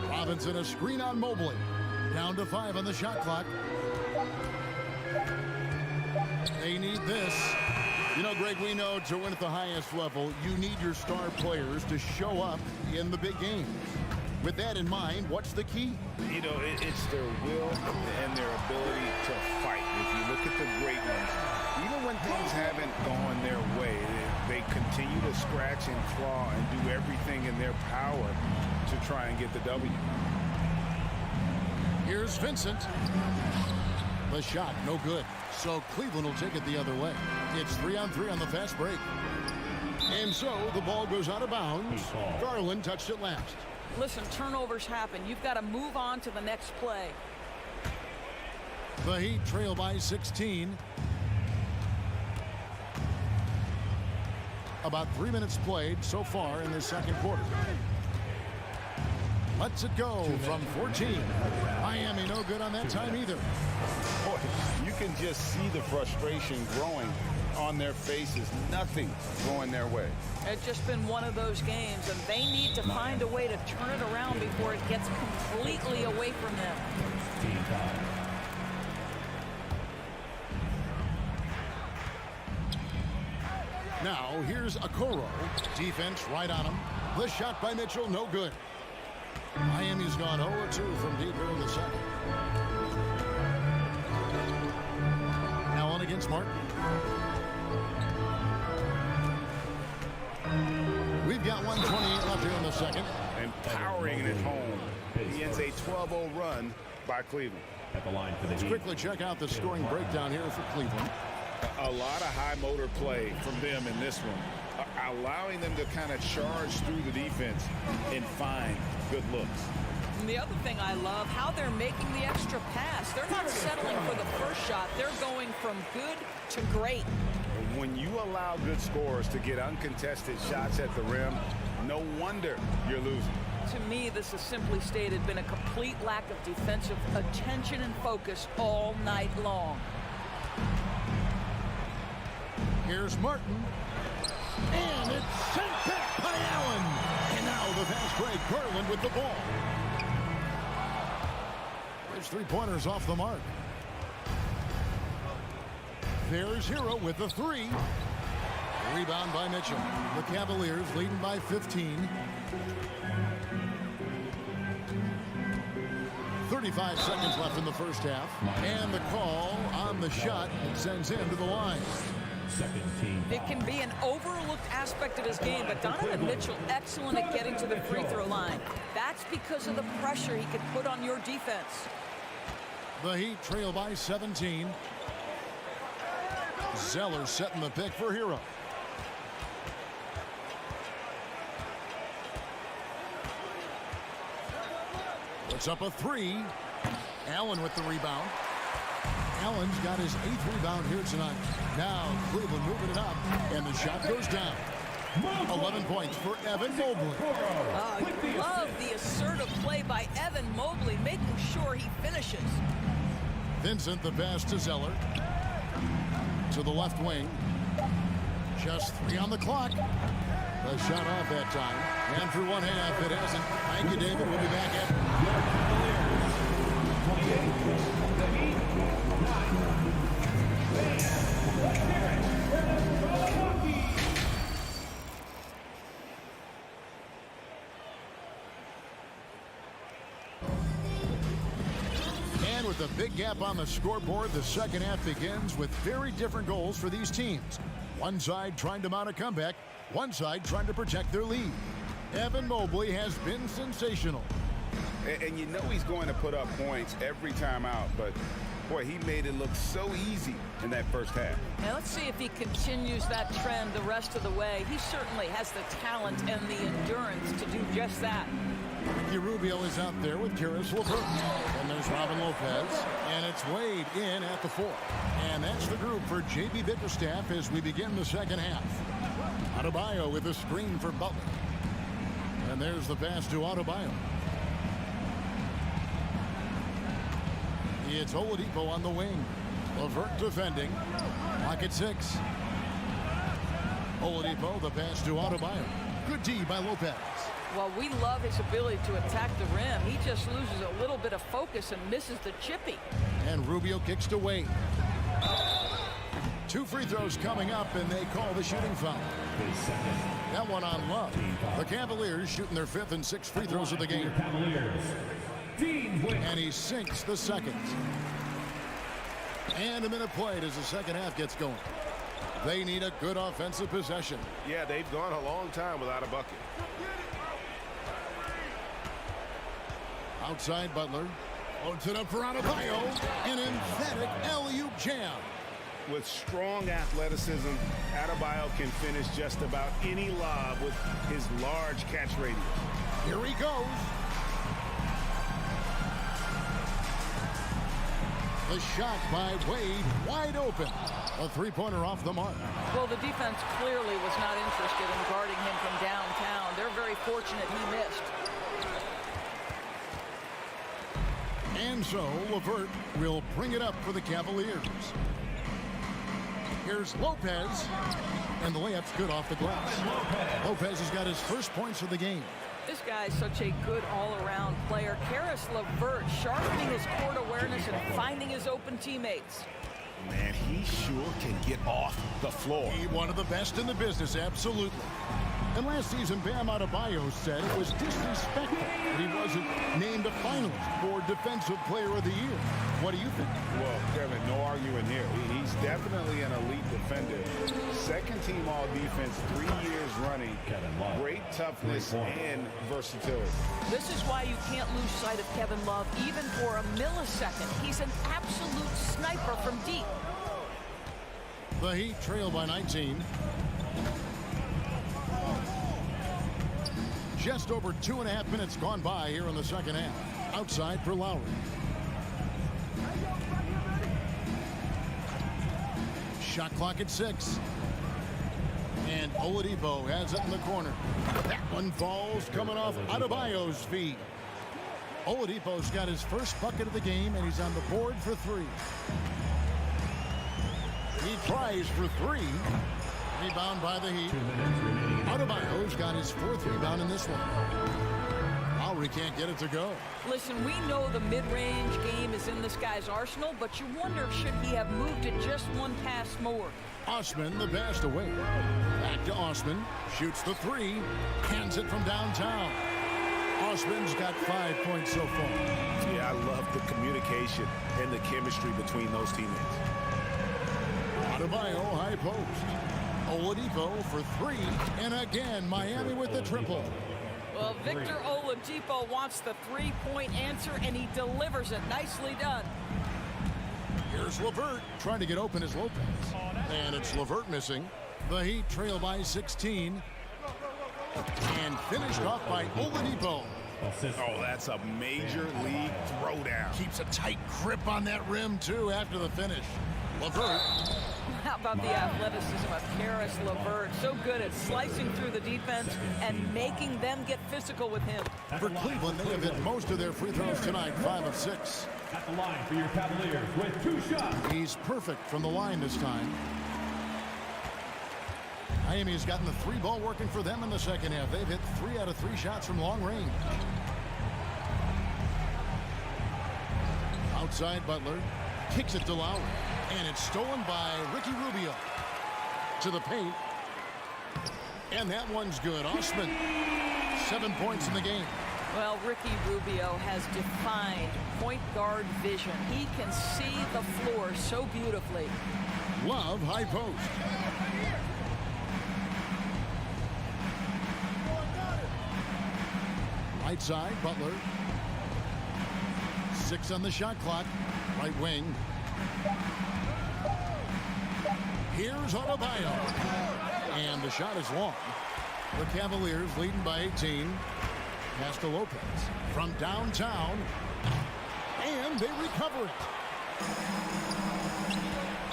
Robinson a screen on Mobley. Down to 5 on the shot clock. They need this. You know, Greg, we know to win at the highest level, you need your star players to show up in the big games. With that in mind, what's the key? You know, it's their will and their ability to fight. If you look at the great ones, even when things haven't gone their way, they continue to scratch and claw and do everything in their power to try and get the W. Here's Vincent. The shot, no good. So Cleveland will take it the other way. It's 3-on-3 on the fast break. And so the ball goes out of bounds. Garland touched it last. Listen, turnovers happen. You've got to move on to the next play. The Heat trail by 16. About 3 minutes played so far in the second quarter. Lets it go from 14. Miami no good on that time either. Boy, you can just see the frustration growing on their faces. Nothing going their way. It's just been one of those games, and they need to find a way to turn it around before it gets completely away from them. Now, here's Okoro. Defense right on him. The shot by Mitchell, no good. Miami's gone 0-2 from deep here in the second. Allen against Martin. We've got 1:28 left here in the second. And powering it home. He ends a 12-0 run by Cleveland. At the line for the Let's quickly check out the scoring breakdown here for Cleveland. A lot of high motor play from them in this one, allowing them to kind of charge through the defense and find good looks. And the other thing I love, how they're making the extra pass. They're not settling for the first shot. They're going from good to great. When you allow good scorers to get uncontested shots at the rim, no wonder you're losing. To me, this has simply stated been a complete lack of defensive attention and focus all night long. Here's Martin. And it's sent back by Allen. And now the fast break. Garland with the ball. There's 3-pointers off the mark. There's Hero with the 3. Rebound by Mitchell. The Cavaliers leading by 15. 35 seconds left in the first half. And the call on the shot sends him to the line. It can be an overlooked aspect of his game, but Donovan Mitchell excellent at getting to the free throw line. That's because of the pressure he could put on your defense. The Heat trail by 17. Zeller setting the pick for Hero. Puts up a 3. Allen with the rebound. Allen's got his 8th rebound here tonight. Now Cleveland moving it up, and the shot goes down. 11 points for Evan Mobley. I love the assertive play by Evan Mobley, making sure he finishes. Vincent the pass to Zeller. To the left wing. Just 3 on the clock. The shot off that time. And through one half, it hasn't. Thank you, David. We'll be back And with a big gap on the scoreboard, the second half begins with very different goals for these teams. One side trying to mount a comeback, one side trying to protect their lead. Evan Mobley has been sensational. And you know he's going to put up points every time out, but boy, he made it look so easy in that first half. Now let's see if he continues that trend the rest of the way. He certainly has the talent and the endurance to do just that. Ricky Rubio is out there with Karis LeVert. And there's Robin Lopez. And it's Wade in at the 4. And that's the group for J.B. Bickerstaff as we begin the second half. Adebayo with a screen for Butler. And there's the pass to Adebayo. It's Oladipo on the wing. LeVert defending. Lock at 6. Oladipo, the pass to Adebayo. Good D by Lopez. Well, we love his ability to attack the rim. He just loses a little bit of focus and misses the chippy. And Rubio kicks to Wade. 2 free throws coming up, and they call the shooting foul. That one on Love. The Cavaliers shooting their 5th and 6th free throws of the game. And he sinks the second. And a minute played as the second half gets going. They need a good offensive possession. Yeah, they've gone a long time without a bucket. Outside Butler. Floats it up for Adebayo. An emphatic alley-oop jam. With strong athleticism, Adebayo can finish just about any lob with his large catch radius. Here he goes. The shot by Wade, wide open. A three-pointer off the mark. Well, the defense clearly was not interested in guarding him from downtown. They're very fortunate he missed. And so LeVert will bring it up for the Cavaliers. Here's Lopez, and the layup's good off the glass. Lopez has got his first points of the game. This guy is such a good all-around player. Karis LeVert sharpening his court awareness and finding his open teammates. Man, he sure can get off the floor. He's one of the best in the business, absolutely. And last season, Bam Adebayo said it was disrespectful that he wasn't named a finalist for Defensive Player of the Year. What do you think? Well, Kevin, no arguing here. He's definitely an elite defender. Second team all defense, 3 years running. Great toughness and versatility. This is why you can't lose sight of Kevin Love even for a millisecond. He's an absolute sniper from deep. The Heat trail by 19. Just over 2.5 minutes gone by here in the second half. Outside for Lowry. Shot clock at 6. And Oladipo has it in the corner. That one falls coming off Adebayo's feet. Oladipo's got his first bucket of the game, and he's on the board for 3. He tries for 3. Rebound by the Heat. Adebayo's got his 4th rebound in this one. Lowry can't get it to go. Listen, we know the mid-range game is in this guy's arsenal, but you wonder, should he have moved it just one pass more? Osman, the pass away. Back to Osman. Shoots the 3. Hands it from downtown. Osman's got 5 points so far. Yeah, I love the communication and the chemistry between those teammates. Adebayo, high post. Oladipo for 3. And again, Miami with the triple. Well, Victor Oladipo wants the three-point answer, and he delivers it. Nicely done. Here's LeVert trying to get open as Lopez. And it's LeVert missing. The Heat trail by 16. And finished off by Oladipo. Oh, that's a major league throwdown. Keeps a tight grip on that rim, too, after the finish. LeVert. How about the athleticism of Karis LeVert? So good at slicing through the defense and making them get physical with him. For Cleveland, they have hit most of their free throws tonight, 5 of 6. At the line for your Cavaliers with 2 shots. He's perfect from the line this time. Miami has gotten the 3 ball working for them in the second half. They've hit 3 out of 3 shots from long range. Outside Butler. Kicks it to Lowry. And it's stolen by Ricky Rubio. To the paint. And that one's good. Osman, 7 points in the game. Well, Ricky Rubio has defined point guard vision. He can see the floor so beautifully. Love, high post. Right side, Butler. 6 on the shot clock. Right wing. Here's Adebayo. And the shot is long. The Cavaliers leading by 18. Pass to Lopez from downtown. And they recover it.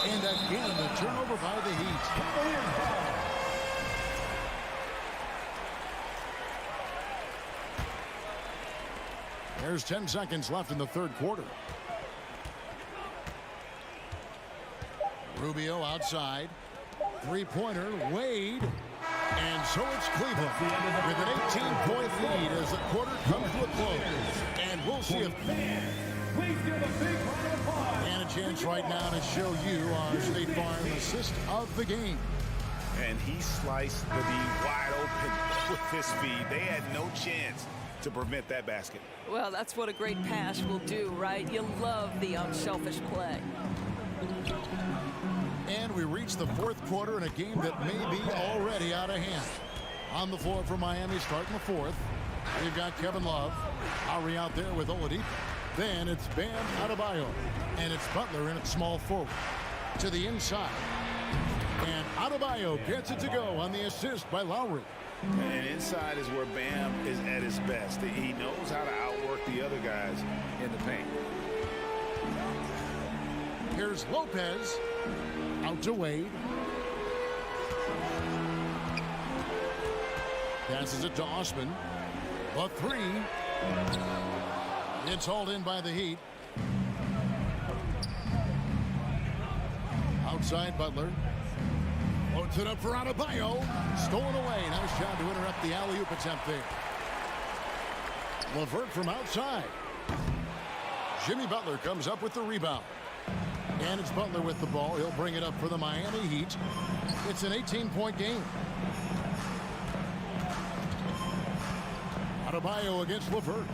And again, the turnover by the Heat. There's 10 seconds left in the third quarter. Rubio outside. Three-pointer, Wade. And so it's Cleveland with an 18-point lead as the quarter comes to a close. And we'll see if... And a chance right now to show you our State Farm assist of the game. And he sliced the D wide open with his speed. They had no chance to prevent that basket. Well, that's what a great pass will do, right? You love the unselfish play. And we reach the fourth quarter in a game that may be already out of hand. On the floor for Miami starting the fourth. We've got Kevin Love. Lowry out there with Oladipo. Then it's Bam Adebayo. And it's Butler in at small forward. To the inside. And Adebayo gets it to go on the assist by Lowry. And inside is where Bam is at his best. He knows how to outwork the other guys in the paint. Here's Lopez. Out to Wade. Passes it to Osman. The three. It's hauled in by the Heat. Outside Butler. Loads it up for Adebayo. Stolen away. Nice job to interrupt the alley-oop attempt there. LeVert from outside. Jimmy Butler comes up with the rebound. And it's Butler with the ball. He'll bring it up for the Miami Heat. It's an 18-point game. Adebayo against LeVert.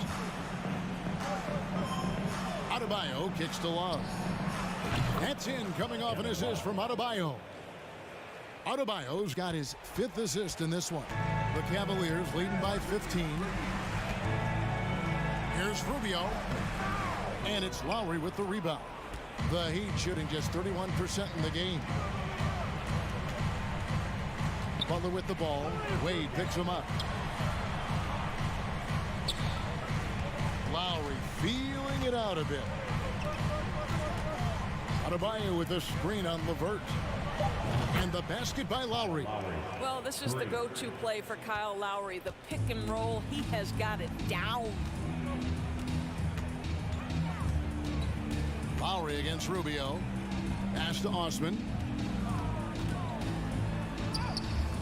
Adebayo kicks to Love. That's in, coming off an assist from Adebayo. Adebayo's got his 5th assist in this one. The Cavaliers leading by 15. Here's Rubio. And it's Lowry with the rebound. The Heat shooting just 31% in the game. Butler with the ball. Wade picks him up. Lowry feeling it out a bit. Adebayo with a screen on LeVert. And the basket by Lowry. Well, this is the go-to play for Kyle Lowry. The pick and roll, he has got it down. Lowry against Rubio. Pass to Osman.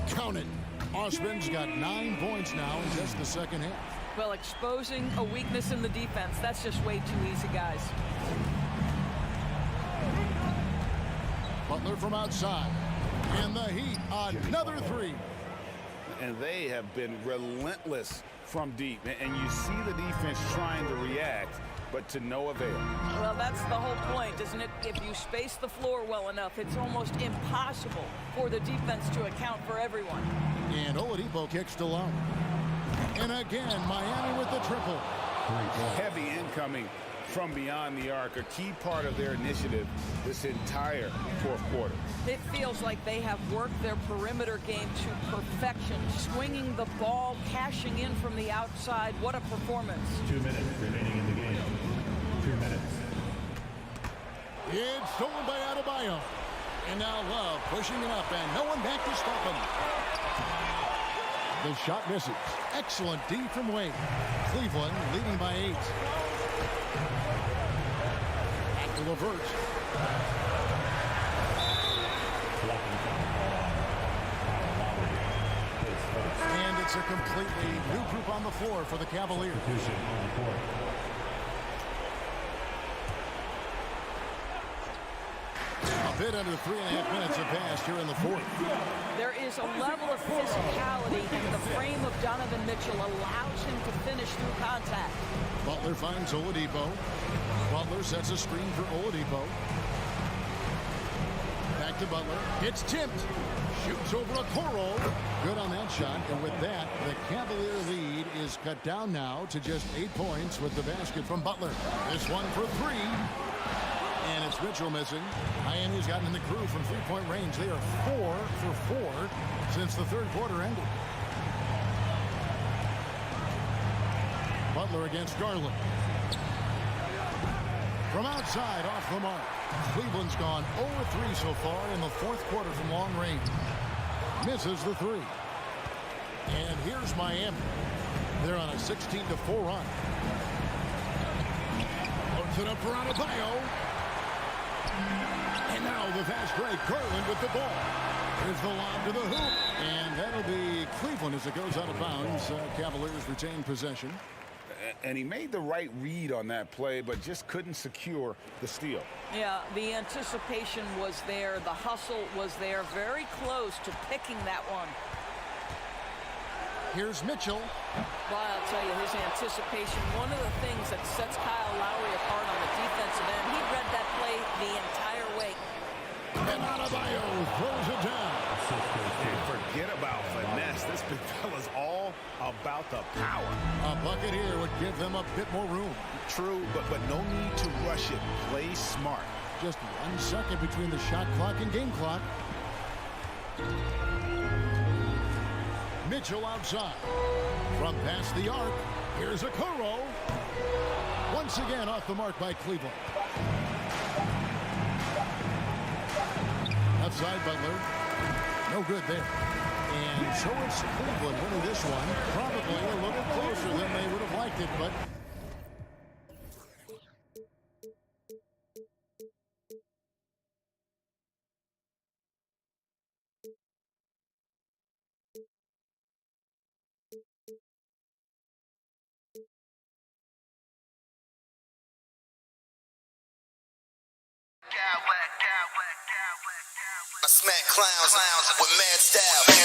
Count it. Osman's got 9 points now in just the second half. Well, exposing a weakness in the defense, that's just way too easy, guys. Butler from outside. And the Heat, another three. And they have been relentless from deep. And you see the defense trying to react, but to no avail. Well, that's the whole point, isn't it? If you space the floor well enough, it's almost impossible for the defense to account for everyone. And Oladipo kicks to Lowry. And again, Miami with the triple. Heavy incoming from beyond the arc, a key part of their initiative this entire fourth quarter. It feels like they have worked their perimeter game to perfection, swinging the ball, cashing in from the outside. What a performance. 2 minutes remaining in the game. 2 minutes. It's stolen by Adebayo. And now Love pushing it up, and no one back to stop him. The shot misses. Excellent D from Wade. Cleveland leading by 8. Back to LeVert. And it's a completely new group on the floor for the Cavaliers. A bit under 3.5 minutes have passed here in the fourth. There is a level of physicality, and the frame of Donovan Mitchell allows him to finish through contact. Butler finds Oladipo. Butler sets a screen for Oladipo. Back to Butler. It's tipped. Shoots over a Okoro. Good on that shot. And with that, the Cavalier lead is cut down now to just 8 points with the basket from Butler. This one for 3. And it's Mitchell missing. Miami's gotten in the crew from three-point range. They are 4 for 4 since the third quarter ended. Butler against Garland. From outside, off the mark. Cleveland's gone 0-3 so far in the fourth quarter from long range. Misses the 3. And here's Miami. They're on a 16-4 run. Puts it up for Adebayo. And now the fast break. Garland with the ball. Here's the lob to the hoop. And that'll be Cleveland as it goes out of bounds. Cavaliers retain possession. And he made the right read on that play, but just couldn't secure the steal. Yeah, the anticipation was there. The hustle was there. Very close to picking that one. Here's Mitchell. Well, I'll tell you, his anticipation, one of the things that sets Kyle Lowry apart on the defensive end, he read that play the entire way. And Adebayo throws it down. And forget about finesse. This big fella's all about the power. A bucket here would give them a bit more room. True, but no need to rush it. Play smart. Just 1 second between the shot clock and game clock. Mitchell outside. From past the arc, here's Okoro. Once again off the mark by Cleveland. side, Butler. No good there. And so it's Cleveland winning this one. Probably a little closer than they would have liked it, but... I smack clowns with mad style.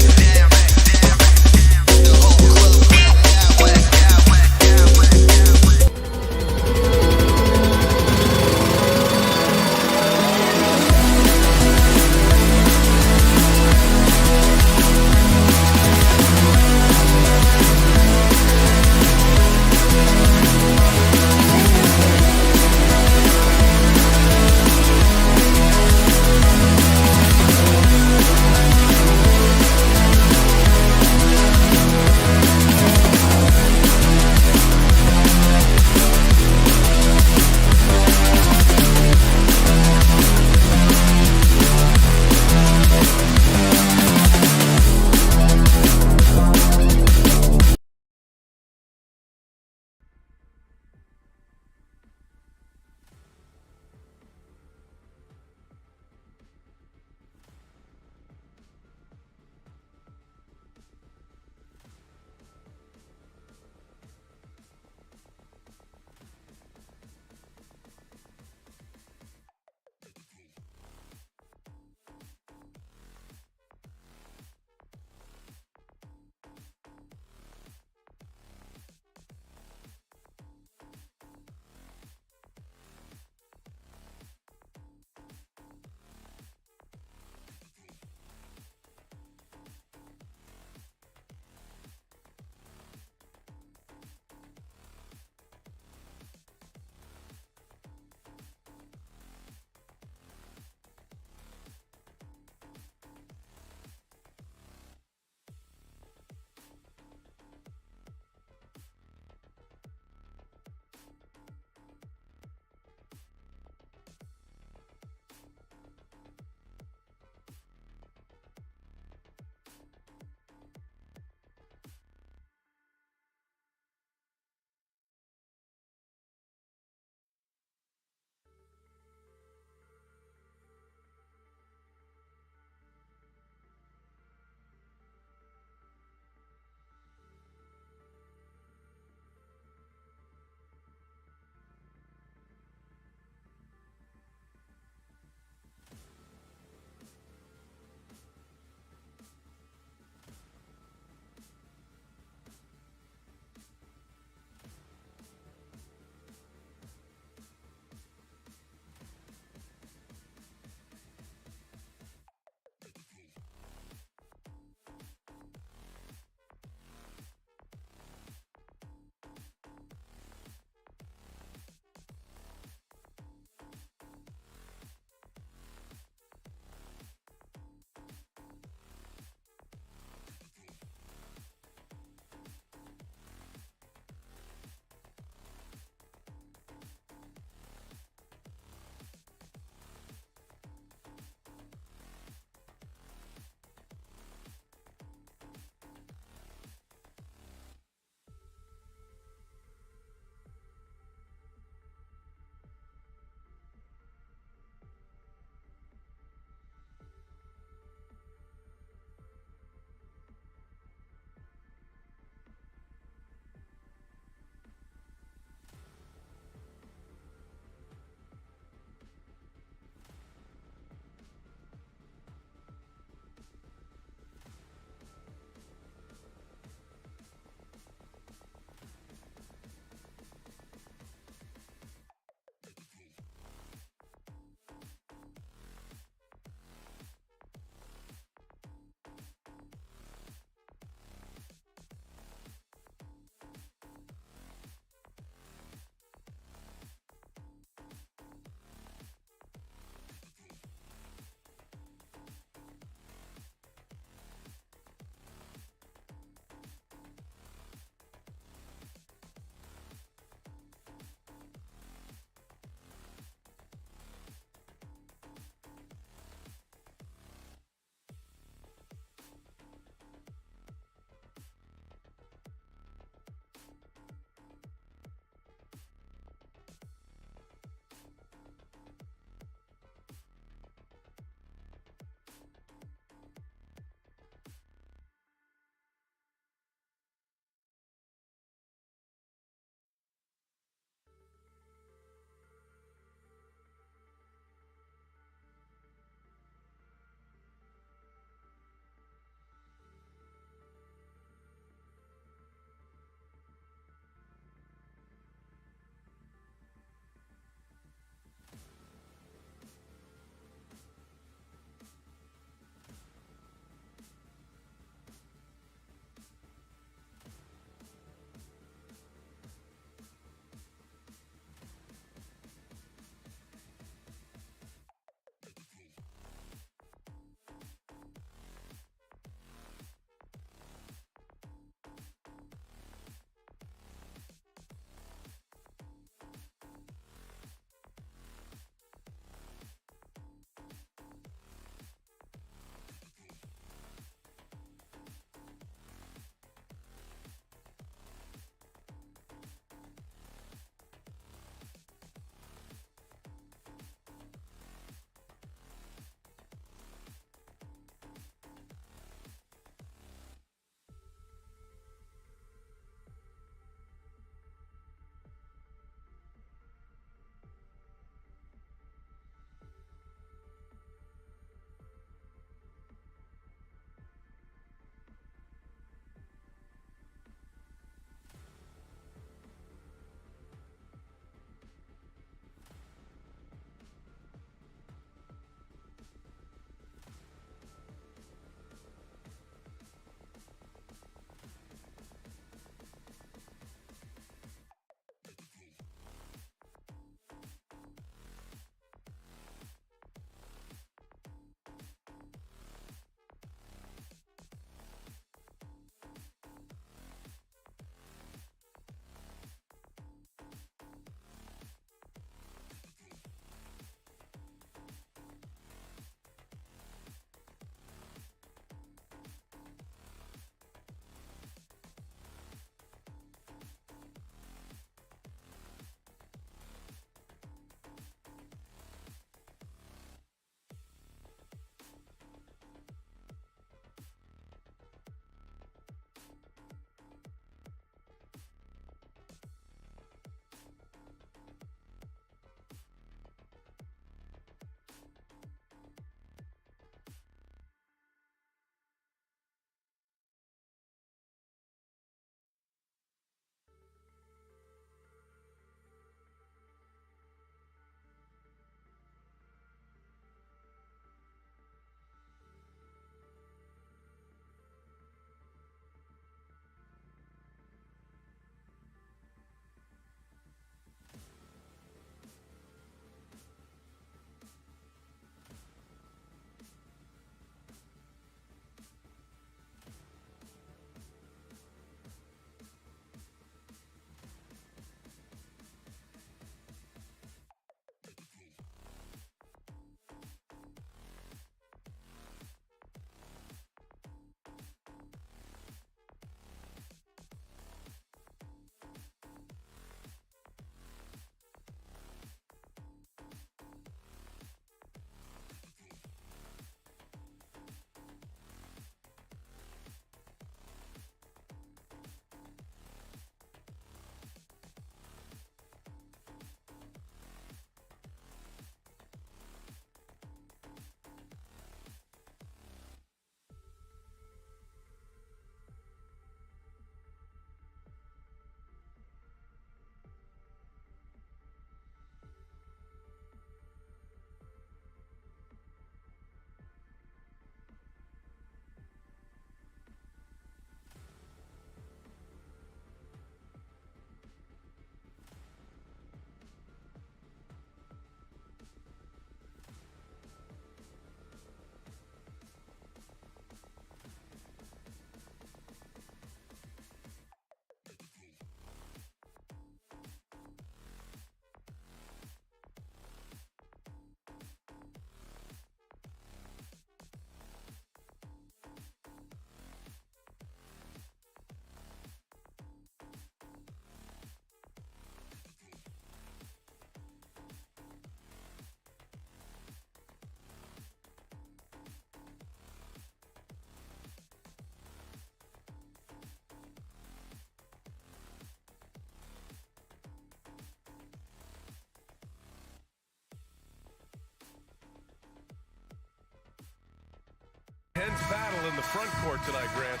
intense battle in the front court tonight, Grant.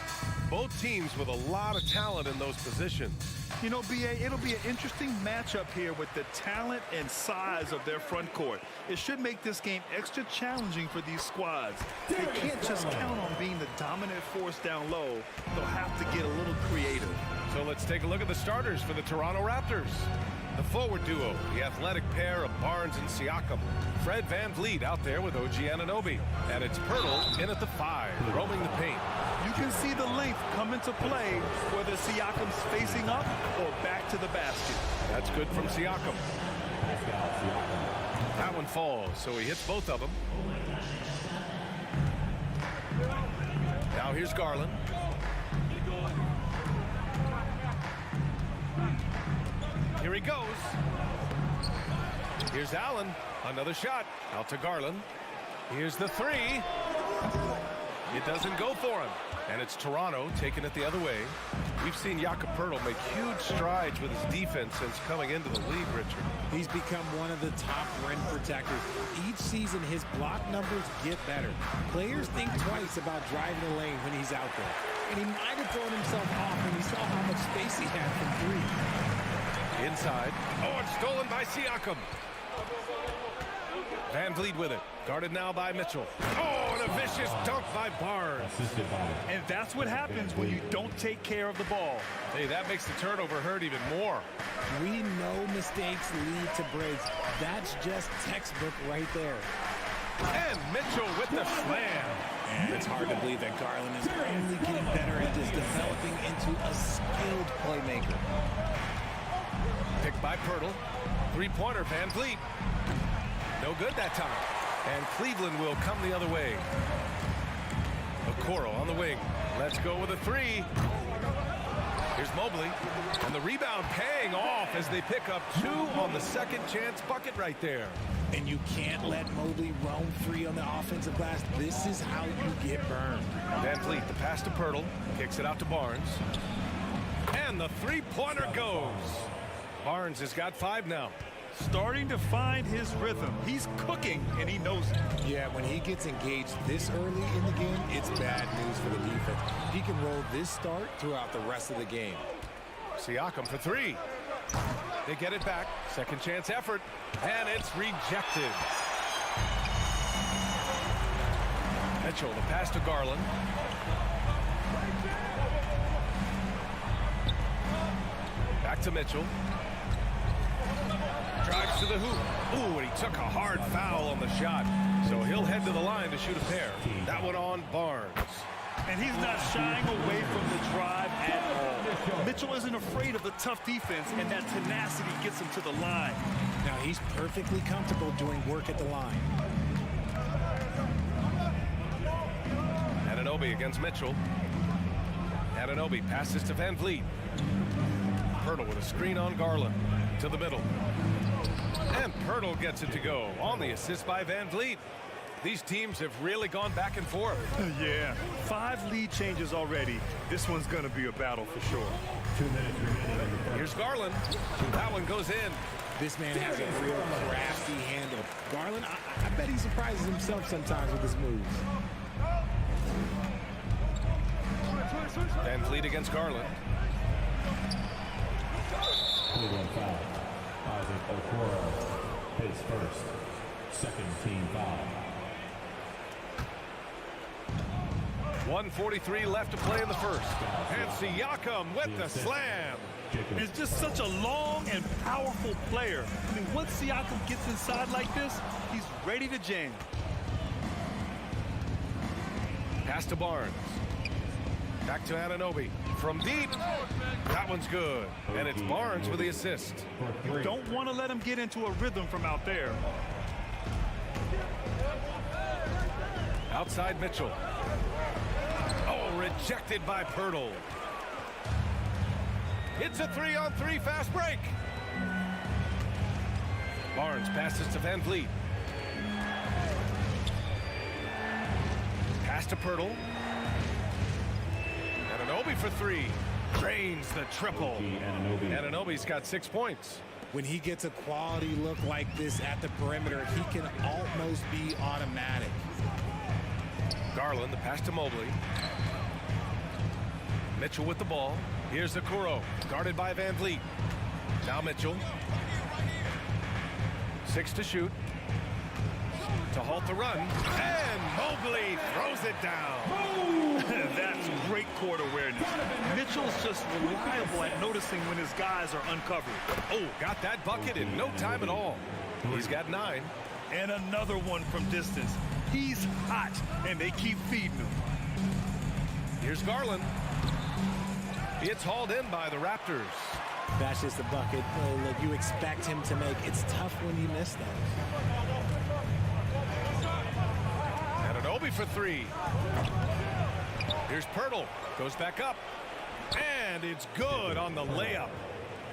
Both teams with a lot of talent in those positions. You know, B.A., it'll be an interesting matchup here with the talent and size of their front court. It should make this game extra challenging for these squads. They can't just count on being the dominant force down low. They'll have to get a little creative. So let's take a look at the starters for the Toronto Raptors. The forward duo, the athletic pair of Barnes and Siakam. Fred VanVleet out there with OG Anunoby. And it's Pirtle in at the 5, roaming the paint. You can see the length come into play whether Siakam's facing up or back to the basket. That's good from Siakam. That one falls, so he hits both of them. Now here's Garland. Here he goes. Here's Allen. Another shot. Out to Garland. Here's the 3. It doesn't go for him. And it's Toronto taking it the other way. We've seen Jakob Poeltl make huge strides with his defense since coming into the league, Richard. He's become one of the top rim protectors. Each season, his block numbers get better. Players think twice about driving the lane when he's out there. And he might have thrown himself off when he saw how much space he had from 3. Inside. Oh, it's stolen by Siakam. VanVleet with it. Guarded now by Mitchell. Oh, and a vicious dunk by Barnes. And that's what happens when you don't take care of the ball. Hey, that makes the turnover hurt even more. We know mistakes lead to breaks. That's just textbook right there. And Mitchell with the slam. And it's hard to believe that Garland is only getting better at this, developing into a skilled playmaker. Picked by Pirtle. Three-pointer, VanVleet. No good that time. And Cleveland will come the other way. Okoro on the wing. Let's go with a 3. Here's Mobley. And the rebound paying off as they pick up 2 on the second chance bucket right there. And you can't let Mobley roam free on the offensive glass. This is how you get burned. VanVleet, the pass to Pirtle. Kicks it out to Barnes. And the three-pointer goes. Barnes has got 5 now. Starting to find his rhythm. He's cooking, and he knows it. Yeah, when he gets engaged this early in the game, it's bad news for the defense. He can roll this start throughout the rest of the game. Siakam for 3. They get it back. Second chance effort. And it's rejected. Mitchell, the pass to Garland. Back to Mitchell. Drives to the hoop. Ooh, and he took a hard foul on the shot. So he'll head to the line to shoot a pair. That one on Barnes. And he's not shying away from the drive at all. Mitchell isn't afraid of the tough defense, and that tenacity gets him to the line. Now he's perfectly comfortable doing work at the line. Anunoby against Mitchell. Anunoby passes to VanVleet. Pirtle with a screen on Garland. To the middle. And Pirtle gets it to go on the assist by VanVleet. These teams have really gone back and forth. Yeah, 5 lead changes already. This one's going to be a battle for sure. 2 minutes remaining. Here's Garland. That one goes in. This man has a real crafty handle. Garland, I bet he surprises himself sometimes with his moves. VanVleet against Garland. Cleveland foul. Isaac Okoro, his first. Second team foul. 1:43 left to play in the first. And Siakam with the slam. He's just such a long and powerful player. I mean, once Siakam gets inside like this, he's ready to jam. Pass to Barnes. Back to Anunoby. From deep. That one's good. And it's Barnes with the assist. You don't want to let him get into a rhythm from out there. Outside Mitchell. Oh, rejected by Pirtle. It's a 3-on-3 fast break. Barnes passes to VanVleet. Pass to Pirtle. Anunoby for 3. Drains the triple. Anunoby's got 6 points. When he gets a quality look like this at the perimeter, he can almost be automatic. Garland, the pass to Mobley. Mitchell with the ball. Here's Okoro, guarded by Van Vliet. Now Mitchell. 6 to shoot. To halt the run. And Mobley throws it down. That's great court awareness. Mitchell's just reliable at noticing when his guys are uncovered. Oh, got that bucket in no time at all. He's got 9. And another one from distance. He's hot, and they keep feeding him. Here's Garland. It's hauled in by the Raptors. That's just a bucket. Look, you expect him to make. It's tough when you miss that. Anunoby for 3. Here's Pirtle. Goes back up. And it's good on the layup.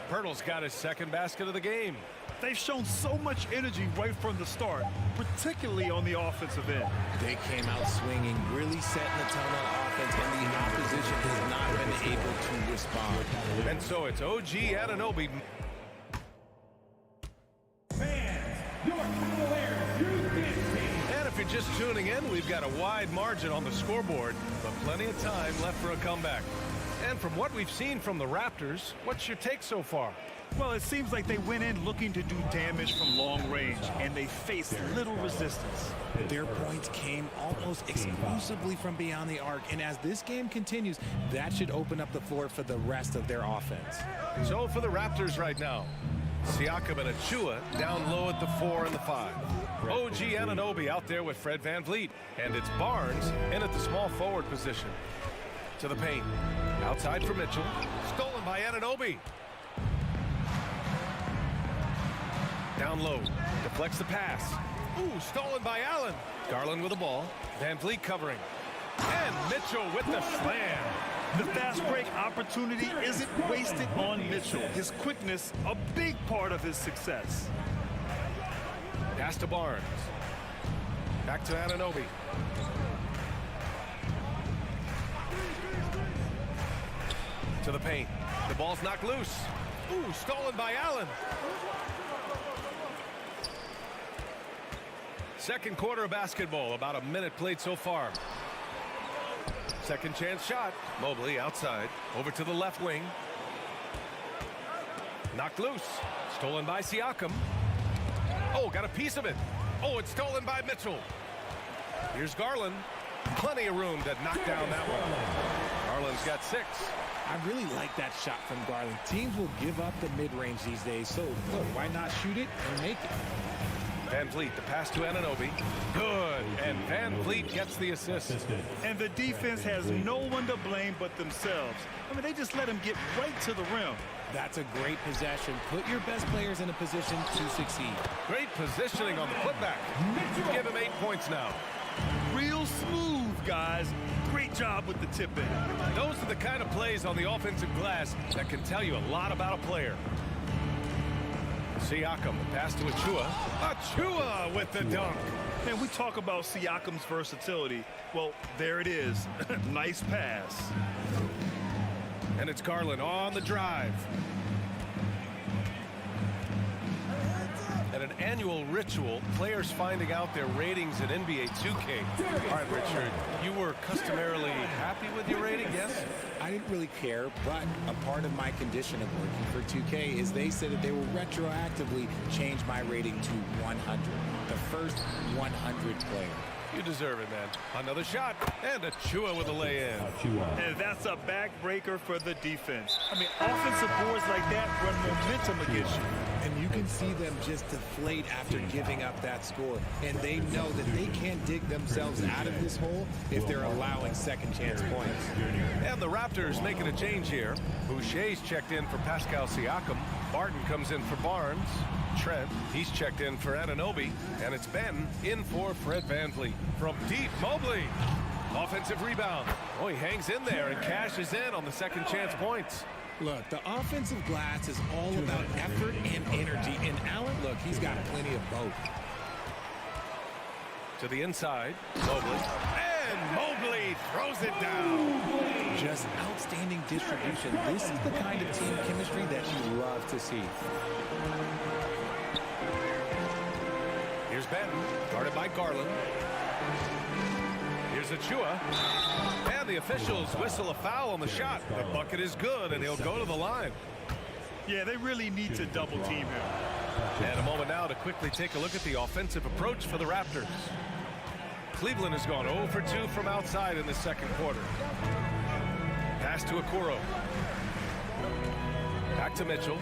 Pirtle's got his second basket of the game. They've shown so much energy right from the start, particularly on the offensive end. They came out swinging, really setting the tone on offense, and the opposition has not been able to respond. And so it's OG Anunoby. And if you're just tuning in, we've got a wide margin on the scoreboard, but plenty of time left for a comeback. And from what we've seen from the Raptors, what's your take so far? Well, it seems like they went in looking to do damage from long range, and they faced little resistance. Their points came almost exclusively from beyond the arc, and as this game continues, that should open up the floor for the rest of their offense. So for the Raptors right now, Siakam and Achua down low at the 4 and the 5. OG Anunoby out there with Fred Van Vliet, and it's Barnes in at the small forward position. To the paint, outside for Mitchell, stolen by Anunoby. Down low, deflects the pass. Ooh, stolen by Allen. Garland with the ball. Van Vliet covering. And Mitchell with the slam. The fast break opportunity isn't wasted on Mitchell. His quickness, a big part of his success. Pass to Barnes. Back to Anunoby. To the paint. The ball's knocked loose. Ooh, stolen by Allen. Second quarter of basketball, about a minute played so far. Second chance shot. Mobley outside, over to the left wing. Knocked loose. Stolen by Siakam. Oh, got a piece of it. Oh, it's stolen by Mitchell. Here's Garland. Plenty of room to knock down that one. Garland's got 6. I really like that shot from Garland. Teams will give up the mid-range these days, so look, why not shoot it and make it? Van Vliet, the pass to Anunoby. Good, and Van Vliet gets the assist. And the defense has no one to blame but themselves. I mean, they just let him get right to the rim. That's a great possession. Put your best players in a position to succeed. Great positioning on the putback. Give him 8 points now. Real smooth, guys. Great job with the tip in. Those are the kind of plays on the offensive glass that can tell you a lot about a player. Siakam, the pass to Achua. Achua with the dunk. And we talk about Siakam's versatility. Well, there it is. Nice pass. And it's Garland on the drive. At an annual ritual, players finding out their ratings in NBA2K. All right, Richard, you were customarily happy with your rating, yes? I didn't really care, but a part of my condition of working for 2K is they said that they will retroactively change my rating to 100. The first 100 player. You deserve it, man. Another shot, and Achua with a lay-in. And that's a backbreaker for the defense. I mean, offensive boards like that run momentum against you. And you can see them just deflate after giving up that score. And they know that they can't dig themselves out of this hole if they're allowing second chance points. And the Raptors making a change here. Boucher's checked in for Pascal Siakam. Barton comes in for Barnes. Trent, he's checked in for Anunoby. And it's Ben in for Fred Van Vliet. From deep, Mobley. Offensive rebound. Oh, he hangs in there and cashes in on the second chance points. Look, the offensive glass is all about effort and energy. And Allen, look, he's got plenty of both. To the inside, Mobley. And Mobley throws it down. Just outstanding distribution. This is the kind of team chemistry that you love to see. Here's Benton, guarded by Garland. Here's Here's Achua. And the officials whistle a foul on the shot. The bucket is good, and he'll go to the line. Yeah, they really need to double team him. And a moment now to quickly take a look at the offensive approach for the Raptors. Cleveland has gone 0 for 2 from outside in the second quarter. Pass to Okoro. Back to Mitchell.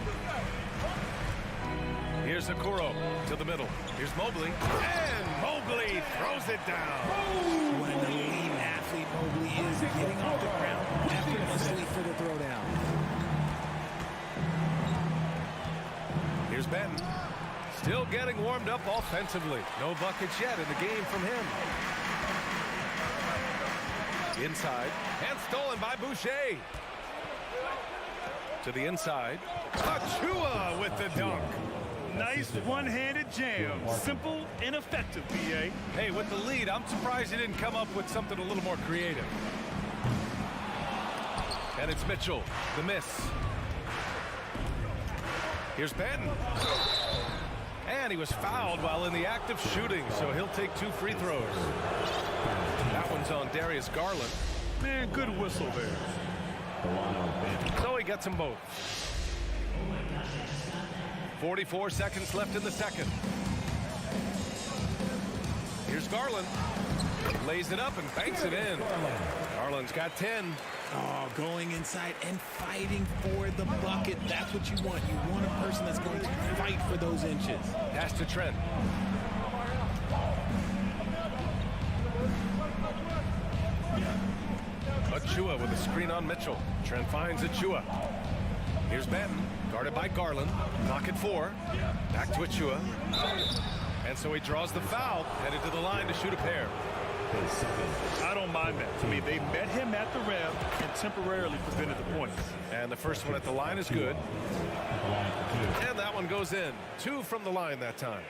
Here's Okoro to the middle. Here's Mobley. And Mobley throws it down. What an elite athlete Mobley is, getting off the ground effortlessly for the throwdown. Here's Benton. Still getting warmed up offensively. No buckets yet in the game from him. Inside. And stolen by Boucher. To the inside. Achua with the dunk. Nice one-handed jam. Simple and effective, B.A. Hey, with the lead, I'm surprised he didn't come up with something a little more creative. And it's Mitchell. The miss. Here's Benton. And he was fouled while in the act of shooting, so he'll take 2 free throws. That one's on Darius Garland. Man, good whistle there. So he gets them both. 44 seconds left in the second. Here's Garland. Lays it up and banks it in. Garland's got 10. Oh, going inside and fighting for the bucket. That's what you want. You want a person that's going to fight for those inches. Pass to Trent. Achua with a screen on Mitchell. Trent finds Achua. Here's Benton, guarded by Garland. Clock at 4. Back to Achua. And so he draws the foul, headed to the line to shoot a pair. I don't mind that. I mean, they met him at the rim and temporarily prevented the points. And the first one at the line is good. And that one goes in. 2 from the line that time.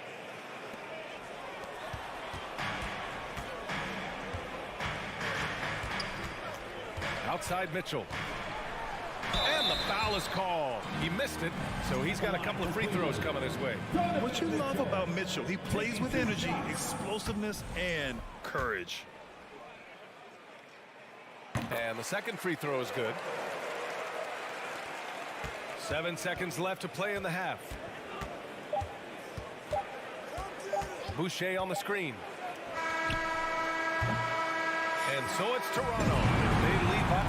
Outside Mitchell. And the foul is called. He missed it, so he's got a couple of free throws coming his way. What you love about Mitchell, he plays with energy, explosiveness, and courage. And the second free throw is good. 7 seconds left to play in the half. Boucher on the screen. And so it's Toronto. They lead by.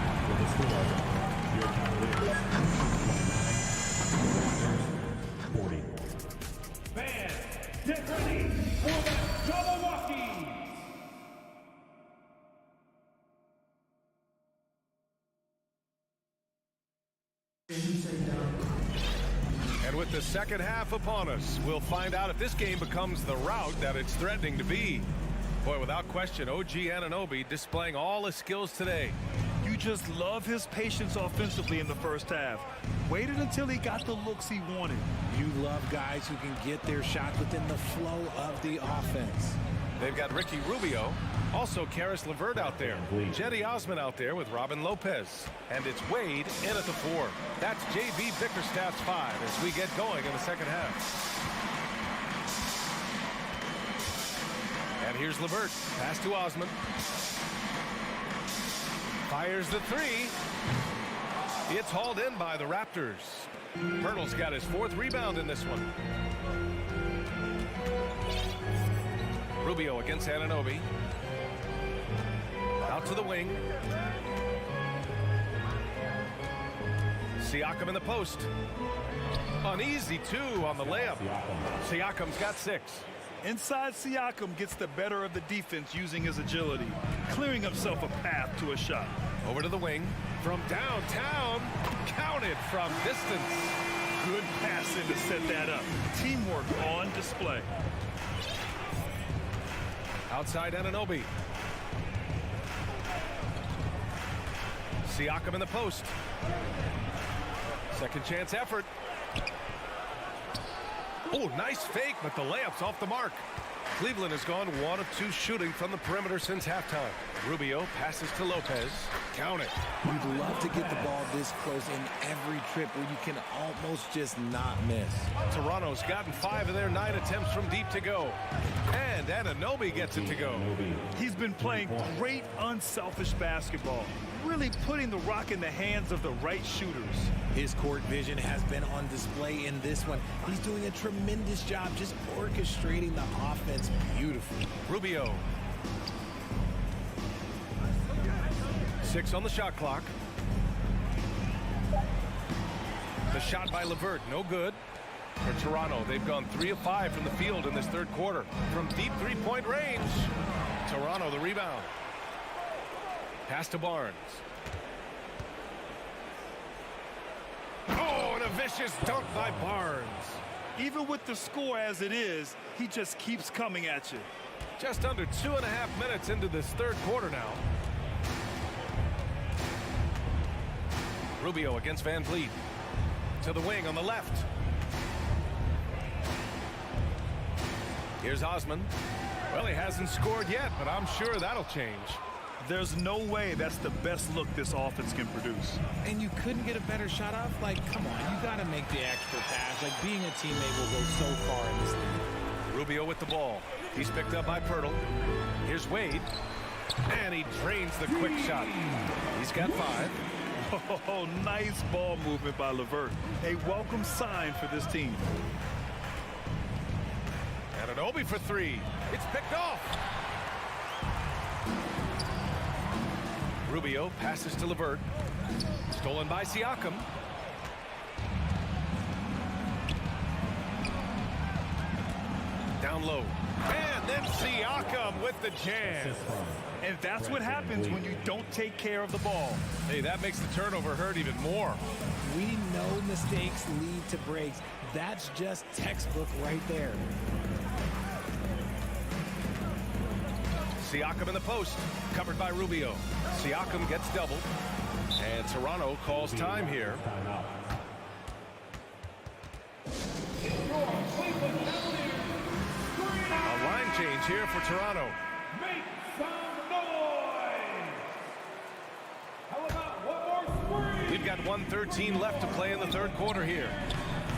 Fans, get ready for the double walkie. And with the second half upon us, we'll find out if this game becomes the rout that it's threatening to be. Boy, without question, OG Anunoby displaying all his skills today. You just love his patience offensively in the first half. Waited until he got the looks he wanted. You love guys who can get their shots within the flow of the offense. They've got Ricky Rubio, also Karis LeVert out there. Jetty Osman out there with Robin Lopez. And it's Wade in at the 4. That's J.B. Bickerstaff's 5 as we get going in the second half. And here's LeVert. Pass to Osman. Fires the 3. It's hauled in by the Raptors. Pirtle's got his 4th rebound in this one. Rubio against Anunoby. Out to the wing. Siakam in the post. An easy 2 on the layup. Siakam's got 6. Inside, Siakam gets the better of the defense using his agility, clearing himself a path to a shot. Over to the wing. From downtown. Counted from distance. Good passing to set that up. Teamwork on display. Outside Anunoby. Siakam in the post. Second chance effort. Oh, nice fake, but the layup's off the mark. Cleveland has gone 1 of 2 shooting from the perimeter since halftime. Rubio passes to Lopez. Count it. You'd love to get the ball this close in every trip where you can almost just not miss. Toronto's gotten 5 of their 9 attempts from deep to go. And Anunoby gets it to go. He's been playing great unselfish basketball, really putting the rock in the hands of the right shooters. His court vision has been on display in this one. He's doing a tremendous job just orchestrating the offense beautifully. Rubio. 6 on the shot clock. The shot by LeVert, no good. For Toronto, they've gone 3 of 5 from the field in this third quarter. From deep three-point range. Toronto the rebound. Pass to Barnes. Oh, and a vicious dunk by Barnes. Even with the score as it is, he just keeps coming at you. Just under 2.5 minutes into this third quarter now. Rubio against Van Vliet. To the wing on the left. Here's Osman. Well, he hasn't scored yet, but I'm sure that'll change. There's no way that's the best look this offense can produce. And you couldn't get a better shot off? Like, come on, you got to make the extra pass. Like, being a teammate will go so far in this league. Rubio with the ball. He's picked up by Pirtle. Here's Wade. And he drains the quick shot. He's got 5. Oh, nice ball movement by LeVert. A welcome sign for this team. Anunoby for 3. It's picked off. Rubio passes to LeVert. Stolen by Siakam. Down low. And then Siakam with the jam. And that's what happens when you don't take care of the ball. Hey, that makes the turnover hurt even more. We know mistakes lead to breaks. That's just textbook right there. Siakam in the post, covered by Rubio. Siakam gets doubled, and Toronto calls time here. A line change here for Toronto. Make some noise! How about one more screen? We've got 1:13 left to play in the third quarter here.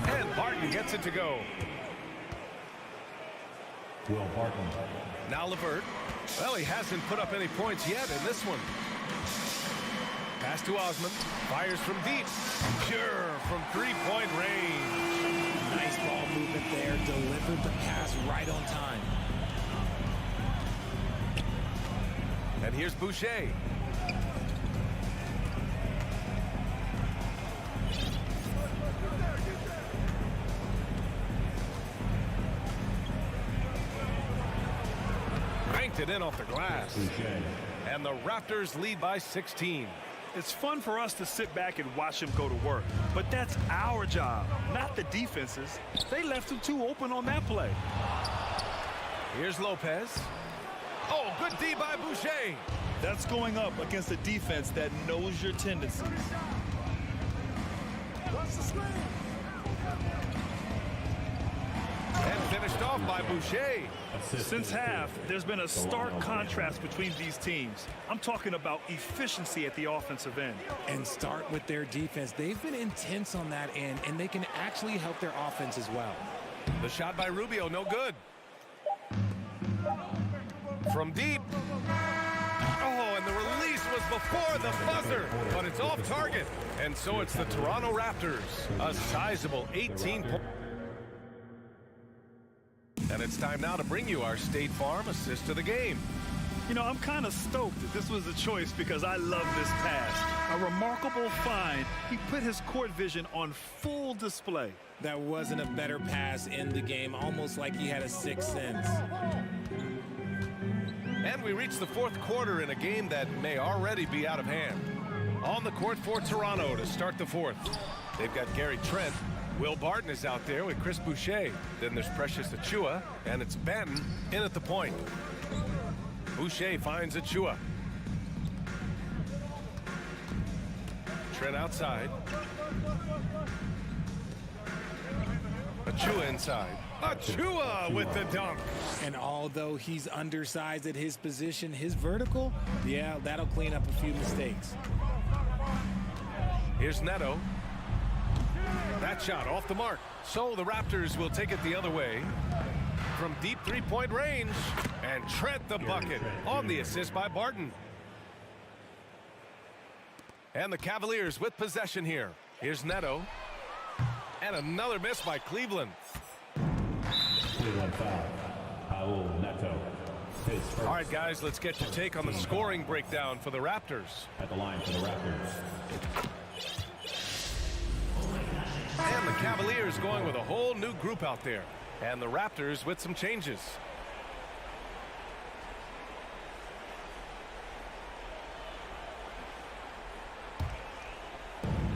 And Barton gets it to go. Will Barton. Now LeVert. Well, he hasn't put up any points yet in this one. Pass to Osman. Fires from deep. Pure from three-point range. Nice ball movement there. Delivered the pass right on time. And here's Boucher. It in off the glass. And the Raptors lead by 16. It's fun for us to sit back and watch him go to work, but that's our job, not the defense's. They left him too open on that play. Here's Lopez. Oh, good D by Boucher. That's going up against a defense that knows your tendencies. What's the screen? And finished off by Boucher. Since half, there's been a stark contrast between these teams. I'm talking about efficiency at the offensive end. And start with their defense. They've been intense on that end, and they can actually help their offense as well. The shot by Rubio, no good. From deep. Oh, and the release was before the buzzer, but it's off target. And so it's the Toronto Raptors, a sizable 18-point. And it's time now to bring you our State Farm assist of the game. You know, I'm kind of stoked that this was a choice because I love this pass. A remarkable find. He put his court vision on full display. That wasn't a better pass in the game, almost like he had a sixth sense. And we reach the fourth quarter in a game that may already be out of hand. On the court for Toronto to start the fourth. They've got Gary Trent. Will Barton is out there with Chris Boucher. Then there's Precious Achiuwa, and it's Banton in at the point. Boucher finds Achiuwa. Trent outside. Achiuwa inside. Achua with the dunk. And although he's undersized at his position, his vertical, yeah, that'll clean up a few mistakes. Here's Neto. That shot off the mark. So the Raptors will take it the other way from deep three-point range and tread the bucket on the assist by Barton. And the Cavaliers with possession here. Here's Neto. And another miss by Cleveland. Cleveland foul. Raul Neto. All right, guys, let's get your take on the scoring breakdown for the Raptors. At the line for the Raptors. And the Cavaliers going with a whole new group out there. And the Raptors with some changes.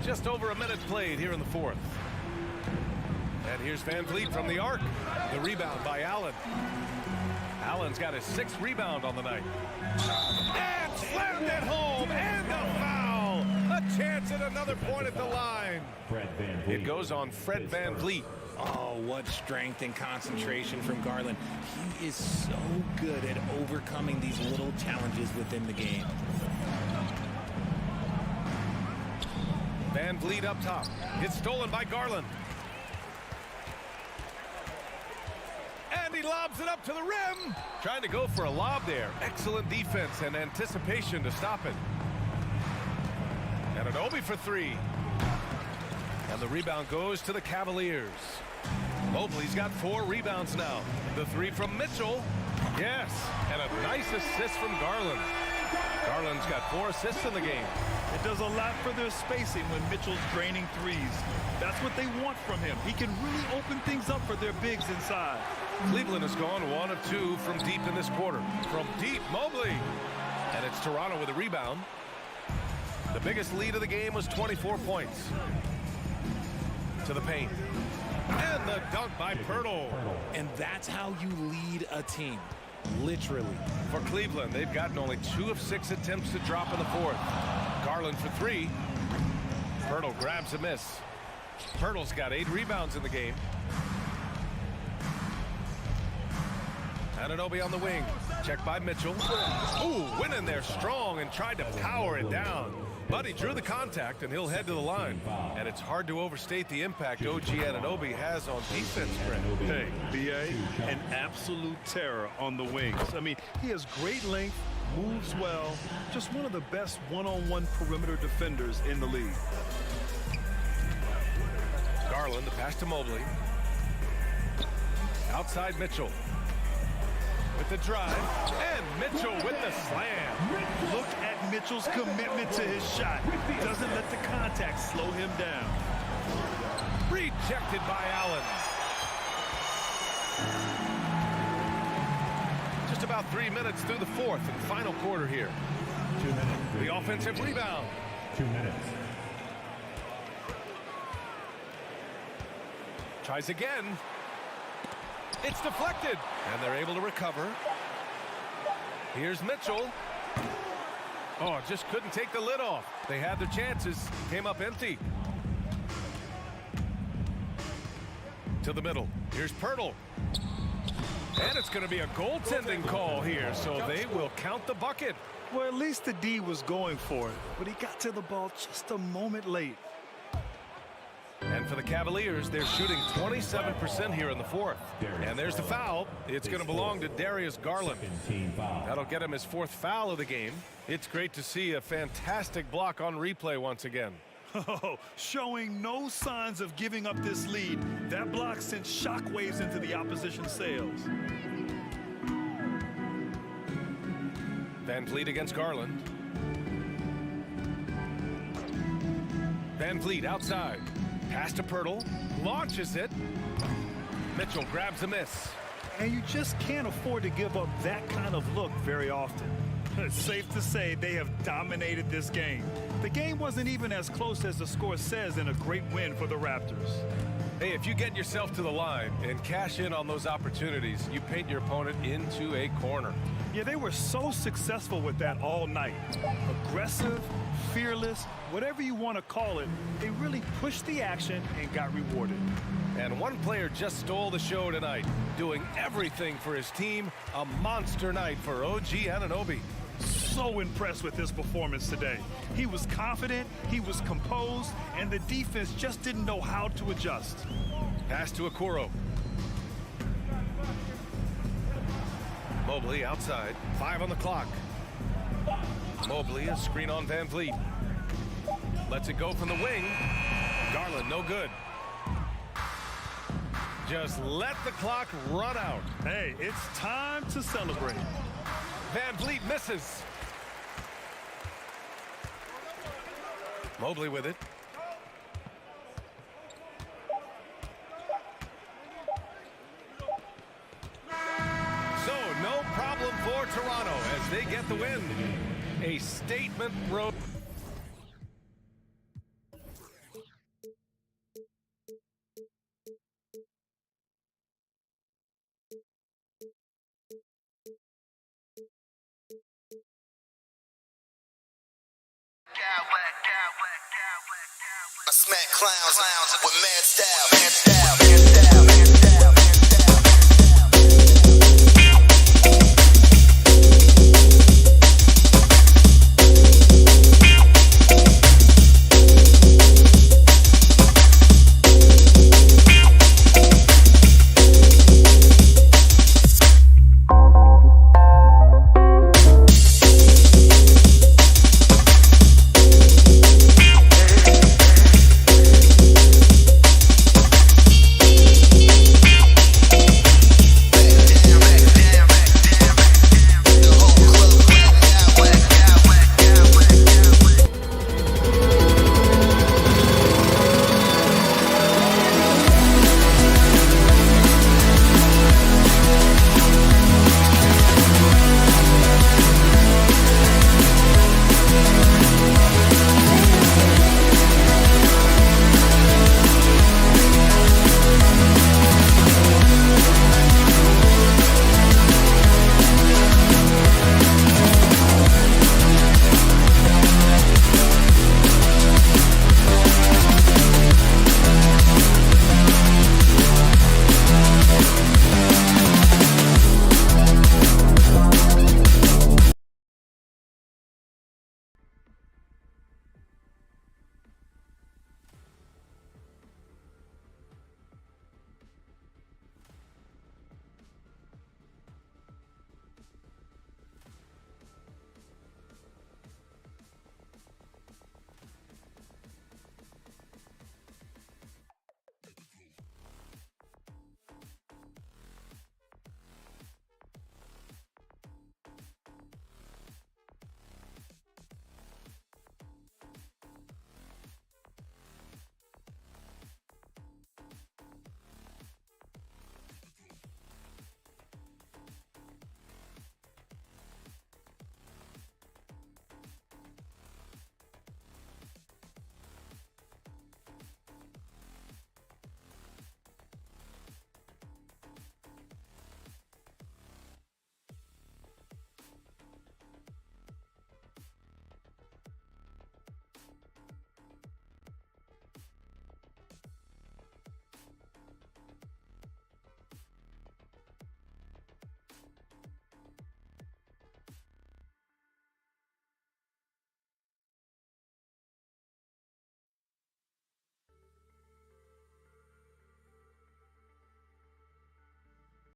Just over a minute played here in the fourth. And here's Van Vliet from the arc. The rebound by Allen. Allen's got his 6th rebound on the night. And slammed it home. And the foul. A chance at another point at the line. Fred Van Vliet. It goes on Fred Van Vliet. Oh, what strength and concentration from Garland. He is so good at overcoming these little challenges within the game. Van Vliet up top. It's stolen by Garland. And he lobs it up to the rim. Trying to go for a lob there. Excellent defense and anticipation to stop it. And an Obi for 3. And the rebound goes to the Cavaliers. Mobley's got 4 rebounds now. The 3 from Mitchell. Yes. And a nice assist from Garland. Garland's got 4 assists in the game. It does a lot for their spacing when Mitchell's draining threes. That's what they want from him. He can really open things up for their bigs inside. Cleveland has gone 1 of 2 from deep in this quarter. From deep, Mobley. And it's Toronto with a rebound. The biggest lead of the game was 24 points. To the paint. And the dunk by Pirtle. And that's how you lead a team. Literally. For Cleveland, they've gotten only 2 of 6 attempts to drop in the fourth. Garland for 3. Pirtle grabs a miss. Pirtle's got 8 rebounds in the game. Anunoby on the wing. Checked by Mitchell. Ooh, went in there strong and tried to power it down. But he drew the contact, and he'll head to the line. And it's hard to overstate the impact OG Anunoby has on defense, Brent. Hey, B.A., an absolute terror on the wings. I mean, he has great length, moves well, just one of the best one-on-one perimeter defenders in the league. Garland, the pass to Mobley. Outside Mitchell. With the drive, and Mitchell with the slam. Look at Mitchell's commitment to his shot. Doesn't let the contact slow him down. Rejected by Allen. Just about 3 minutes through the fourth and final quarter here. 2 minutes. The offensive rebound. 2 minutes. Tries again. It's deflected, and they're able to recover. Here's Mitchell. Oh, just couldn't take the lid off. They had their chances, came up empty. To the middle. Here's Pirtle. And it's going to be a goaltending call here, so they will count the bucket. Well, at least the D was going for it, but he got to the ball just a moment late. And for the Cavaliers, they're shooting 27% here in the fourth. And there's the foul. It's going to belong to Darius Garland. That'll get him his 4th foul of the game. It's great to see a fantastic block on replay once again. Oh, showing no signs of giving up this lead. That block sent shockwaves into the opposition's sails. Van Vliet against Garland. Van Vliet outside. Pass to Pirtle, launches it. Mitchell grabs a miss. And you just can't afford to give up that kind of look very often. It's safe to say they have dominated this game. The game wasn't even as close as the score says in a great win for the Raptors. Hey, if you get yourself to the line and cash in on those opportunities, you paint your opponent into a corner. Yeah, they were so successful with that all night. Aggressive, fearless, whatever you want to call it, they really pushed the action and got rewarded. And one player just stole the show tonight, doing everything for his team. A monster night for OG Anunoby. So impressed with his performance today. He was confident, he was composed, and the defense just didn't know how to adjust. Pass to Okoro. Mobley outside, 5 on the clock. Mobley, a screen on Van Vliet. Lets it go from the wing. Garland, no good. Just let the clock run out. Hey, it's time to celebrate. Van Vliet misses. Mobley with it. So, no problem for Toronto as they get the win. A statement road. I smack clowns with mad style.